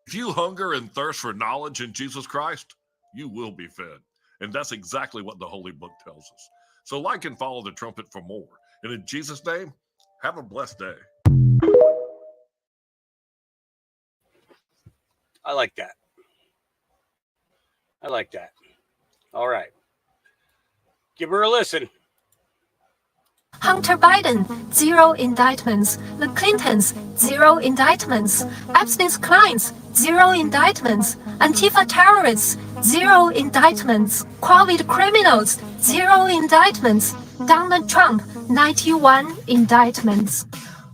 If you hunger and thirst for knowledge in Jesus Christ, you will be fed. And that's exactly what the Holy Book tells us. So like and follow the trumpet for more. And in Jesus' name, have a blessed day. I like that. I like that. All right. Give her a listen. Hunter Biden, 0 indictments. The Clintons, 0 indictments. Epstein's clients, 0 indictments. Antifa terrorists, 0 indictments. COVID criminals, 0 indictments. Donald Trump, 91 indictments.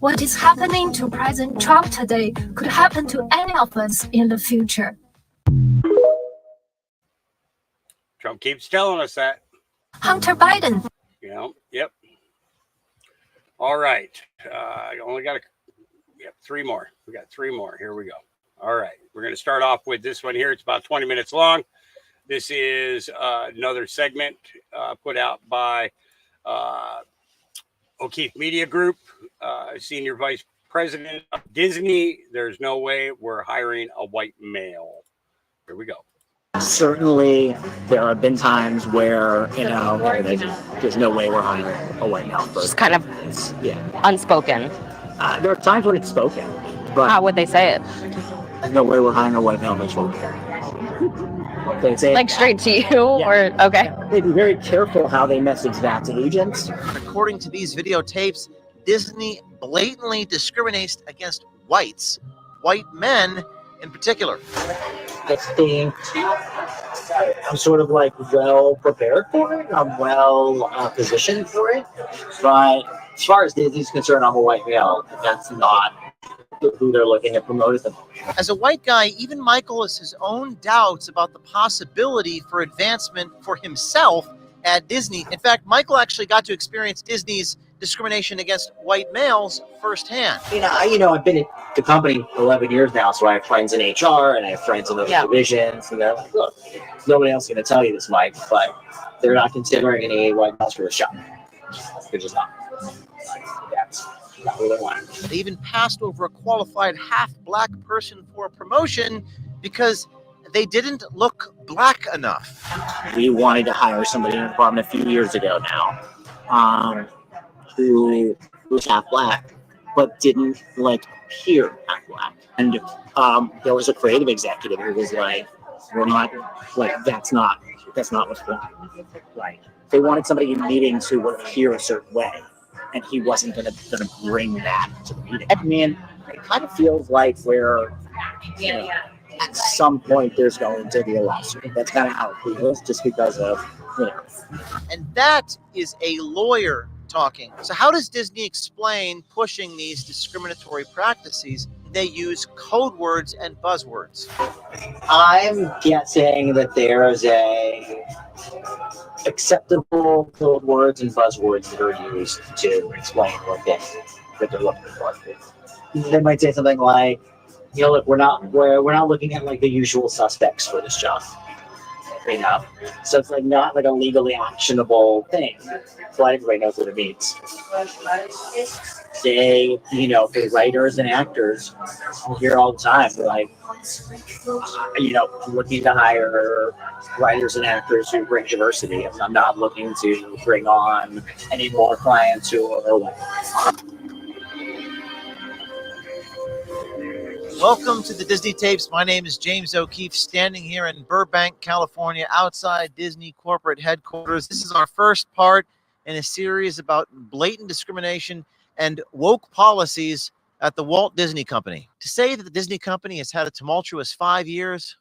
What is happening to President Trump today could happen to any of us in the future. Trump keeps telling us that. Hunter Biden. Yep. All right. I only got 3 more. We got 3 more. Here we go. All right. We're going to start off with this one here. It's about 20 minutes long. This is another segment put out by O'Keefe Media Group, Senior Vice President of Disney. There's no way we're hiring a white male. Here we go. Certainly, there have been times where, there's no way we're hiring a white male. Just kind of unspoken. There are times when it's spoken, but how would they say it? There's no way we're hiring a white male. They say like straight to you, or okay? They'd be very careful how they message that to agents. According to these videotapes, Disney blatantly discriminates against white men in particular. I think I'm sort of well prepared for it. I'm well positioned for it. But as far as Disney's concerned, I'm a white male. That's not who they're looking at promote at the moment. As a white guy, even Michael has his own doubts about the possibility for advancement for himself at Disney. In fact, Michael actually got to experience Disney's discrimination against white males firsthand. I've been at the company 11 years now, so I have friends in HR and I have friends in other divisions, and they're like, look, nobody else is going to tell you this, Mike, but they're not considering any white males for this job. They're just not. That's not what they want. They even passed over a qualified half-black person for a promotion because they didn't look black enough. We wanted to hire somebody in the department a few years ago now, who was half black, but didn't appear half black. And there was a creative executive who was like, "We're not that's not what's going on." They wanted somebody in meetings who would appear a certain way, and he wasn't gonna bring that to the meeting. I mean, it kind of feels like we're at some point there's going to be a lawsuit. That's kind of how it feels, just because of And that is a lawyer talking. So how does Disney explain pushing these discriminatory practices? They use code words and buzzwords. I'm guessing that there is a acceptable code words and buzzwords that are used to explain what they're looking for. They might say something like, look, we're not looking at the usual suspects for this job. enough. So it's like not like a legally actionable thing. So everybody knows what it means. They, you know, for writers and actors, you hear all the time, like, you know, looking to hire writers and actors who bring diversity. I'm not looking to bring on any more clients who are like. Welcome to the Disney Tapes. My name is James O'Keefe, standing here in Burbank, California, outside Disney corporate headquarters. This is our first part in a series about blatant discrimination and woke policies at the Walt Disney Company. To say that the Disney Company has had a tumultuous 5 years,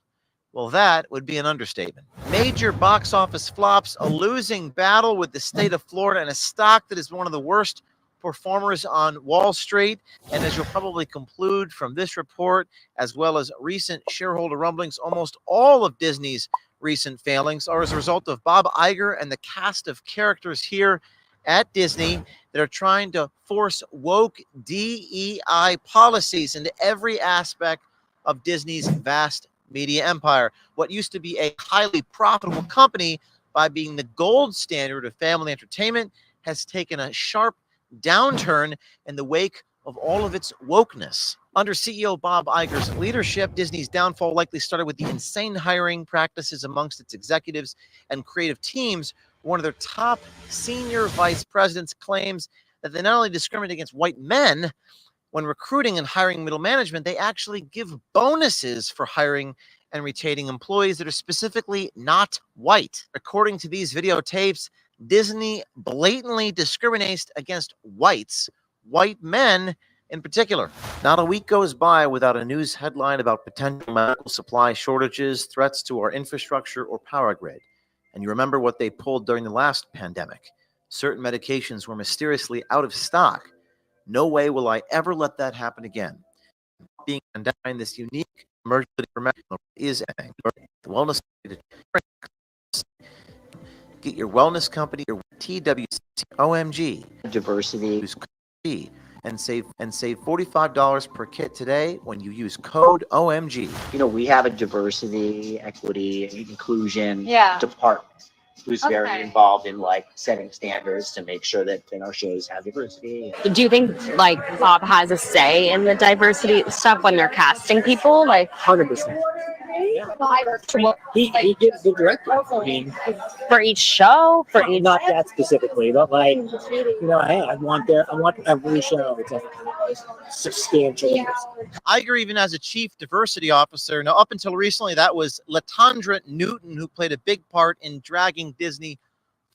well, that would be an understatement. Major box office flops, a losing battle with the state of Florida, and a stock that is one of the worst performers on Wall Street. And as you'll probably conclude from this report, as well as recent shareholder rumblings, almost all of Disney's recent failings are as a result of Bob Iger and the cast of characters here at Disney that are trying to force woke DEI policies into every aspect of Disney's vast media empire. What used to be a highly profitable company by being the gold standard of family entertainment has taken a sharp downturn in the wake of all of its wokeness. Under CEO Bob Iger's leadership, Disney's downfall likely started with the insane hiring practices amongst its executives and creative teams. One of their top senior vice presidents claims that they not only discriminate against white men when recruiting and hiring middle management, they actually give bonuses for hiring and retaining employees that are specifically not white. According to these videotapes, Disney blatantly discriminates against whites, white men in particular. Not a week goes by without a news headline about potential medical supply shortages, threats to our infrastructure or power grid. And you remember what they pulled during the last pandemic. Certain medications were mysteriously out of stock. No way will I ever let that happen again. Being behind this unique emergency for medical is the wellness. Get your wellness company, your TWC OMG Diversity and save $45 per kit today when you use code OMG. You know, we have a diversity, equity, and inclusion Yeah. department who's very involved in like setting standards to make sure that our shows have diversity. Do you think like Bob has a say in the diversity stuff when they're casting people? Like 100%. He gives the directive. I mean, for each show, for each not that specifically, but like, you know, hey, I want every show to have substantial. Iger even has a chief diversity officer. Now, up until recently, that was Latondra Newton, who played a big part in dragging Disney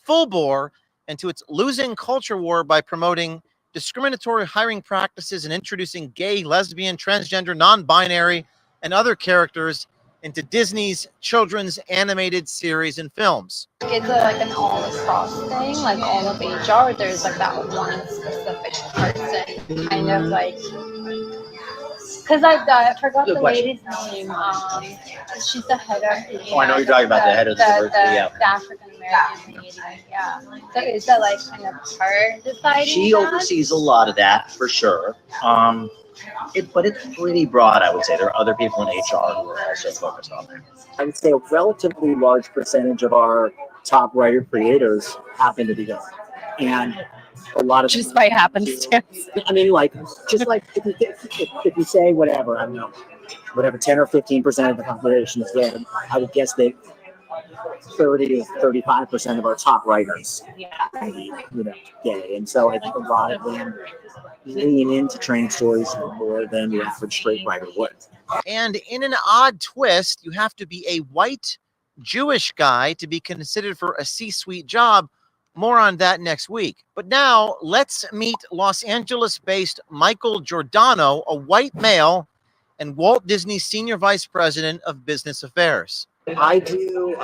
full bore into its losing culture war by promoting discriminatory hiring practices and introducing gay, lesbian, transgender, non-binary, and other characters into Disney's children's animated series and films. It's like an all-across thing, like all of HR, there's like that one specific person, kind of like, because I forgot the lady's name, she's the head of the, Oh, I know you're talking about the head of the diversity, yeah. The African-American lady, yeah. So is that like kind of her deciding She that? oversees a lot of that for sure. But it's pretty broad, I would say. There are other people in HR who are also focused on that. I would say a relatively large percentage of our top writer creators happen to be women. And a lot of just by happenstance. I mean, like, just like if you say whatever, I don't know, whatever 10 or 15% of the population is women, I would guess that 30 to 35% of our top writers, you know, gay. And so I think a lot of them lean into trans stories more than the average straight writer would. And in an odd twist, you have to be a white Jewish guy to be considered for a C-suite job. More on that next week. But now let's meet Los Angeles-based Michael Giordano, a white male and Walt Disney Senior Vice President of Business Affairs. I do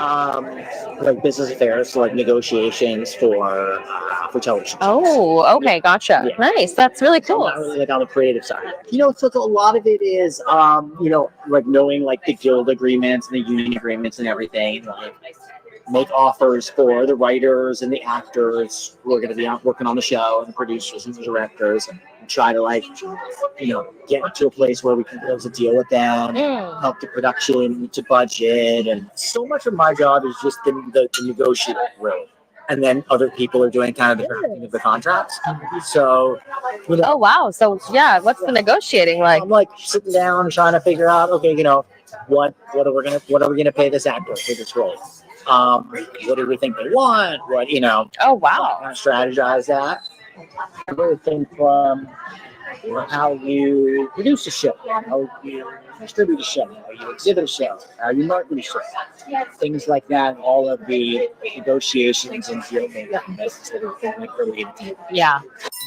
like business affairs, so like negotiations for television. Oh, okay, gotcha. Yeah. Nice. That's really So cool. I'm not really like on the creative side. You know, so a lot of it is, you know, like knowing like the guild agreements and the union agreements and everything. Like make offers for the writers and the actors who are going to be out working on the show, and the producers and the directors, and try to like, get to a place where we can be able to deal with them, help the production to budget, and so much of my job is just the negotiating really. And then other people are doing kind of the drafting of the contracts. So, Oh wow. So yeah, what's the negotiating like? I'm like sitting down trying to figure out, okay, what are we gonna pay this actor for this role? What do we think they want? Oh wow. Kind of strategize that. Everything from how you produce a show, how you distribute a show, how you exhibit a show, how you market a show, things like that. All of the negotiations and deal making. Yeah.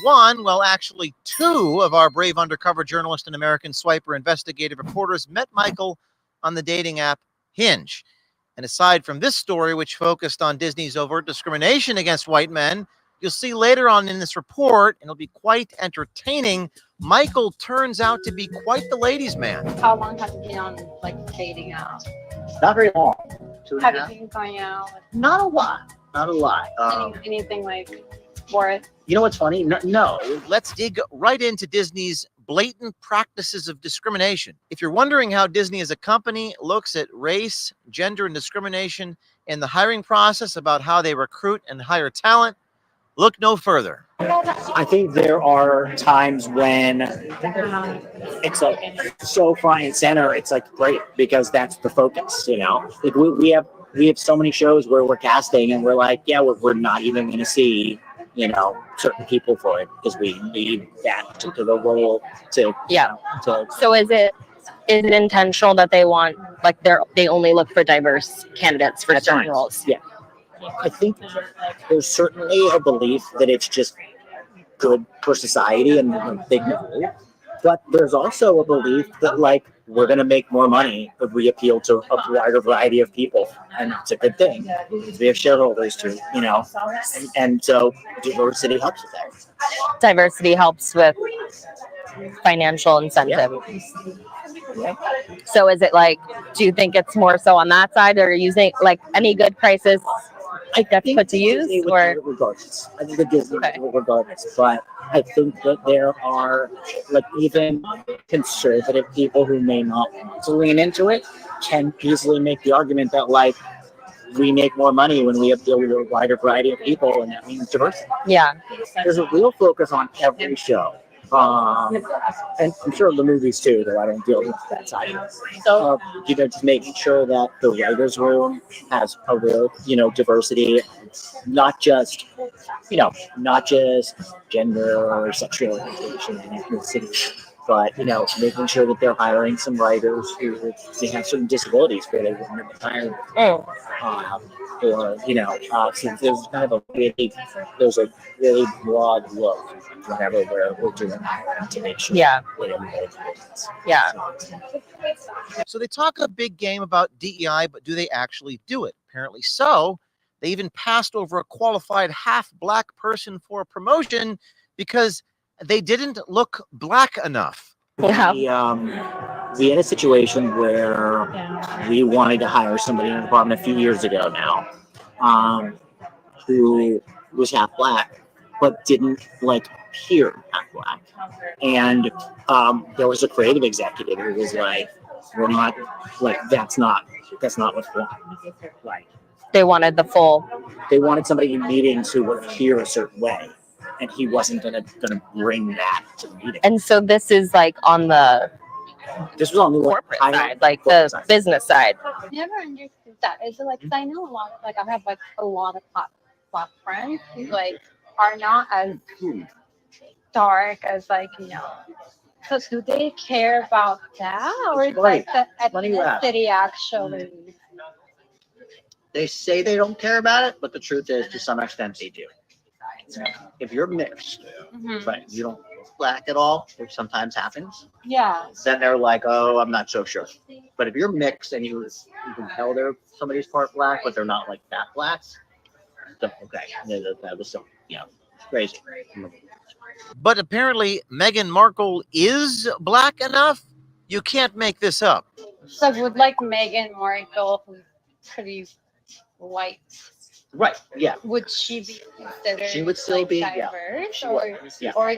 One, well, actually two of our brave undercover journalist and American Swiper investigative reporters met Michael on the dating app Hinge. And aside from this story, which focused on Disney's overt discrimination against white men, you'll see later on in this report, and it'll be quite entertaining, Michael turns out to be quite the ladies' man. How long have you been on dating out? Not very long. Have you been going out? Not a lot. Not a lot. Anything worth? You know what's funny? No. Let's dig right into Disney's blatant practices of discrimination. If you're wondering how Disney as a company looks at race, gender, and discrimination in the hiring process, about how they recruit and hire talent, look no further. I think there are times when it's like so front and center. It's like great because that's the focus. Like we have so many shows where we're casting and we're like, yeah, we're not even going to see certain people for it because we need that particular role to. So is it intentional that they want they only look for diverse candidates for certain roles? Yeah. I think there's certainly a belief that it's just good for society and they can do. But there's also a belief that we're going to make more money if we appeal to a wider variety of people, and it's a good thing. We have shareholders too, and so diversity helps with that. Diversity helps with financial incentive. Yeah. So is it do you think it's more so on that side, or using any good prices that's put to use, or regardless? I think it gives regardless, but I think that there are even conservative people who may not want to lean into it can easily make the argument that we make more money when we appeal to a wider variety of people, and that means diversity. Yeah. There's a real focus on every show. And I'm sure the movies too, though I don't deal with that side. So, just making sure that the writers' room has a real, diversity, not just gender or sexual orientation and ethnicity, but making sure that they're hiring some writers who they have certain disabilities where they wouldn't have been hired. Since there's kind of a really broad look whenever we're doing that to make sure. Yeah. Yeah. So they talk a big game about DEI, but do they actually do it? Apparently so. They even passed over a qualified half-black person for a promotion because they didn't look black enough. Yeah. We had a situation where we wanted to hire somebody in the department a few years ago now, who was half black, but didn't appear half black. And there was a creative executive who was like, "We're not that's not what's wrong." They wanted the full. They wanted somebody in meetings who would appear a certain way, and he wasn't gonna bring that to the meeting. And so this is on the. This was on the corporate side, the business side. I never understood that. Is it because I know a lot, I have a lot of black friends who are not as dark as So do they care about that, or is the ethnicity actually? They say they don't care about it, but the truth is, to some extent, they do. If you're mixed, but you don't look black at all, which sometimes happens, then they're like, "Oh, I'm not so sure." But if you're mixed and you can tell somebody's part black, but they're not that black, then okay, that was so crazy. But apparently Meghan Markle is black enough. You can't make this up. So would Meghan Markle, who's pretty white, right? Yeah. Would she be considered? She would still be diverse, or or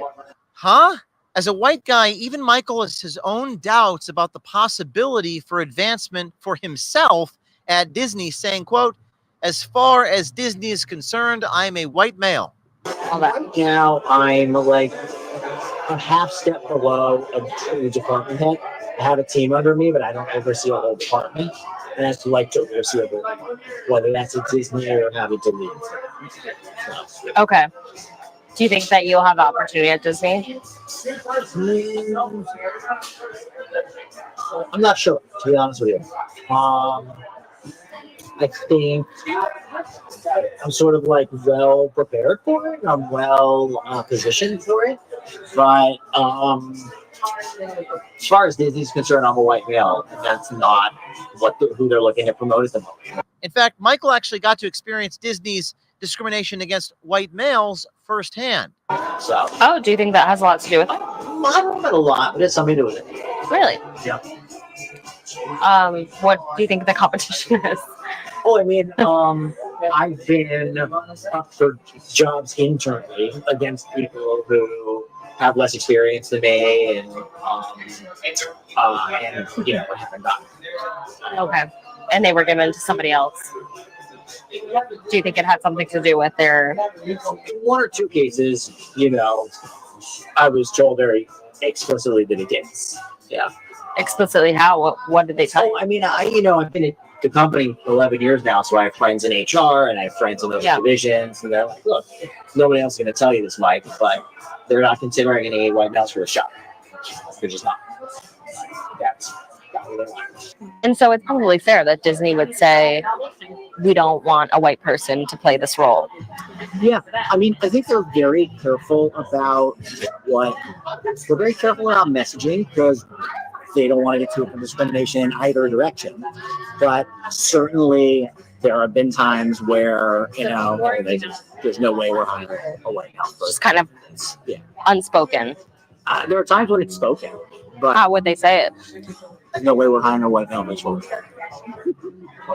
Huh? As a white guy, even Michael has his own doubts about the possibility for advancement for himself at Disney, saying, quote, "As far as Disney is concerned, I'm a white male." Right now, I'm like a half step below a department head. I have a team under me, but I don't oversee a whole department. And that's like to oversee everything, whether that's at Disney or having to lead. So. Okay. Do you think that you'll have the opportunity at Disney? I'm not sure, to be honest with you. I think I'm sort of like well prepared for it. I'm well positioned for it. But as far as Disney's concerned, I'm a white male. And that's not who they're looking to promote at the moment. In fact, Michael actually got to experience Disney's discrimination against white males firsthand. So, oh, do you think that has a lot to do with it? I don't know about a lot, but it's something to do with it. Really? Yeah. What do you think the competition is? Oh, I mean, I've been up for jobs internally against people who have less experience than me, and you know, haven't gotten. Okay. And they were given to somebody else. Do you think it had something to do with their? One or two cases, you know, I was told very explicitly that it did. Yeah. Explicitly how? What did they tell you? I mean, I've been at the company for 11 years now, so I have friends in HR and I have friends in those divisions, and they're like, look, nobody else is going to tell you this, Mike, but they're not considering any white males for a shop. They're just not. That's And so it's probably fair that Disney would say, we don't want a white person to play this role. Yeah, I mean, I think they're very careful about they're very careful about messaging because they don't want to get to discrimination in either direction. But certainly there have been times where, you know, there's no way we're hiring a white house person. Just kind of unspoken. There are times when it's spoken, but how would they say it? There's no way we're hiring a white male.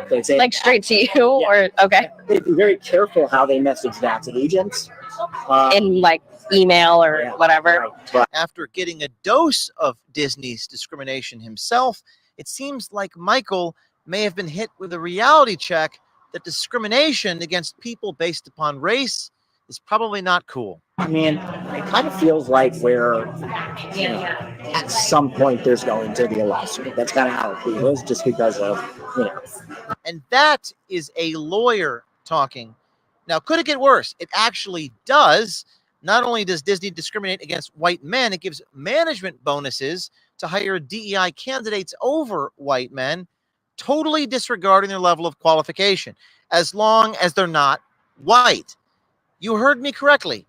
They say like straight to you, or okay. They'd be very careful how they message that to agents. In like email or whatever. But after getting a dose of Disney's discrimination himself, it seems like Michael may have been hit with a reality check that discrimination against people based upon race is probably not cool. I mean, it kind of feels like we're, you know, at some point there's going to be a lawsuit. That's kind of how it feels, just because of, you know. And that is a lawyer talking. Now, could it get worse? It actually does. Not only does Disney discriminate against white men, it gives management bonuses to hire DEI candidates over white men, totally disregarding their level of qualification, as long as they're not white. You heard me correctly.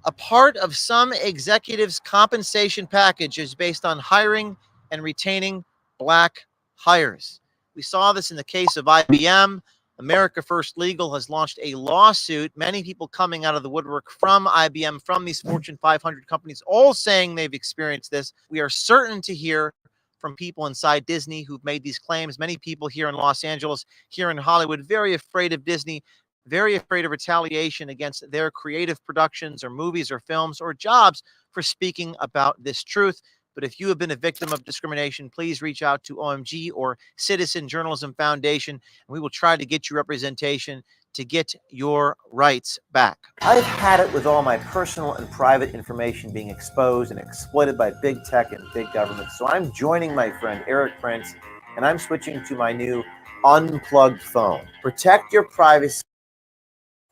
A part of some executives' compensation package is based on hiring and retaining black hires. We saw this in the case of IBM. America First Legal has launched a lawsuit. Many people coming out of the woodwork from IBM, from these Fortune 500 companies, all saying they've experienced this. We are certain to hear from people inside Disney who've made these claims. Many people here in Los Angeles, here in Hollywood, very afraid of Disney, very afraid of retaliation against their creative productions or movies or films or jobs for speaking about this truth. But if you have been a victim of discrimination, please reach out to OMG or Citizen Journalism Foundation, and we will try to get you representation to get your rights back. I've had it with all my personal and private information being exposed and exploited by big tech and big government. So I'm joining my friend Eric Prince, and I'm switching to my new unplugged phone. Protect your privacy.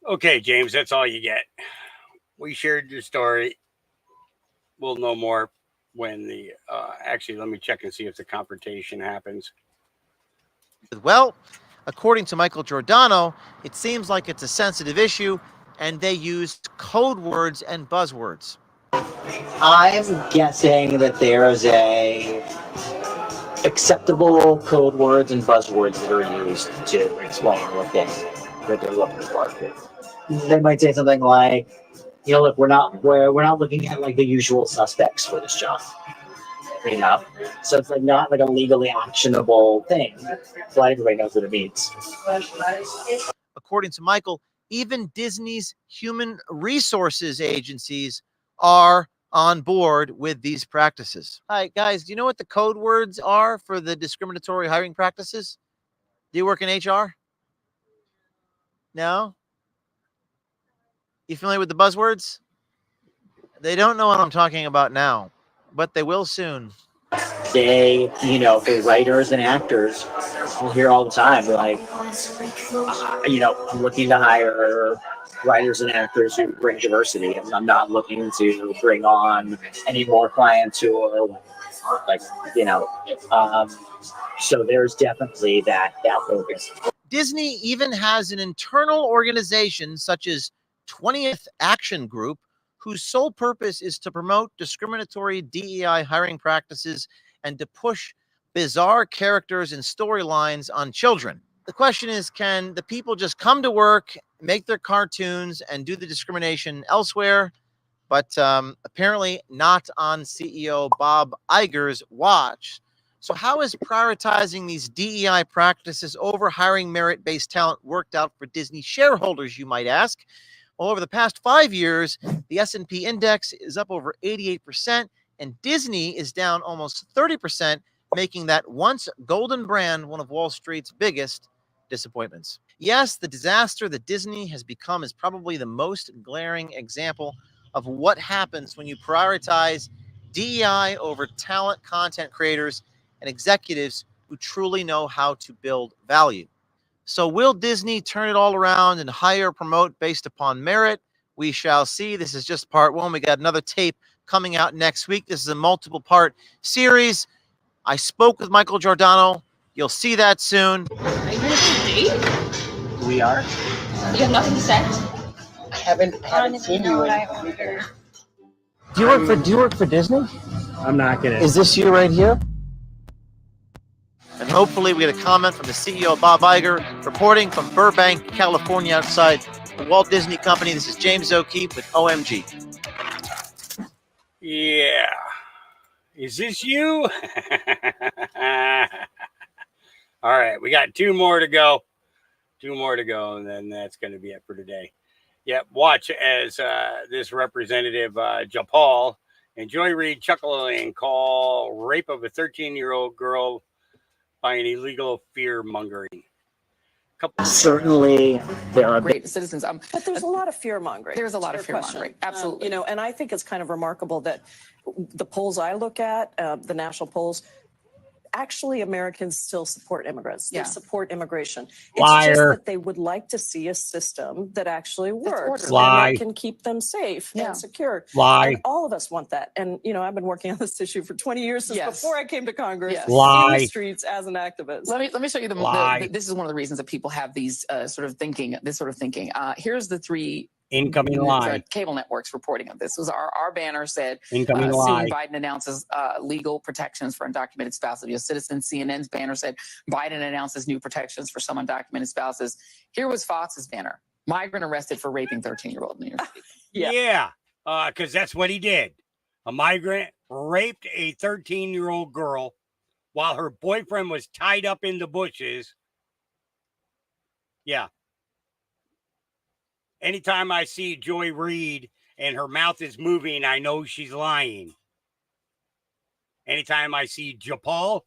Okay, James, that's all you get. We shared your story. We'll know more when the actually, let me check and see if the confrontation happens. Well, according to Michael Giordano, it seems like it's a sensitive issue, and they used code words and buzzwords. I'm guessing that there's a acceptable code words and buzzwords that are used to explain what that they're looking for. They might say something like, you know, look, we're not looking at like the usual suspects for this job. You know, so it's like not like a legally actionable thing, but everybody knows what it means. According to Michael, even Disney's human resources agencies are on board with these practices. Hi, guys. Do you know what the code words are for the discriminatory hiring practices? Do you work in HR? No? You familiar with the buzzwords? They don't know what I'm talking about now, but they will soon. They, you know, for writers and actors, we'll hear all the time, like, you know, I'm looking to hire writers and actors who bring diversity, and I'm not looking to bring on any more clients who are like, you know, so there's definitely that focus. Disney even has an internal organization such as 20th Action Group, whose sole purpose is to promote discriminatory DEI hiring practices and to push bizarre characters and storylines on children. The question is, can the people just come to work, make their cartoons, and do the discrimination elsewhere? But apparently not on CEO Bob Iger's watch. So how is prioritizing these DEI practices over hiring merit-based talent worked out for Disney shareholders, you might ask? Well, over the past 5 years, the S&P index is up over 88%, and Disney is down almost 30%, making that once golden brand one of Wall Street's biggest disappointments. Yes, the disaster that Disney has become is probably the most glaring example of what happens when you prioritize DEI over talent content creators and executives who truly know how to build value. So will Disney turn it all around and hire or promote based upon merit? We shall see. This is just part one. We got another tape coming out next week. This is a multiple part series. I spoke with Michael Giordano. You'll see that soon. Are you going to date? We are. You have nothing to say? I haven't seen you. Do you work for Disney? I'm not gonna. Is this you right here? And hopefully we get a comment from the CEO, Bob Iger, reporting from Burbank, California, outside the Walt Disney Company. This is James O'Keefe with OMG. Yeah. Is this you? All right. We got two more to go. And then that's going to be it for today. Yep. Watch as this representative, Japal, and Joy Reid chuckle and call rape of a 13-year-old girl by an illegal fear mongering. Certainly, there are great citizens. But there's a lot of fear mongering. There's a lot of fear mongering. Absolutely. You know, and I think it's kind of remarkable that the polls I look at, the national polls, actually Americans still support immigrants. They support immigration. It's just that they would like to see a system that actually works and that can keep them safe and secure. And all of us want that. And, you know, I've been working on this issue for 20 years since before I came to Congress in the streets as an activist. Let me show you this is one of the reasons that people have these sort of thinking. Here's the three incoming lie. Cable networks reporting of this. Was our banner said incoming lie. Soon Biden announces legal protections for undocumented spouses of U.S. citizens. CNN's banner said Biden announces new protections for some undocumented spouses. Here was Fox's banner: migrant arrested for raping 13-year-old New York City. Yeah, because that's what he did. A migrant raped a 13-year-old girl while her boyfriend was tied up in the bushes. Yeah. Anytime I see Joy Reid and her mouth is moving, I know she's lying. Anytime I see Japal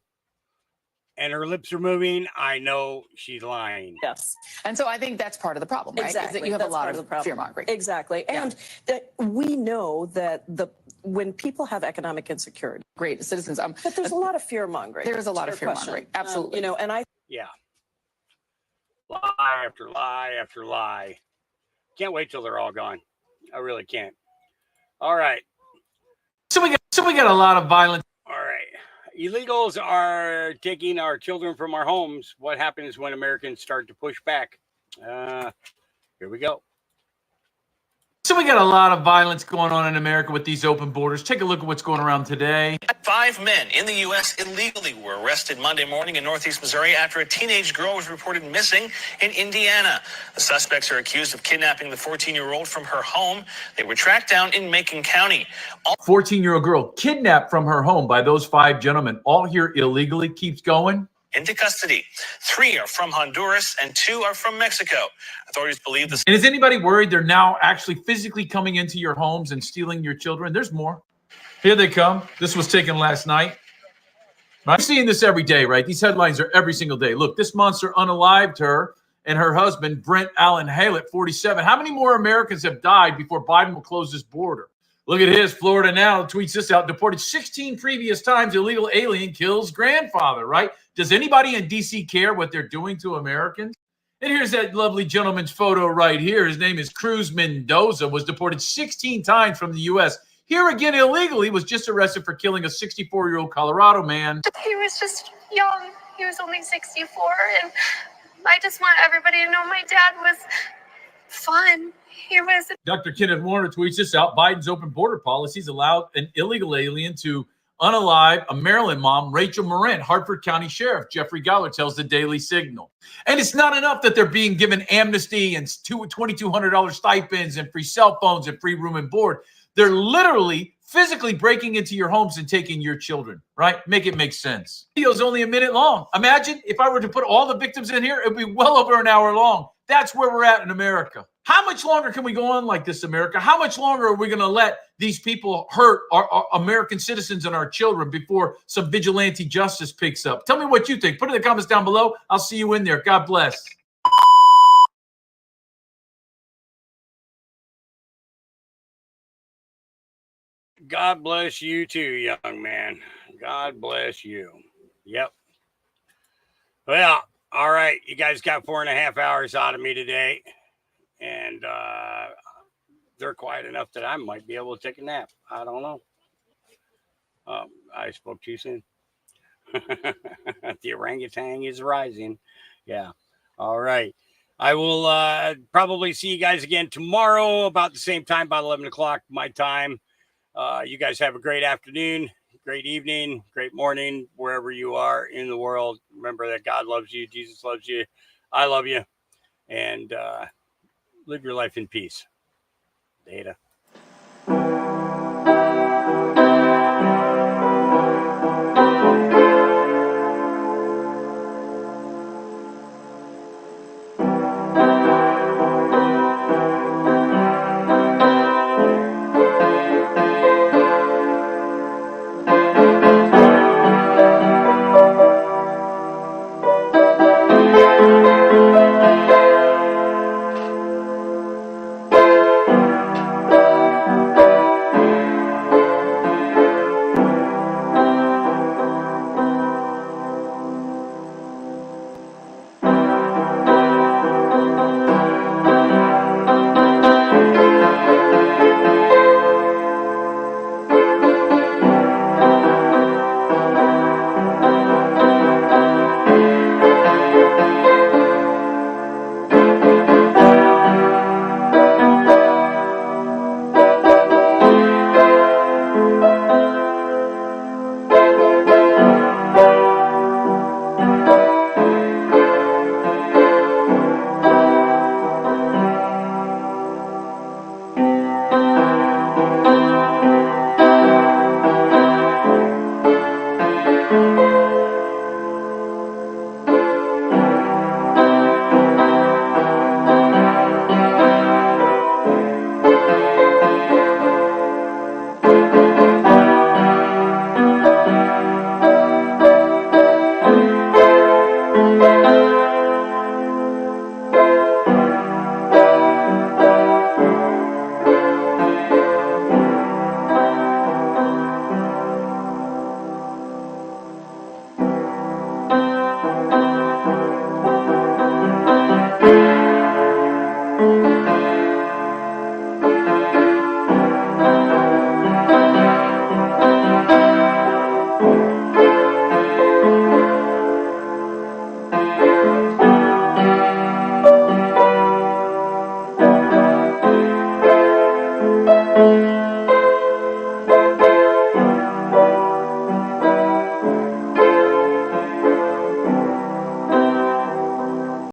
and her lips are moving, I know she's lying. Yes. And so I think that's part of the problem, right? Exactly. Is that you have a lot of fear mongering. Exactly. And that we know that when people have economic insecurity, great citizens. But there's a lot of fear mongering. There is a lot of fear mongering. Absolutely. You know, and yeah. Lie after lie after lie. Can't wait till they're all gone. I really can't. All right. So we got a lot of violence. All right. Illegals are taking our children from our homes. What happens when Americans start to push back? Here we go. So we got a lot of violence going on in America with these open borders. Take a look at what's going around today. 5 men in the U.S. illegally were arrested Monday morning in Northeast Missouri after a teenage girl was reported missing in Indiana. The suspects are accused of kidnapping the 14-year-old from her home. They were tracked down in Macon County. 14-year-old girl kidnapped from her home by those 5 gentlemen, all here illegally, keeps going. Into custody. 3 are from Honduras and 2 are from Mexico. Authorities believe this. And is anybody worried they're now actually physically coming into your homes and stealing your children? There's more. Here they come. This was taken last night. I'm seeing this every day, right? These headlines are every single day. Look, this monster unalived her and her husband, Brent Allen Hale, 47. How many more Americans have died before Biden will close this border? Look at his. Florida Now tweets this out. Deported 16 previous times, illegal alien kills grandfather, right? Does anybody in D.C. care what they're doing to Americans? And here's that lovely gentleman's photo right here. His name is Cruz Mendoza, was deported 16 times from the U.S. Here again, illegally, was just arrested for killing a 64-year-old Colorado man. He was just young. He was only 64. And I just want everybody to know my dad was fun. He was. Dr. Kenneth Warner tweets this out. Biden's open border policies allowed an illegal alien to unalive a Maryland mom, Rachel Morin. Hartford County Sheriff Jeffrey Gowler tells the Daily Signal. And it's not enough that they're being given amnesty and $2,200 stipends and free cell phones and free room and board. They're literally physically breaking into your homes and taking your children, right? Make it make sense. The video's only a minute long. Imagine if I were to put all the victims in here, it'd be well over an hour long. That's where we're at in America. How much longer can we go on like this, America? How much longer are we going to let these people hurt our American citizens and our children before some vigilante justice picks up? Tell me what you think. Put it in the comments down below. I'll see you in there. God bless. God bless you too, young man. God bless you. Yep. Well, all right. You guys got 4.5 hours out of me today. And they're quiet enough that I might be able to take a nap. I don't know. I spoke too soon. The orangutan is rising. Yeah. All right. I will probably see you guys again tomorrow about the same time, about 11 o'clock my time. You guys have a great afternoon, great evening, great morning, wherever you are in the world. Remember that God loves you. Jesus loves you. I love you. And live your life in peace. Data.